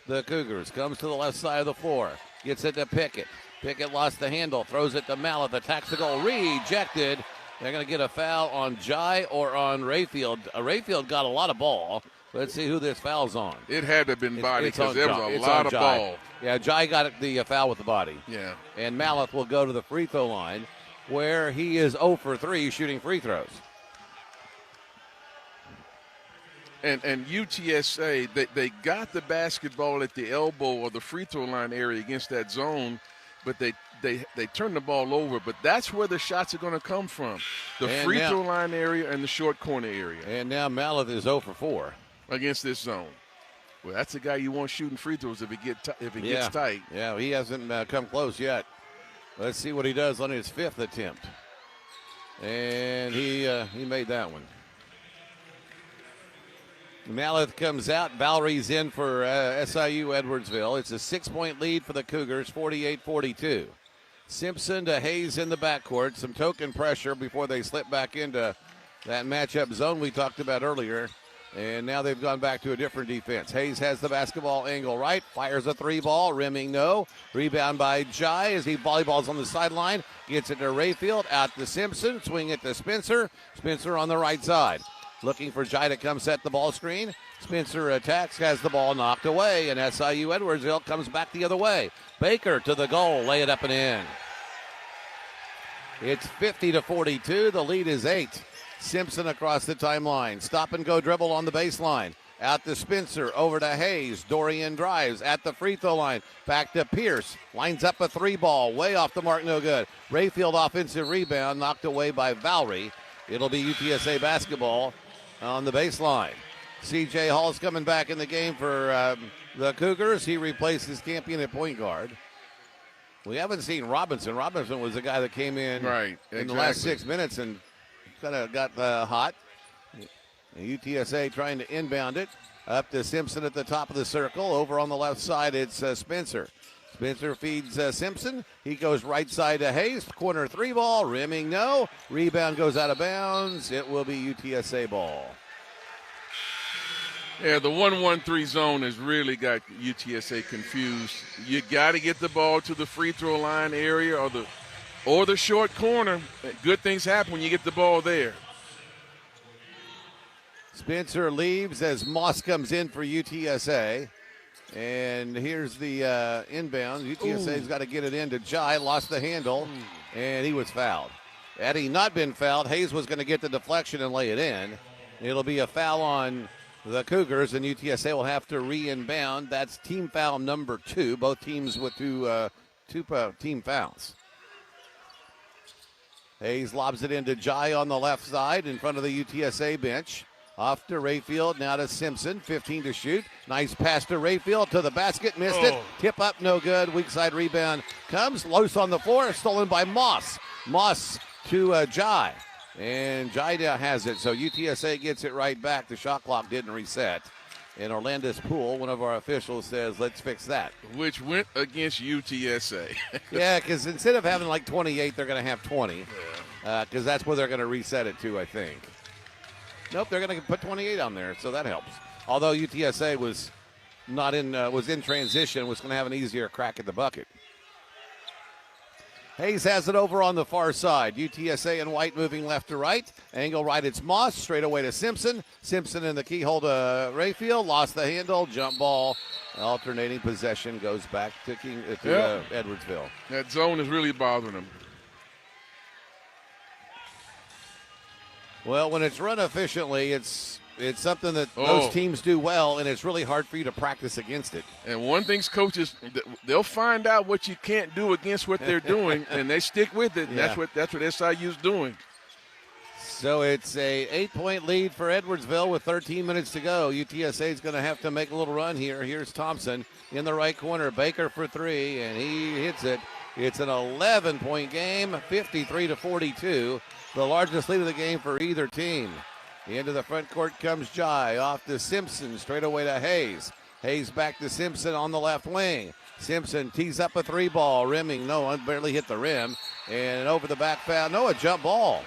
[SPEAKER 3] Cougars. Comes to the left side of the floor. Gets it to Pickett. Pickett lost the handle, throws it to Mallet, attacks the goal, rejected. They're going to get a foul on Jai or on Rayfield. Rayfield got a lot of ball. Let's see who this foul's on.
[SPEAKER 21] It had to have been body because there was a lot of ball.
[SPEAKER 3] Yeah, Jai got the foul with the body.
[SPEAKER 21] Yeah.
[SPEAKER 3] And Mallet will go to the free throw line where he is 0 for 3 shooting free throws.
[SPEAKER 21] And UTSA, they got the basketball at the elbow or the free throw line area against that zone, but they turn the ball over. But that's where the shots are going to come from, the free throw line area and the short corner area.
[SPEAKER 3] And now Mallet is 0 for 4
[SPEAKER 21] against this zone. Well, that's the guy you want shooting free throws if it gets tight.
[SPEAKER 3] Yeah, he hasn't come close yet. Let's see what he does on his 5th attempt. And he made that one. Maleth comes out. Valerie's in for SIU Edwardsville. It's a 6-point lead for the Cougars, 48-42. Simpson to Hayes in the backcourt. Some token pressure before they slip back into that matchup zone we talked about earlier. And now they've gone back to a different defense. Hayes has the basketball angle right. Fires a 3-ball. Rimming no. Rebound by Jai as he volleyballs on the sideline. Gets it to Rayfield. Out to Simpson. Swing it to Spencer. Spencer on the right side. Looking for Jai to come set the ball screen. Spencer attacks, has the ball knocked away, and SIU Edwardsville comes back the other way. Baker to the goal, lay it up and in. It's 50-42. The lead is 8. Simpson across the timeline. Stop and go dribble on the baseline. Out to Spencer, over to Hayes. Dorian drives at the free throw line. Back to Pierce. Lines up a 3-ball. Way off the mark, no good. Rayfield offensive rebound, knocked away by Valerie. It'll be UTSA basketball on the baseline. C.J. Hall's coming back in the game for the Cougars. He replaces Campion at point guard. We haven't seen Robinson. Robinson was the guy that came in in the last 6 minutes and kind of got hot. UTSA trying to inbound it. Up to Simpson at the top of the circle. Over on the left side, it's Spencer. Spencer feeds Simpson. He goes right side to Hayes. Corner 3-ball. Rimming no. Rebound goes out of bounds. It will be UTSA ball.
[SPEAKER 21] Yeah, the 1-1-3 zone has really got UTSA confused. You got to get the ball to the free throw line area or the short corner. Good things happen when you get the ball there.
[SPEAKER 3] Spencer leaves as Moss comes in for UTSA. And here's the inbound. UTSA's got to get it into Jai. Lost the handle, and he was fouled. Had he not been fouled, Hayes was going to get the deflection and lay it in. It'll be a foul on the Cougars, and UTSA will have to re-inbound. That's team foul number 2. Both teams with two team fouls. Hayes lobs it into Jai on the left side in front of the UTSA bench. Off to Rayfield, now to Simpson, 15 to shoot. Nice pass to Rayfield to the basket, missed it. Tip up, no good. Weak side rebound comes loose on the floor, stolen by Moss. Moss to Jai, and Jai now has it. So UTSA gets it right back. The shot clock didn't reset. And Orlandis Poole, one of our officials, says, let's fix that.
[SPEAKER 21] Which went against UTSA.
[SPEAKER 3] Yeah, because instead of having like 28, they're going to have 20. Because that's where they're going to reset it to, I think. Nope, they're going to put 28 on there, so that helps. Although UTSA was in transition, was going to have an easier crack at the bucket. Hayes has it over on the far side. UTSA and White moving left to right. Angle right, it's Moss. Straight away to Simpson. Simpson in the keyhole to Rayfield. Lost the handle. Jump ball. Alternating possession goes back to Edwardsville.
[SPEAKER 21] That zone is really bothering them.
[SPEAKER 3] Well, when it's run efficiently, it's something that those teams do well, and it's really hard for you to practice against it.
[SPEAKER 21] And one thing's coaches, they'll find out what you can't do against what they're doing, and they stick with it. And that's what SIU's doing.
[SPEAKER 3] So it's a 8-point lead for Edwardsville with 13 minutes to go. UTSA is going to have to make a little run here. Here's Thompson in the right corner. Baker for 3, and he hits it. It's an 11-point game, 53-42. The largest lead of the game for either team. Into the front court comes Jai. Off to Simpson. Straight away to Hayes. Hayes back to Simpson on the left wing. Simpson tees up a 3-ball. Rimming. No, barely hit the rim. And over the back foul. No, a jump ball.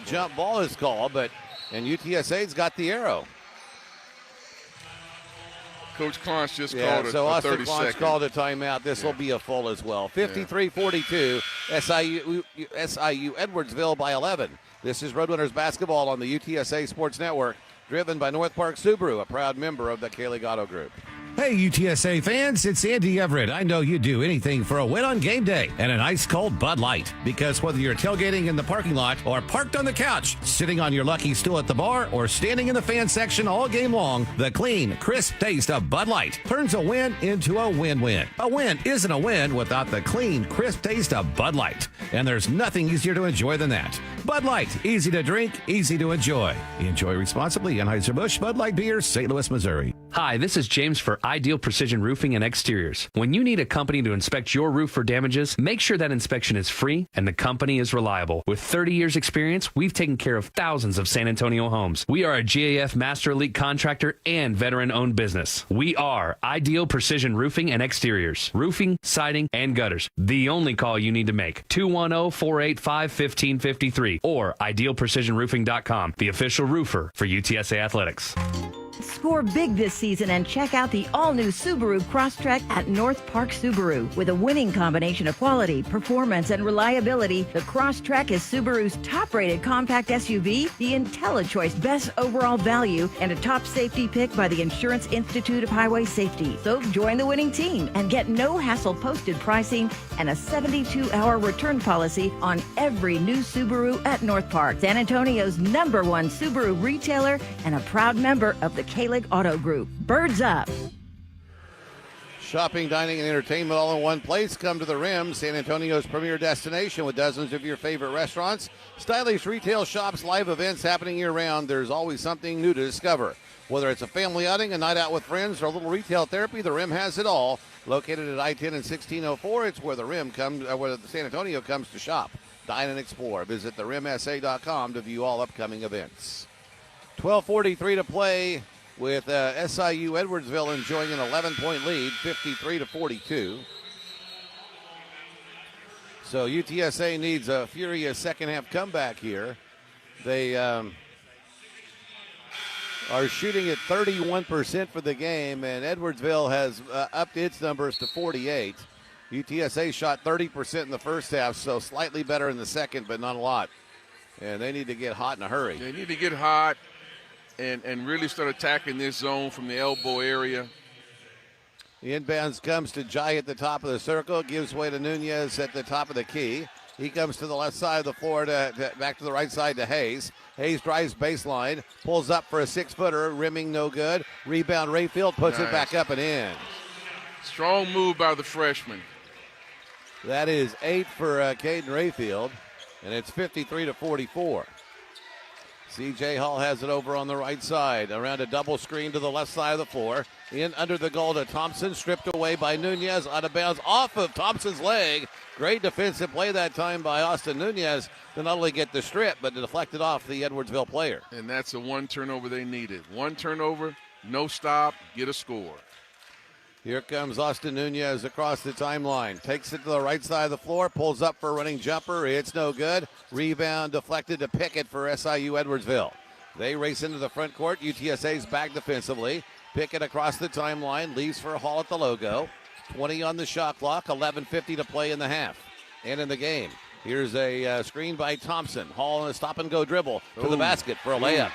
[SPEAKER 3] Jump ball is called, and UTSA's got the arrow.
[SPEAKER 21] Coach Klontz just called it.
[SPEAKER 3] So Austin
[SPEAKER 21] 30
[SPEAKER 3] Klontz called a timeout. This will be a full as well. 53-42. SIU Edwardsville by 11. This is Roadrunners basketball on the UTSA Sports Network, driven by North Park Subaru, a proud member of the Kaylee Gatto Group.
[SPEAKER 1] Hey, UTSA fans, it's Andy Everett. I know you'd do anything for a win on game day and an ice-cold Bud Light. Because whether you're tailgating in the parking lot or parked on the couch, sitting on your lucky stool at the bar, or standing in the fan section all game long, the clean, crisp taste of Bud Light turns a win into a win-win. A win isn't a win without the clean, crisp taste of Bud Light. And there's nothing easier to enjoy than that. Bud Light, easy to drink, easy to enjoy. Enjoy responsibly. Anheuser-Busch Bud Light Beer, St. Louis, Missouri.
[SPEAKER 6] Hi, this is James for Ideal Precision Roofing and Exteriors. When you need a company to inspect your roof for damages, make sure that inspection is free and the company is reliable. With 30 years experience, we've taken care of thousands of San Antonio homes. We are a GAF Master Elite contractor and veteran-owned business. We are Ideal Precision Roofing and Exteriors. Roofing, siding, and gutters. The only call you need to make. 210-485-1553 or idealprecisionroofing.com, the official roofer for UTSA Athletics.
[SPEAKER 22] Score big this season and check out the all-new Subaru Crosstrek at North Park Subaru. With a winning combination of quality, performance, and reliability, the Crosstrek is Subaru's top-rated compact SUV, the IntelliChoice Best Overall Value, and a top safety pick by the Insurance Institute of Highway Safety. So join the winning team and get no-hassle posted pricing and a 72-hour return policy on every new Subaru at North Park, San Antonio's #1 Subaru retailer and a proud member of the K-Lig Auto Group. Birds up.
[SPEAKER 3] Shopping, dining, and entertainment all in one place. Come to the Rim, San Antonio's premier destination with dozens of your favorite restaurants, stylish retail shops, live events happening year-round. There's always something new to discover. Whether it's a family outing, a night out with friends, or a little retail therapy, the Rim has it all. Located at I-10 and 1604, it's where the Rim comes, where the San Antonio comes to shop, dine, and explore. Visit therimsa.com to view all upcoming events. 12:43 to play, with SIU Edwardsville enjoying an 11-point lead, 53-42. So UTSA needs a furious second-half comeback here. They are shooting at 31% for the game, and Edwardsville has upped its numbers to 48. UTSA shot 30% in the first half, so slightly better in the second, but not a lot. And they need to get hot in a hurry.
[SPEAKER 21] They need to get hot and really start attacking this zone from the elbow area.
[SPEAKER 3] The inbounds comes to Jai at the top of the circle, gives way to Nunez at the top of the key. He comes to the left side of the floor, back to the right side to Hayes. Hayes drives baseline, pulls up for a 6-footer, rimming no good. Rebound Rayfield, puts it back up and in.
[SPEAKER 21] Strong move by the freshman.
[SPEAKER 3] That is 8 for Caden Rayfield, and it's 53-44. C.J. Hall has it over on the right side, around a double screen to the left side of the floor. In under the goal to Thompson, stripped away by Nunez, out of bounds, off of Thompson's leg. Great defensive play that time by Austin Nunez to not only get the strip, but to deflect it off the Edwardsville player.
[SPEAKER 21] And that's the one turnover they needed. One turnover, no stop, get a score.
[SPEAKER 3] Here comes Austin Nunez across the timeline. Takes it to the right side of the floor, pulls up for a running jumper. It's no good. Rebound deflected to Pickett for SIU Edwardsville. They race into the front court. UTSA's back defensively. Pickett across the timeline, leaves for Hall at the logo. 20 on the shot clock, 11:50 to play in the half and in the game. Here's a screen by Thompson. Hall in a stop-and-go dribble to the basket for a layup.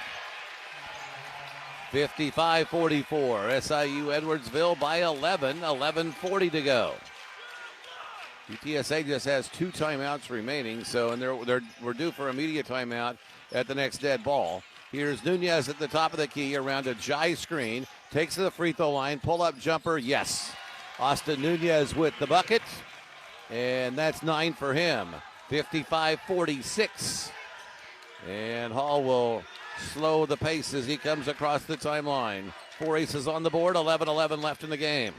[SPEAKER 3] 55-44. SIU Edwardsville by 11. 11:40 to go. UTSA just has 2 timeouts remaining, so we're due for a media timeout at the next dead ball. Here's Nunez at the top of the key around a Jai screen. Takes to the free throw line. Pull-up jumper, yes. Austin Nunez with the bucket, and that's 9 for him. 55-46. And Hall will slow the pace as he comes across the timeline. 4 aces on the board, 11-11 left in the game.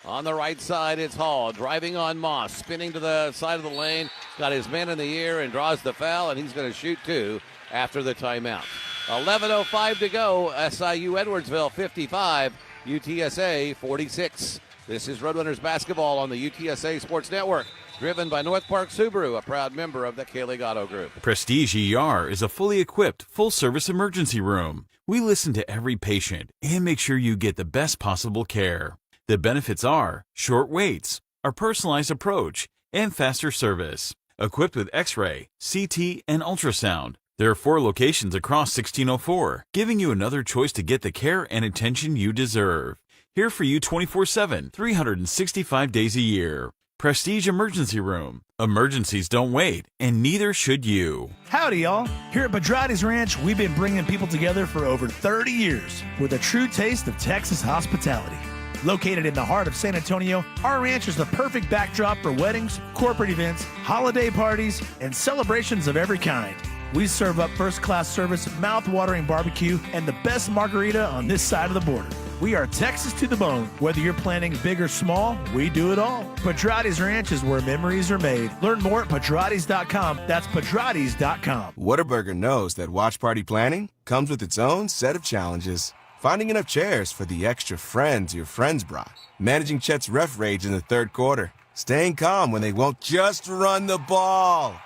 [SPEAKER 3] On the right side, it's Hall driving on Moss, spinning to the side of the lane, got his man in the air and draws the foul, and he's going to shoot 2 after the timeout. 11:05 to go. SIU Edwardsville 55, UTSA 46. This is Roadrunners basketball on the UTSA Sports Network, driven by North Park Subaru, a proud member of the K-Lig Auto Group.
[SPEAKER 18] Prestige ER is a fully equipped, full-service emergency room. We listen to every patient and make sure you get the best possible care. The benefits are short waits, our personalized approach, and faster service. Equipped with X-ray, CT, and ultrasound, there are 4 locations across 1604, giving you another choice to get the care and attention you deserve. Here for you 24/7, 365 days a year. Prestige Emergency Room. Emergencies don't wait, and neither should you.
[SPEAKER 8] Howdy, y'all. Here at Pedrati's Ranch, we've been bringing people together for over 30 years with a true taste of Texas hospitality. Located in the heart of San Antonio, our ranch is the perfect backdrop for weddings, corporate events, holiday parties, and celebrations of every kind. We serve up first-class service, mouth-watering barbecue, and the best margarita on this side of the border. We are Texas to the bone. Whether you're planning big or small, we do it all. Pedrati's Ranch is where memories are made. Learn more at Pedrati's.com. That's Pedrati's.com.
[SPEAKER 10] Whataburger knows that watch party planning comes with its own set of challenges. Finding enough chairs for the extra friends your friends brought. Managing Chet's ref rage in the third quarter. Staying calm when they won't just run the ball.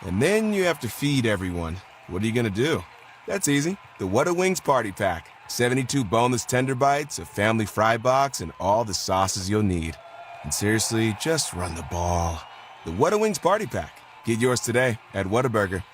[SPEAKER 10] And then you have to feed everyone. What are you going to do? That's easy. The What Wings Party Pack. 72 boneless tender bites, a family fry box, and all the sauces you'll need. And seriously, just run the ball. The What Wings Party Pack. Get yours today at Whataburger.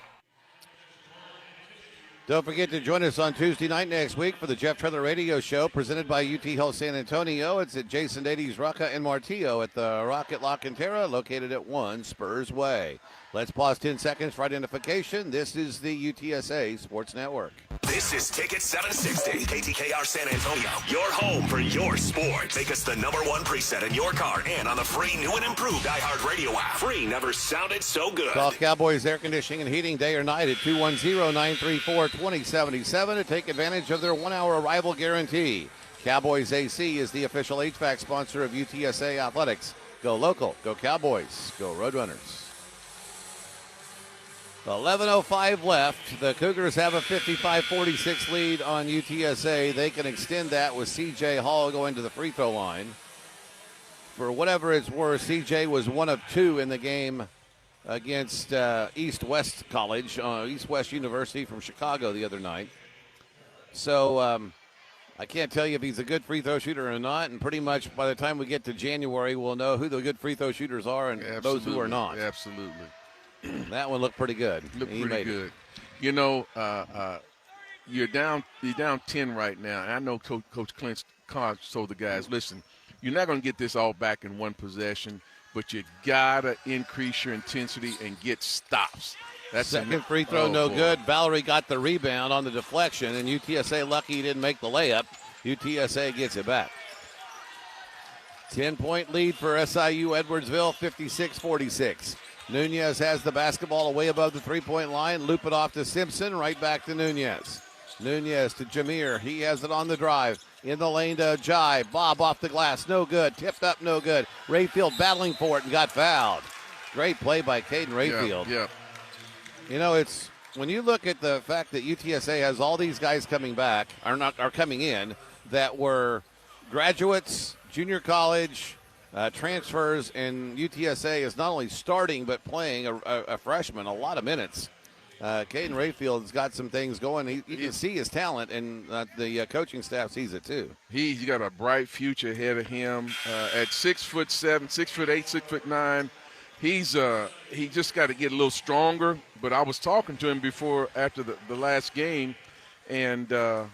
[SPEAKER 3] Don't forget to join us on Tuesday night next week for the Jeff Trailer Radio Show presented by UT Health San Antonio. It's at Jason Dady's Rocca and Martillo at the Rocket La Cantera, located at 1 Spurs Way. Let's pause 10 seconds for identification. This is the UTSA Sports Network.
[SPEAKER 4] This is Ticket 760, KTKR San Antonio, your home for your sports. Make us the #1 preset in your car and on the free new and improved iHeartRadio app. Free never sounded so good.
[SPEAKER 3] Call Cowboys Air Conditioning and Heating day or night at 210-934-2077 to take advantage of their 1-hour arrival guarantee. Cowboys AC is the official HVAC sponsor of UTSA Athletics. Go local, go Cowboys, go Roadrunners. 11:05 left. The Cougars have a 55-46 lead on UTSA. They can extend that with C.J. Hall going to the free throw line. For whatever it's worth, C.J. was 1 of 2 in the game against East West College, East West University from Chicago the other night. So I can't tell you if he's a good free throw shooter or not, and pretty much by the time we get to January, we'll know who the good free throw shooters are and those who are not.
[SPEAKER 21] Absolutely.
[SPEAKER 3] That one looked pretty good.
[SPEAKER 21] Looked pretty good. You know, you're down 10 right now. And I know Coach Clint Carnes told the guys, listen, you're not going to get this all back in one possession, but you got to increase your intensity and get stops. That's
[SPEAKER 3] second free throw, no good. Valerie got the rebound on the deflection, and UTSA lucky he didn't make the layup. UTSA gets it back. 10-point lead for SIU Edwardsville, 56-46. Nunez has the basketball away above the three-point line. Loop it off to Simpson. Right back to Nunez. Nunez to Jameer. He has it on the drive. In the lane to Jai. Bob off the glass. No good. Tipped up. No good. Rayfield battling for it and got fouled. Great play by Caden Rayfield.
[SPEAKER 21] Yeah.
[SPEAKER 3] You know, it's when you look at the fact that UTSA has all these guys coming back, are coming in, that were graduates, junior college, transfers, and UTSA is not only starting but playing a freshman a lot of minutes. Caden Rayfield's got some things going. You can see his talent, and the coaching staff sees it too.
[SPEAKER 21] He's got a bright future ahead of him. At 6'7", 6'8", 6'9", he just got to get a little stronger. But I was talking to him before after the last game, and a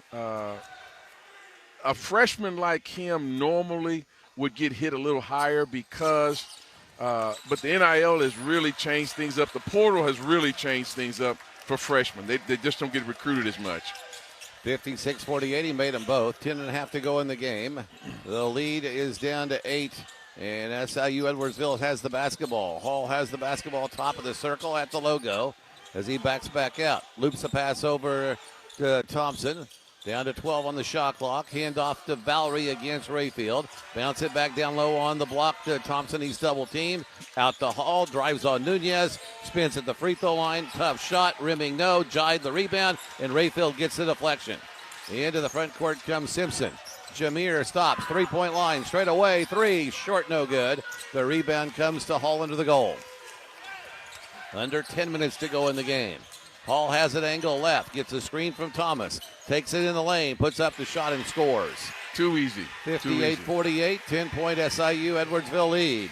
[SPEAKER 21] freshman like him normally would get hit a little higher because but the NIL has really changed things up. The portal has really changed things up for freshmen. They just don't get recruited as much.
[SPEAKER 3] 56-48, he made them both. 10.5 to go in the game. The lead is down to 8, and SIU Edwardsville has the basketball. Hall has the basketball top of the circle at the logo as he backs back out. Loops a pass over to Thompson. Down to 12 on the shot clock. Hand off to Valerie against Rayfield. Bounce it back down low on the block to Thompson. He's double teamed. Out to Hall. Drives on Nunez. Spins at the free throw line. Tough shot. Rimming no. Jied the rebound. And Rayfield gets the deflection. Into the front court comes Simpson. Jameer stops. 3-point line. Straight away. 3. Short. No good. The rebound comes to Hall into the goal. Under 10 minutes to go in the game. Hall has it angle left. Gets a screen from Thomas. Takes it in the lane. Puts up the shot and scores.
[SPEAKER 21] Too easy.
[SPEAKER 3] 58-48. 10-point SIU Edwardsville lead.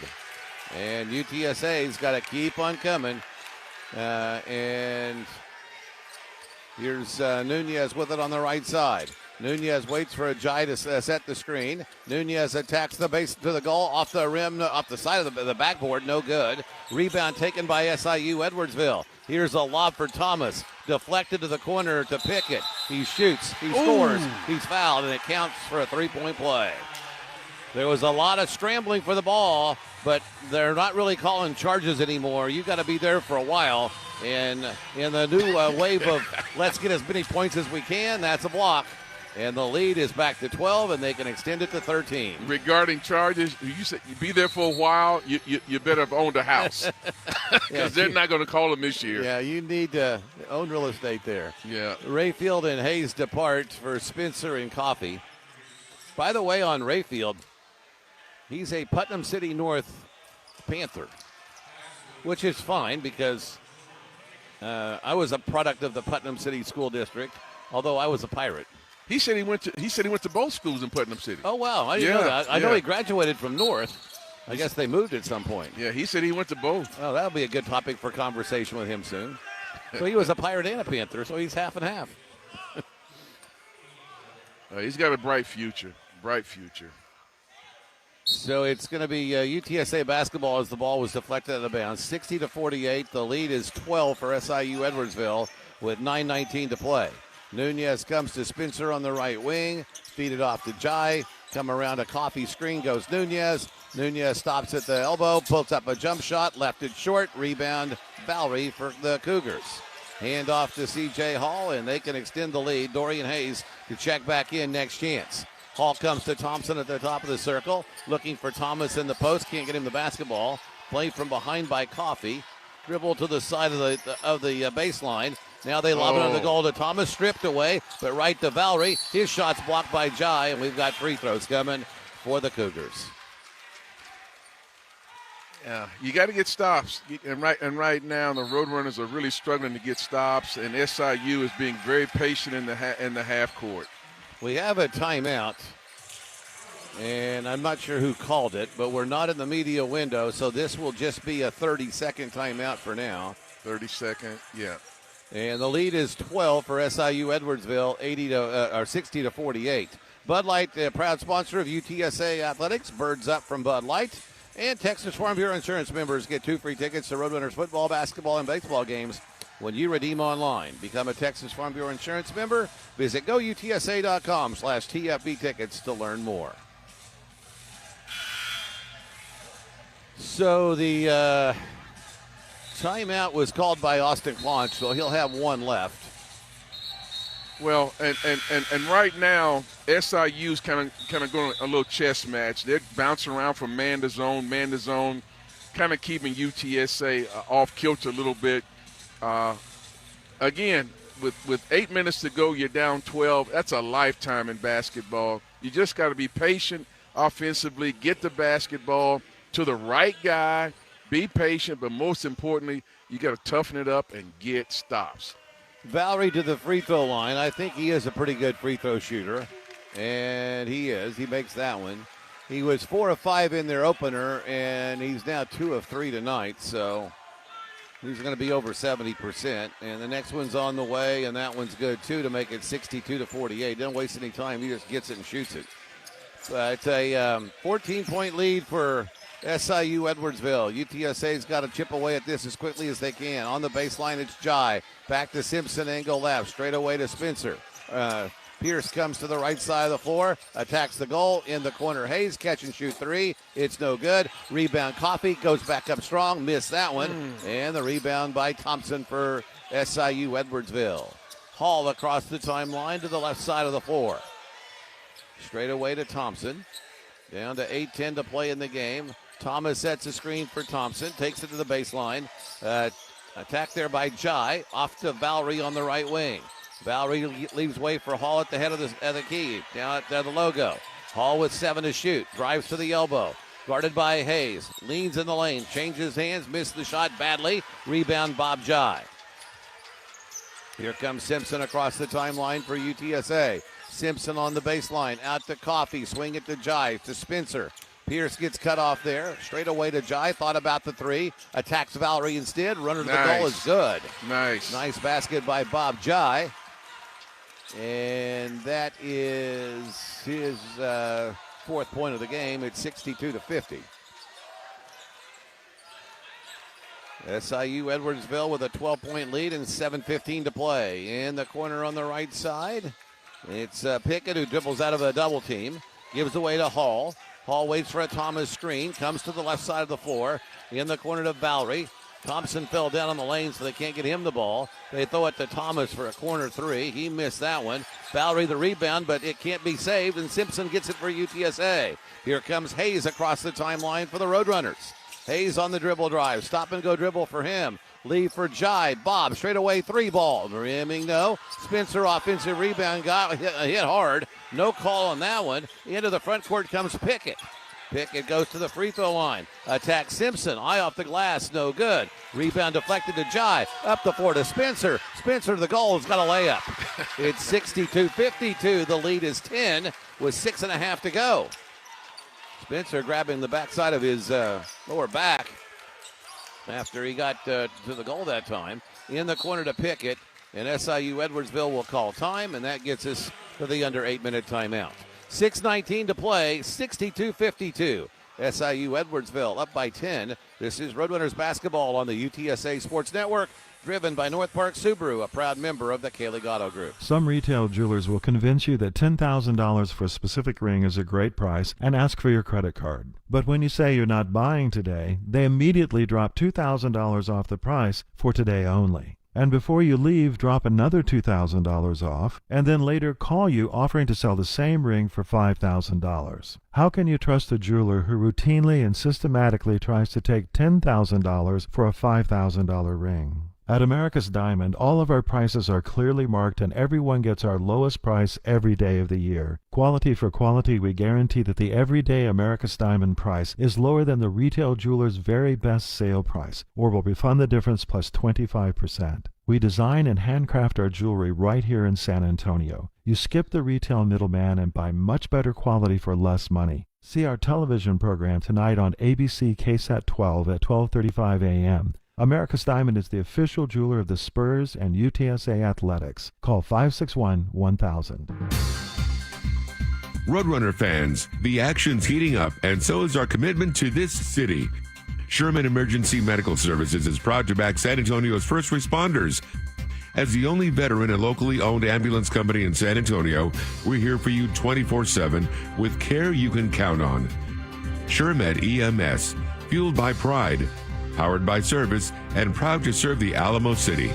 [SPEAKER 3] And UTSA's got to keep on coming. And here's Nunez with it on the right side. Nunez waits for a Jai to set the screen. Nunez attacks the base to the goal, off the rim, off the side of the backboard, no good. Rebound taken by SIU Edwardsville. Here's a lob for Thomas, deflected to the corner to Pickett. He shoots, he scores, he's fouled, and it counts for a 3-point play. There was a lot of scrambling for the ball, but they're not really calling charges anymore. You got to be there for a while. And in the new wave of let's get as many points as we can, that's a block. And the lead is back to 12, and they can extend it to 13.
[SPEAKER 21] Regarding charges, you said you be there for a while, you better have owned a house because they're not going to call them this year.
[SPEAKER 3] Yeah, you need to own real estate there.
[SPEAKER 21] Yeah.
[SPEAKER 3] Rayfield and Hayes depart for Spencer and Coffee. By the way, on Rayfield, he's a Putnam City North Panther, which is fine because I was a product of the Putnam City School District, although I was a Pirate.
[SPEAKER 21] He said he went to both schools in Putnam City.
[SPEAKER 3] Oh, wow. I didn't know that. I know he graduated from North. I guess they moved at some point.
[SPEAKER 21] Yeah, he said he went to both.
[SPEAKER 3] Oh, that'll be a good topic for conversation with him soon. So he was a Pirate and a Panther, so he's half and half.
[SPEAKER 21] He's got a bright future. Bright future.
[SPEAKER 3] So it's going to be UTSA basketball as the ball was deflected out of bounds. 60-48. The lead is 12 for SIU Edwardsville with 9:19 to play. Nunez comes to Spencer on the right wing. Feed it off to Jai. Come around a Coffee screen goes Nunez. Nunez stops at the elbow, pulls up a jump shot, left it short. Rebound, Valerie for the Cougars. Hand off to C.J. Hall, and they can extend the lead. Dorian Hayes to check back in next chance. Hall comes to Thompson at the top of the circle, looking for Thomas in the post. Can't get him the basketball. Played from behind by Coffee. Dribble to the side of the baseline. Now they lob it on the goal to Thomas, stripped away, but right to Valerie. His shot's blocked by Jai, and we've got free throws coming for the Cougars.
[SPEAKER 21] Yeah, you got to get stops, and right now the Roadrunners are really struggling to get stops, and SIU is being very patient in the half court.
[SPEAKER 3] We have a timeout, and I'm not sure who called it, but we're not in the media window, so this will just be a 30-second timeout for now.
[SPEAKER 21] 30-second, yeah.
[SPEAKER 3] And the lead is 12 for SIU Edwardsville, 60-48. Bud Light, proud sponsor of UTSA Athletics. Birds up from Bud Light. And Texas Farm Bureau Insurance members get 2 free tickets to Roadrunners football, basketball, and baseball games when you redeem online. Become a Texas Farm Bureau Insurance member. Visit goutsa.com/TFB tickets to learn more. So the timeout was called by Austin Launch, so he'll have one left.
[SPEAKER 21] Well, and right now, SIU's kind of going a little chess match. They're bouncing around from man to zone, kind of keeping UTSA off kilter a little bit. Again, with 8 minutes to go, you're down 12. That's a lifetime in basketball. You just got to be patient offensively, get the basketball to the right guy, be patient, but most importantly, you got to toughen it up and get stops.
[SPEAKER 3] Valerie to the free throw line. I think he is a pretty good free throw shooter, and he is. He makes that one. He was 4 of 5 in their opener, and he's now 2 of 3 tonight, so he's going to be over 70%. And the next one's on the way, and that one's good, too, to make it 62-48. Don't waste any time. He just gets it and shoots it. But it's a 14-point lead for SIU Edwardsville. UTSA's got to chip away at this as quickly as they can. On the baseline, it's Jai. Back to Simpson, angle left. Straight away to Spencer. Pierce comes to the right side of the floor. Attacks the goal. In the corner, Hayes. Catch and shoot 3. It's no good. Rebound, Coffee. Goes back up strong. Missed that one. And the rebound by Thompson for SIU Edwardsville. Hall across the timeline to the left side of the floor. Straight away to Thompson. Down to 8:10 to play in the game. Thomas sets a screen for Thompson, takes it to the baseline. Attack there by Jai, off to Valerie on the right wing. Valerie leaves way for Hall at the head of the key, down at the logo. Hall with 7 to shoot, drives to the elbow. Guarded by Hayes, leans in the lane, changes hands, missed the shot badly. Rebound, Bob Jai. Here comes Simpson across the timeline for UTSA. Simpson on the baseline, out to Coffee, swing it to Jai, to Spencer. Pierce gets cut off there. Straight away to Jai. Thought about the 3. Attacks Valerie instead. Runner to the goal is good. Nice basket by Bob Jai. And that is his 4th point of the game. It's 62-50. SIU Edwardsville with a 12-point lead and 7:15 to play. In the corner on the right side, it's Pickett who dribbles out of a double team. Gives away to Hall. Hall waits for a Thomas screen, comes to the left side of the floor. In the corner to Valerie. Thompson fell down on the lane, so they can't get him the ball. They throw it to Thomas for a corner three. He missed that one. Valerie the rebound, but it can't be saved, and Simpson gets it for UTSA. Here comes Hayes across the timeline for the Roadrunners. Hayes on the dribble drive. Stop and go dribble for him. Leave for Jai. Bob, straight away, three ball. Rimming, no. Spencer, offensive rebound, got hit hard. No call on that one. Into the front court comes Pickett. Pickett goes to the free throw line. Attack Simpson. Eye off the glass. No good. Rebound deflected to Jai. Up the floor to Spencer. Spencer to the goal. Has got a layup. It's 62-52. The lead is 10 with 6.5 to go. Spencer grabbing the backside of his lower back after he got to the goal that time. In the corner to Pickett. And SIU Edwardsville will call time, and that gets us to the under 8-minute timeout. 6:19 to play, 62-52. SIU Edwardsville up by 10. This is Roadrunners basketball on the UTSA Sports Network, driven by North Park Subaru, a proud member of the Kaylee Gatto Group.
[SPEAKER 9] Some retail jewelers will convince you that $10,000 for a specific ring is a great price and ask for your credit card. But when you say you're not buying today, they immediately drop $2,000 off the price for today only. And before you leave, drop another $2,000 off, and then later call you offering to sell the same ring for $5,000. How can you trust a jeweler who routinely and systematically tries to take $10,000 for a $5,000 ring? At America's Diamond, all of our prices are clearly marked and everyone gets our lowest price every day of the year. Quality for quality, we guarantee that the everyday America's Diamond price is lower than the retail jeweler's very best sale price, or we'll refund the difference plus 25%. We design and handcraft our jewelry right here in San Antonio. You skip the retail middleman and buy much better quality for less money. See our television program tonight on ABC KSAT 12 at 12:35 a.m. America's Diamond is the official jeweler of the Spurs and UTSA Athletics. Call 561-1000.
[SPEAKER 12] Roadrunner fans, the action's heating up, and so is our commitment to this city. Sherman Emergency Medical Services is proud to back San Antonio's first responders. As the only veteran and locally owned ambulance company in San Antonio, we're here for you 24/7 with care you can count on. SherMed EMS, fueled by pride, powered by service, and proud to serve the Alamo City.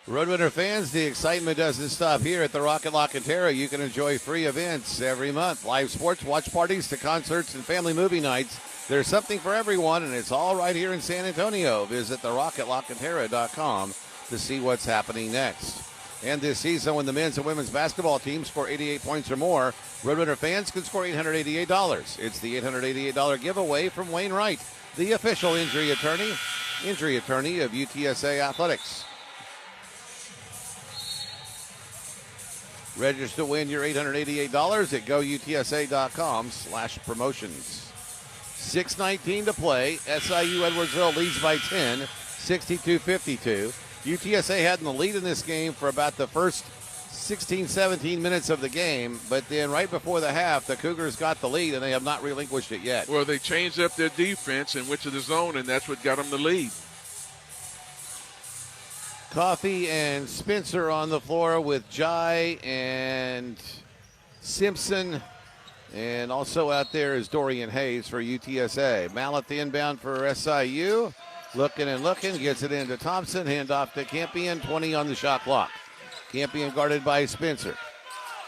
[SPEAKER 3] Roadrunner fans, the excitement doesn't stop here at the Rocket Locatera. You can enjoy free events every month. Live sports, watch parties, to concerts and family movie nights. There's something for everyone, and it's all right here in San Antonio. Visit theRocketLocatera.com to see what's happening next. And this season, when the men's and women's basketball teams score 88 points or more, Roadrunner fans can score $888. It's the $888 giveaway from Wayne Wright, the official injury attorney of UTSA Athletics. Register to win your $888 at GoUTSA.com/promotions. 6:19 to play. SIU Edwardsville leads by 10, 62-52. UTSA had the lead in this game for about the first 16, 17 minutes of the game, but then right before the half, the Cougars got the lead, and they have not relinquished it yet.
[SPEAKER 21] Well, they changed up their defense and went to the zone, and that's what got them the lead.
[SPEAKER 3] Coffey and Spencer on the floor with Jai and Simpson. And also out there is Dorian Hayes for UTSA. Mallet the inbound for SIU. Looking and looking, gets it into Thompson. Handoff to Campion, 20 on the shot clock. Campion guarded by Spencer.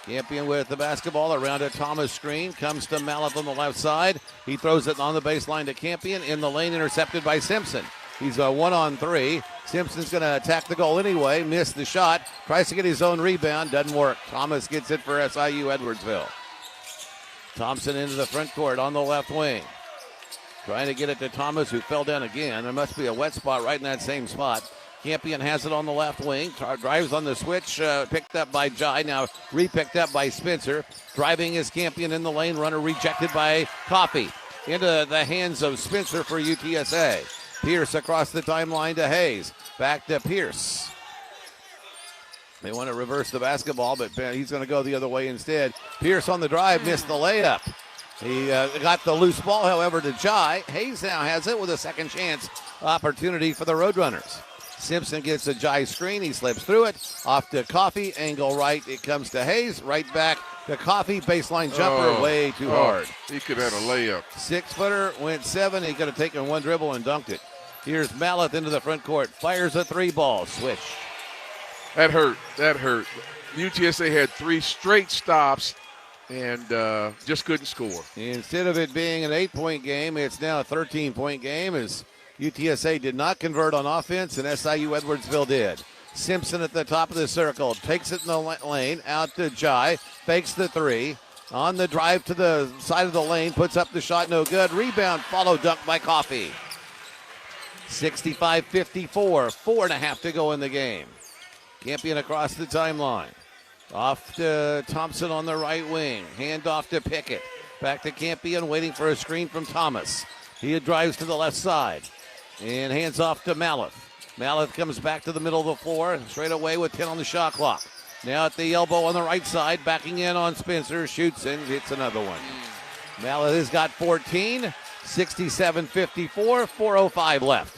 [SPEAKER 3] Campion with the basketball around a Thomas screen. Comes to Mallet on the left side. He throws it on the baseline to Campion. In the lane, intercepted by Simpson. He's a 1-on-3. Simpson's going to attack the goal anyway. Missed the shot. Tries to get his own rebound. Doesn't work. Thomas gets it for SIU Edwardsville. Thompson into the front court on the left wing. Trying to get it to Thomas, who fell down again. There must be a wet spot right in that same spot. Campion has it on the left wing. Drives on the switch. Picked up by Jai. Now re-picked up by Spencer. Driving is Campion in the lane. Runner rejected by Coffey. Into the hands of Spencer for UTSA. Pierce across the timeline to Hayes. Back to Pierce. They want to reverse the basketball, but he's going to go the other way instead. Pierce on the drive, missed the layup. He got the loose ball, however, to Jai. Hayes now has it with a second chance opportunity for the Roadrunners. Simpson gets a Jai screen. He slips through it. Off to Coffee. Angle right. It comes to Hayes. Right back to Coffee. Baseline jumper. Way too hard.
[SPEAKER 21] He could have had a layup.
[SPEAKER 3] 6-footer. Went 7. He could have taken one dribble and dunked it. Here's Mallett into the front court. Fires a 3-ball. Swish.
[SPEAKER 21] That hurt. UTSA had 3 straight stops and just couldn't score.
[SPEAKER 3] Instead of it being an 8-point game, it's now a 13-point game as UTSA did not convert on offense and SIU Edwardsville did. Simpson at the top of the circle. Takes it in the lane. Out to Jai. Fakes the 3. On the drive to the side of the lane. Puts up the shot. No good. Rebound. Follow dunk by Coffee. 65-54. 4.5 to go in the game. Campion across the timeline. Off to Thompson on the right wing. Hand off to Pickett. Back to Campion, waiting for a screen from Thomas. He drives to the left side. And hands off to Mallett. Mallett comes back to the middle of the floor. Straight away with 10 on the shot clock. Now at the elbow on the right side. Backing in on Spencer. Shoots and hits another one. Mallett has got 14. 67-54. 4:05 left.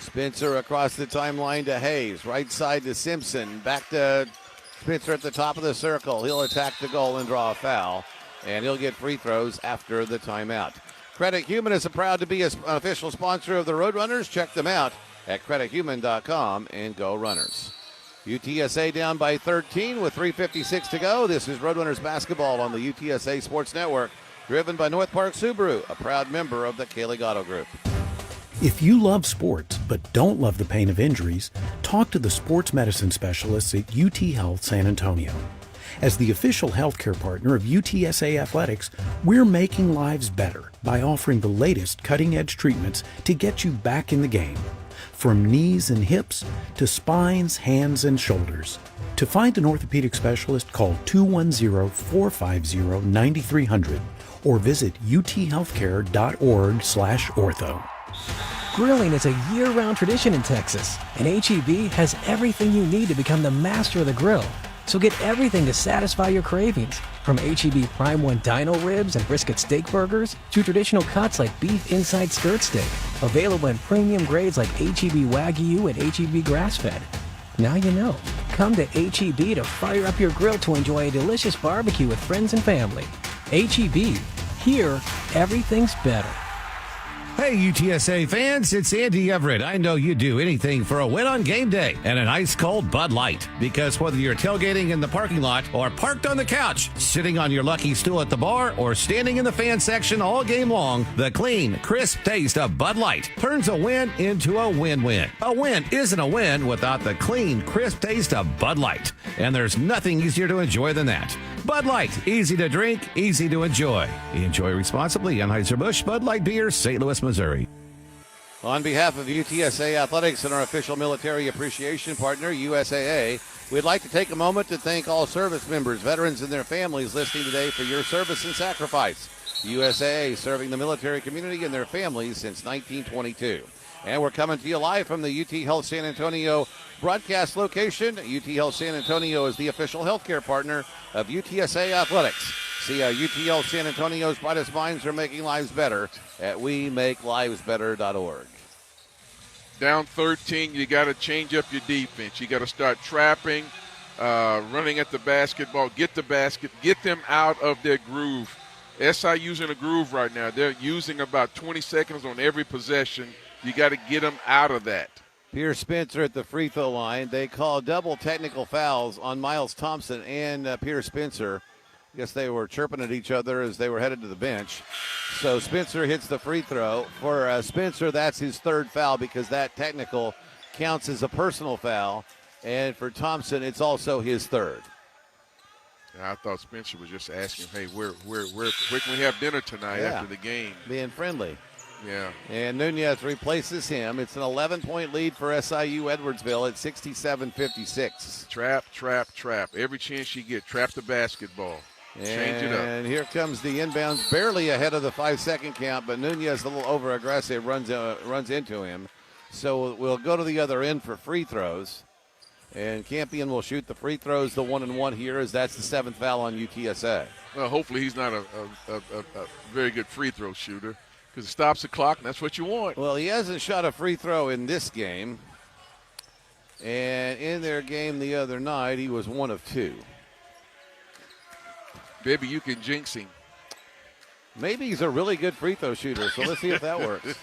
[SPEAKER 3] Spencer across the timeline to Hayes. Right side to Simpson. Back to Spencer at the top of the circle. He'll attack the goal and draw a foul. And he'll get free throws after the timeout. Credit Human is proud to be an official sponsor of the Roadrunners. Check them out at credithuman.com and go Runners. UTSA down by 13 with 3:56 to go. This is Roadrunners basketball on the UTSA Sports Network. Driven by North Park Subaru, a proud member of the Kalig Auto Group.
[SPEAKER 15] If you love sports but don't love the pain of injuries, talk to the sports medicine specialists at UT Health San Antonio. As the official healthcare partner of UTSA Athletics, we're making lives better by offering the latest cutting-edge treatments to get you back in the game. From knees and hips to spines, hands, and shoulders. To find an orthopedic specialist, call 210-450-9300 or visit uthealthcare.org/ortho.
[SPEAKER 16] Grilling is a year-round tradition in Texas, and HEB has everything you need to become the master of the grill. So get everything to satisfy your cravings, from HEB Prime 1 Dino Ribs and Brisket Steak Burgers to traditional cuts like Beef Inside Skirt Steak, available in premium grades like HEB Wagyu and HEB Grass-Fed. Now you know. Come to HEB to fire up your grill to enjoy a delicious barbecue with friends and family. HEB. Here, everything's better.
[SPEAKER 1] Hey, UTSA fans, it's Andy Everett. I know you'd do anything for a win on game day and an ice-cold Bud Light. Because whether you're tailgating in the parking lot or parked on the couch, sitting on your lucky stool at the bar, or standing in the fan section all game long, the clean, crisp taste of Bud Light turns a win into a win-win. A win isn't a win without the clean, crisp taste of Bud Light. And there's nothing easier to enjoy than that. Bud Light, easy to drink, easy to enjoy. Enjoy responsibly. Anheuser-Busch Bud Light Beer, St. Louis, Missouri.
[SPEAKER 3] On behalf of UTSA Athletics and our official military appreciation partner, USAA, we'd like to take a moment to thank all service members, veterans, and their families listening today for your service and sacrifice. USAA serving the military community and their families since 1922. And we're coming to you live from the UT Health San Antonio broadcast location. UT Health San Antonio is the official healthcare partner of UTSA Athletics. See how UT Health San Antonio's brightest minds are making lives better at WeMakeLivesBetter.org.
[SPEAKER 21] Down 13, you got to change up your defense. You got to start trapping, running at the basketball, get the basket, get them out of their groove. SIU's in a groove right now. They're using about 20 seconds on every possession. You got to get them out of that.
[SPEAKER 3] Pierce Spencer at the free throw line. They call double technical fouls on Miles Thompson and Pierce Spencer. I guess they were chirping at each other as they were headed to the bench. So Spencer hits the free throw. For Spencer, that's his third foul because that technical counts as a personal foul. And for Thompson, it's also his third.
[SPEAKER 21] I thought Spencer was just asking, hey, where can we have dinner tonight after the game?
[SPEAKER 3] Being friendly.
[SPEAKER 21] Yeah.
[SPEAKER 3] And Nunez replaces him. It's an 11-point lead for SIU Edwardsville at 67-56.
[SPEAKER 21] Trap, trap, trap. Every chance you get, trap the basketball. Change it up.
[SPEAKER 3] And here comes the inbounds, barely ahead of the 5-second count, but Nunez, a little over-aggressive, runs into him. So we'll go to the other end for free throws. And Campion will shoot the free throws, the 1-and-1 here, as that's the seventh foul on UTSA.
[SPEAKER 21] Well, hopefully he's not a very good free throw shooter, because it stops the clock, and that's what you want.
[SPEAKER 3] Well, he hasn't shot a free throw in this game. And in their game the other night, he was 1 of 2.
[SPEAKER 21] Maybe you can jinx him.
[SPEAKER 3] Maybe he's a really good free throw shooter, so let's see if that works.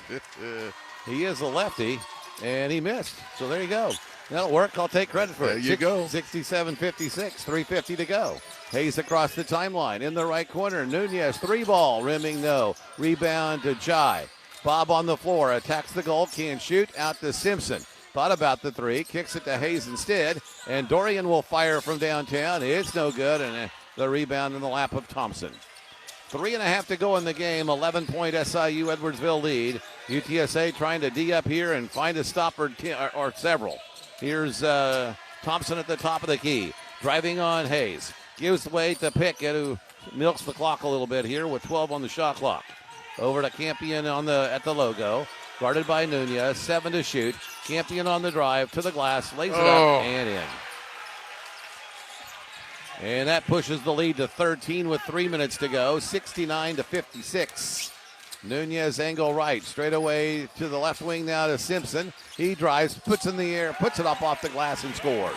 [SPEAKER 3] He is a lefty, and he missed. So there you go. That'll work. I'll take credit for it.
[SPEAKER 21] There you go.
[SPEAKER 3] 67-56, 3:50 to go. Hayes across the timeline in the right corner. Nunez, 3-ball, rimming no. Rebound to Jai. Bob on the floor, attacks the goal, can't shoot, out to Simpson. Thought about the 3, kicks it to Hayes instead, and Dorian will fire from downtown. It's no good, and the rebound in the lap of Thompson. 3.5 to go in the game, 11-point SIU Edwardsville lead. UTSA trying to D up here and find a stop or several. Here's Thompson at the top of the key, driving on Hayes. Gives way to Pickett, who milks the clock a little bit here with 12 on the shot clock. Over to Campion at the logo, guarded by Nunez, 7 to shoot. Campion on the drive to the glass, lays it up and in. And that pushes the lead to 13 with 3 minutes to go, 69-56. Nunez angle right, straight away to the left wing now to Simpson. He drives, puts in the air, puts it up off the glass and scores.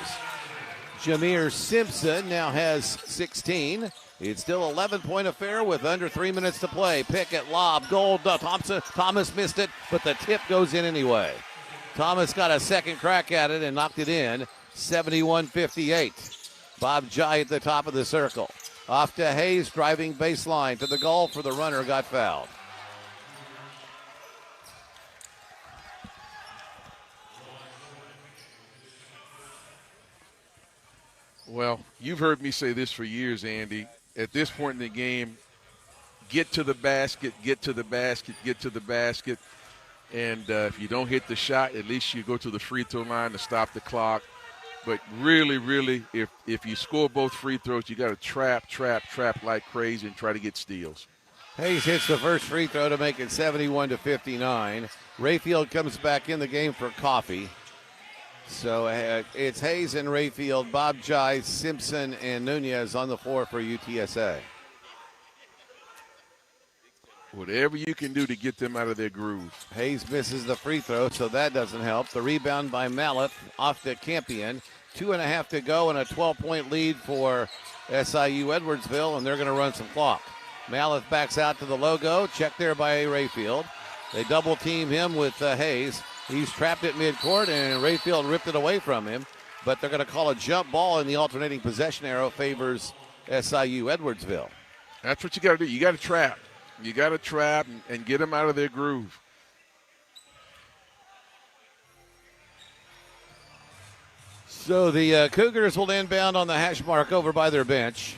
[SPEAKER 3] Jameer Simpson now has 16. It's still 11-point affair with under 3 minutes to play. Pickett, lob, goal to Thompson. Thomas missed it, but the tip goes in anyway. Thomas got a second crack at it and knocked it in, 71-58. Bob Jai at the top of the circle. Off to Hayes, driving baseline to the goal for the runner, got fouled.
[SPEAKER 21] Well, you've heard me say this for years, Andy. At this point in the game, get to the basket, get to the basket, get to the basket. And if you don't hit the shot, at least you go to the free throw line to stop the clock. But really, really, if you score both free throws, you got to trap like crazy and try to get steals.
[SPEAKER 3] Hayes hits the first free throw to make it 71-59. Rayfield comes back in the game for Coffee. So it's Hayes and Rayfield, Bob Jai, Simpson, and Nunez on the floor for UTSA.
[SPEAKER 21] Whatever you can do to get them out of their groove.
[SPEAKER 3] Hayes misses the free throw, so that doesn't help. The rebound by Maleth off to Campion. 2.5 to go and a 12-point lead for SIU Edwardsville, and they're going to run some clock. Maleth backs out to the logo, checked there by Rayfield. They double-team him with Hayes. He's trapped at midcourt, and Rayfield ripped it away from him. But they're going to call a jump ball, and the alternating possession arrow favors SIU Edwardsville.
[SPEAKER 21] That's what you got to do. You got to trap. You got to trap and get them out of their groove.
[SPEAKER 3] So the Cougars will inbound on the hash mark over by their bench.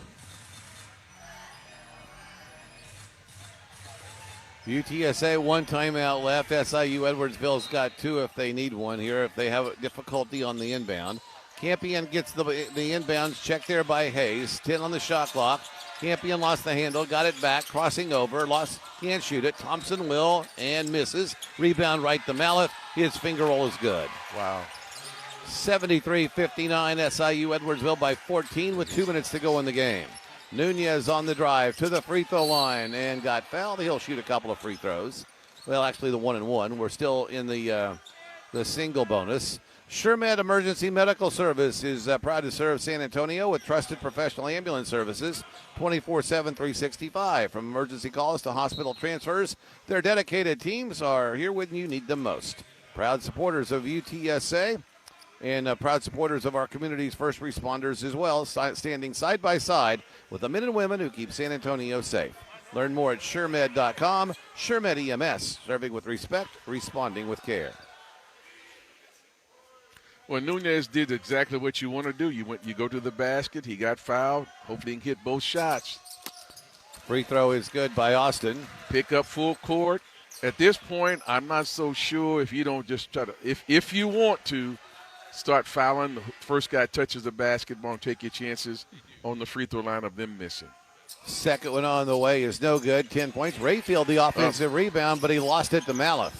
[SPEAKER 3] UTSA, 1 timeout left. SIU Edwardsville's got 2 if they need one here, if they have difficulty on the inbound. Campion gets the inbounds checked there by Hayes. 10 on the shot clock. Campion lost the handle, got it back, crossing over, can't shoot it. Thompson will and misses. Rebound right to Maleth. His finger roll is good.
[SPEAKER 21] Wow.
[SPEAKER 3] 73-59, SIU Edwardsville by 14 with 2 minutes to go in the game. Nunez on the drive to the free throw line and got fouled. He'll shoot a couple of free throws. Well, actually the 1-and-1. We're still in the single bonus. SureMed Emergency Medical Service is proud to serve San Antonio with trusted professional ambulance services 24/7, 365. From emergency calls to hospital transfers, their dedicated teams are here when you need them most. Proud supporters of UTSA and proud supporters of our community's first responders as well, standing side by side with the men and women who keep San Antonio safe. Learn more at SureMed.com. SureMed EMS, serving with respect, responding with care.
[SPEAKER 21] Well, Nunez did exactly what you want to do. You go to the basket. He got fouled. Hopefully he can hit both shots.
[SPEAKER 3] Free throw is good by Austin.
[SPEAKER 21] Pick up full court. At this point, I'm not so sure if you don't just try to – if you want to start fouling, the first guy touches the basketball and take your chances on the free throw line of them missing.
[SPEAKER 3] Second one on the way is no good. 10 points. Rayfield the offensive rebound, but he lost it to Maleth.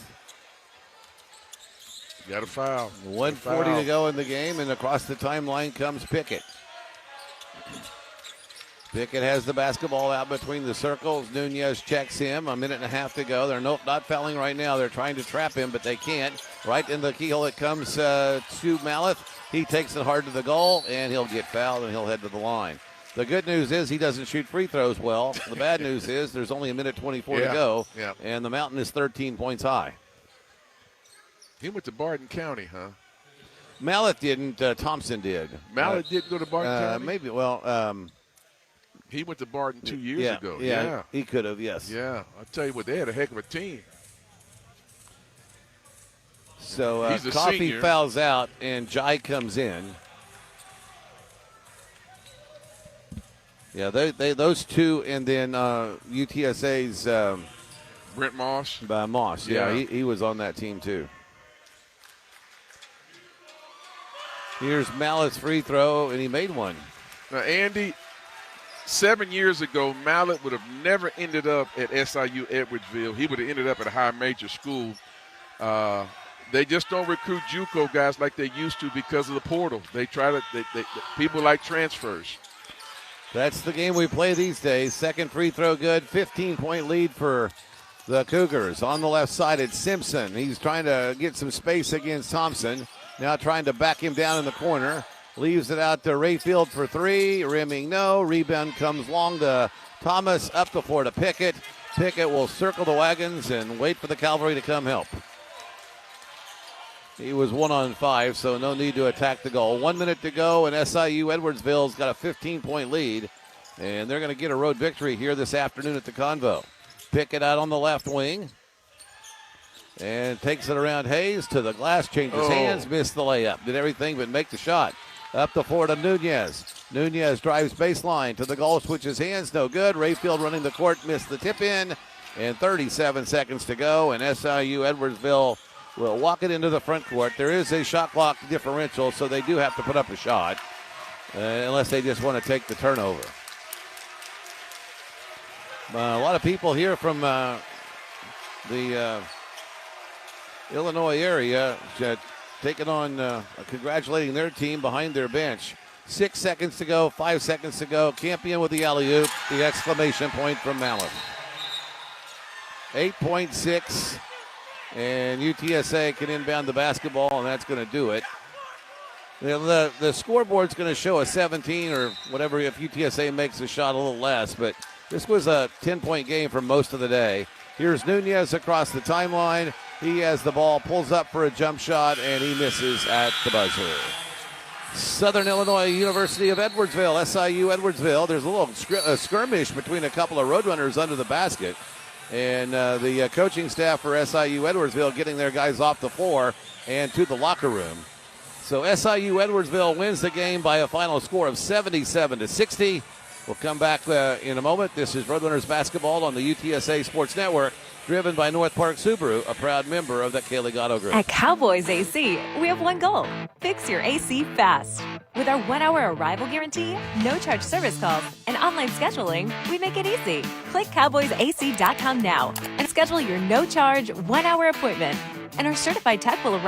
[SPEAKER 21] Got a foul.
[SPEAKER 3] 1:40 to go in the game, and across the timeline comes Pickett. Pickett has the basketball out between the circles. Nunez checks him. A minute and a half to go. They're not fouling right now. They're trying to trap him, but they can't. Right in the keyhole it comes to Maleth. He takes it hard to the goal, and he'll get fouled, and he'll head to the line. The good news is he doesn't shoot free throws well. The bad news is there's only a minute 24 to go, and the Mountain is 13 points high.
[SPEAKER 21] He went to Barton County, huh?
[SPEAKER 3] Maleth didn't. Thompson did.
[SPEAKER 21] Maleth didn't go to Barton County?
[SPEAKER 3] Maybe. Well,
[SPEAKER 21] he went to Barton 2 years ago.
[SPEAKER 3] Yeah, he could have, yes.
[SPEAKER 21] Yeah, I'll tell you what, they had a heck of a team.
[SPEAKER 3] So
[SPEAKER 21] He's a
[SPEAKER 3] Coffee
[SPEAKER 21] senior.
[SPEAKER 3] fouls out, and Jai comes in. Yeah, those two, and then UTSA's
[SPEAKER 21] Brent Moss.
[SPEAKER 3] Moss, yeah. He was on that team too. Here's Mallett's free throw, and he made one.
[SPEAKER 21] Now, Andy, 7 years ago, Mallett would have never ended up at SIU Edwardsville. He would have ended up at a high major school. They just don't recruit JUCO guys like they used to because of the portal. They try to. People like transfers.
[SPEAKER 3] That's the game we play these days. Second free throw good. 15-point lead for the Cougars. On the left side, it's Simpson. He's trying to get some space against Thompson. Now trying to back him down in the corner. Leaves it out to Rayfield for three. Rimming no. Rebound comes long to Thomas. Up the floor to Pickett. Pickett will circle the wagons and wait for the Cavalry to come help. He was 1-on-5, so no need to attack the goal. 1 minute to go, and SIU Edwardsville's got a 15-point lead, and they're going to get a road victory here this afternoon at the Convo. Pickett out on the left wing, and takes it around Hayes to the glass, changes hands, missed the layup. Did everything but make the shot. Up the floor to Nunez. Nunez drives baseline to the goal, switches hands, no good. Rayfield running the court, missed the tip in, and 37 seconds to go, and SIU Edwardsville will walk it into the front court. There is a shot clock differential, so they do have to put up a shot, unless they just want to take the turnover. A lot of people here from the Illinois area taking on, congratulating their team behind their bench. 6 seconds to go, 5 seconds to go. Campion with the alley-oop, the exclamation point from Mallet. 8.6. And UTSA can inbound the basketball, and that's going to do it. The scoreboard's going to show a 17 or whatever if UTSA makes a shot a little less, but this was a 10-point game for most of the day. Here's Nunez across the timeline. He has the ball, pulls up for a jump shot, and he misses at the buzzer. Southern Illinois University of Edwardsville, SIU Edwardsville. There's a little skirmish between a couple of Roadrunners under the basket. And the coaching staff for SIU Edwardsville getting their guys off the floor and to the locker room. So SIU Edwardsville wins the game by a final score of 77-60. We'll come back in a moment. This is Roadrunners basketball on the UTSA Sports Network, driven by North Park Subaru, a proud member of the Kaylee Gatto Group.
[SPEAKER 11] At Cowboys AC, we have one goal: fix your AC fast. With our 1-hour arrival guarantee, no-charge service calls, and online scheduling, we make it easy. Click cowboysac.com now and schedule your no-charge 1-hour appointment. And our certified tech will arrive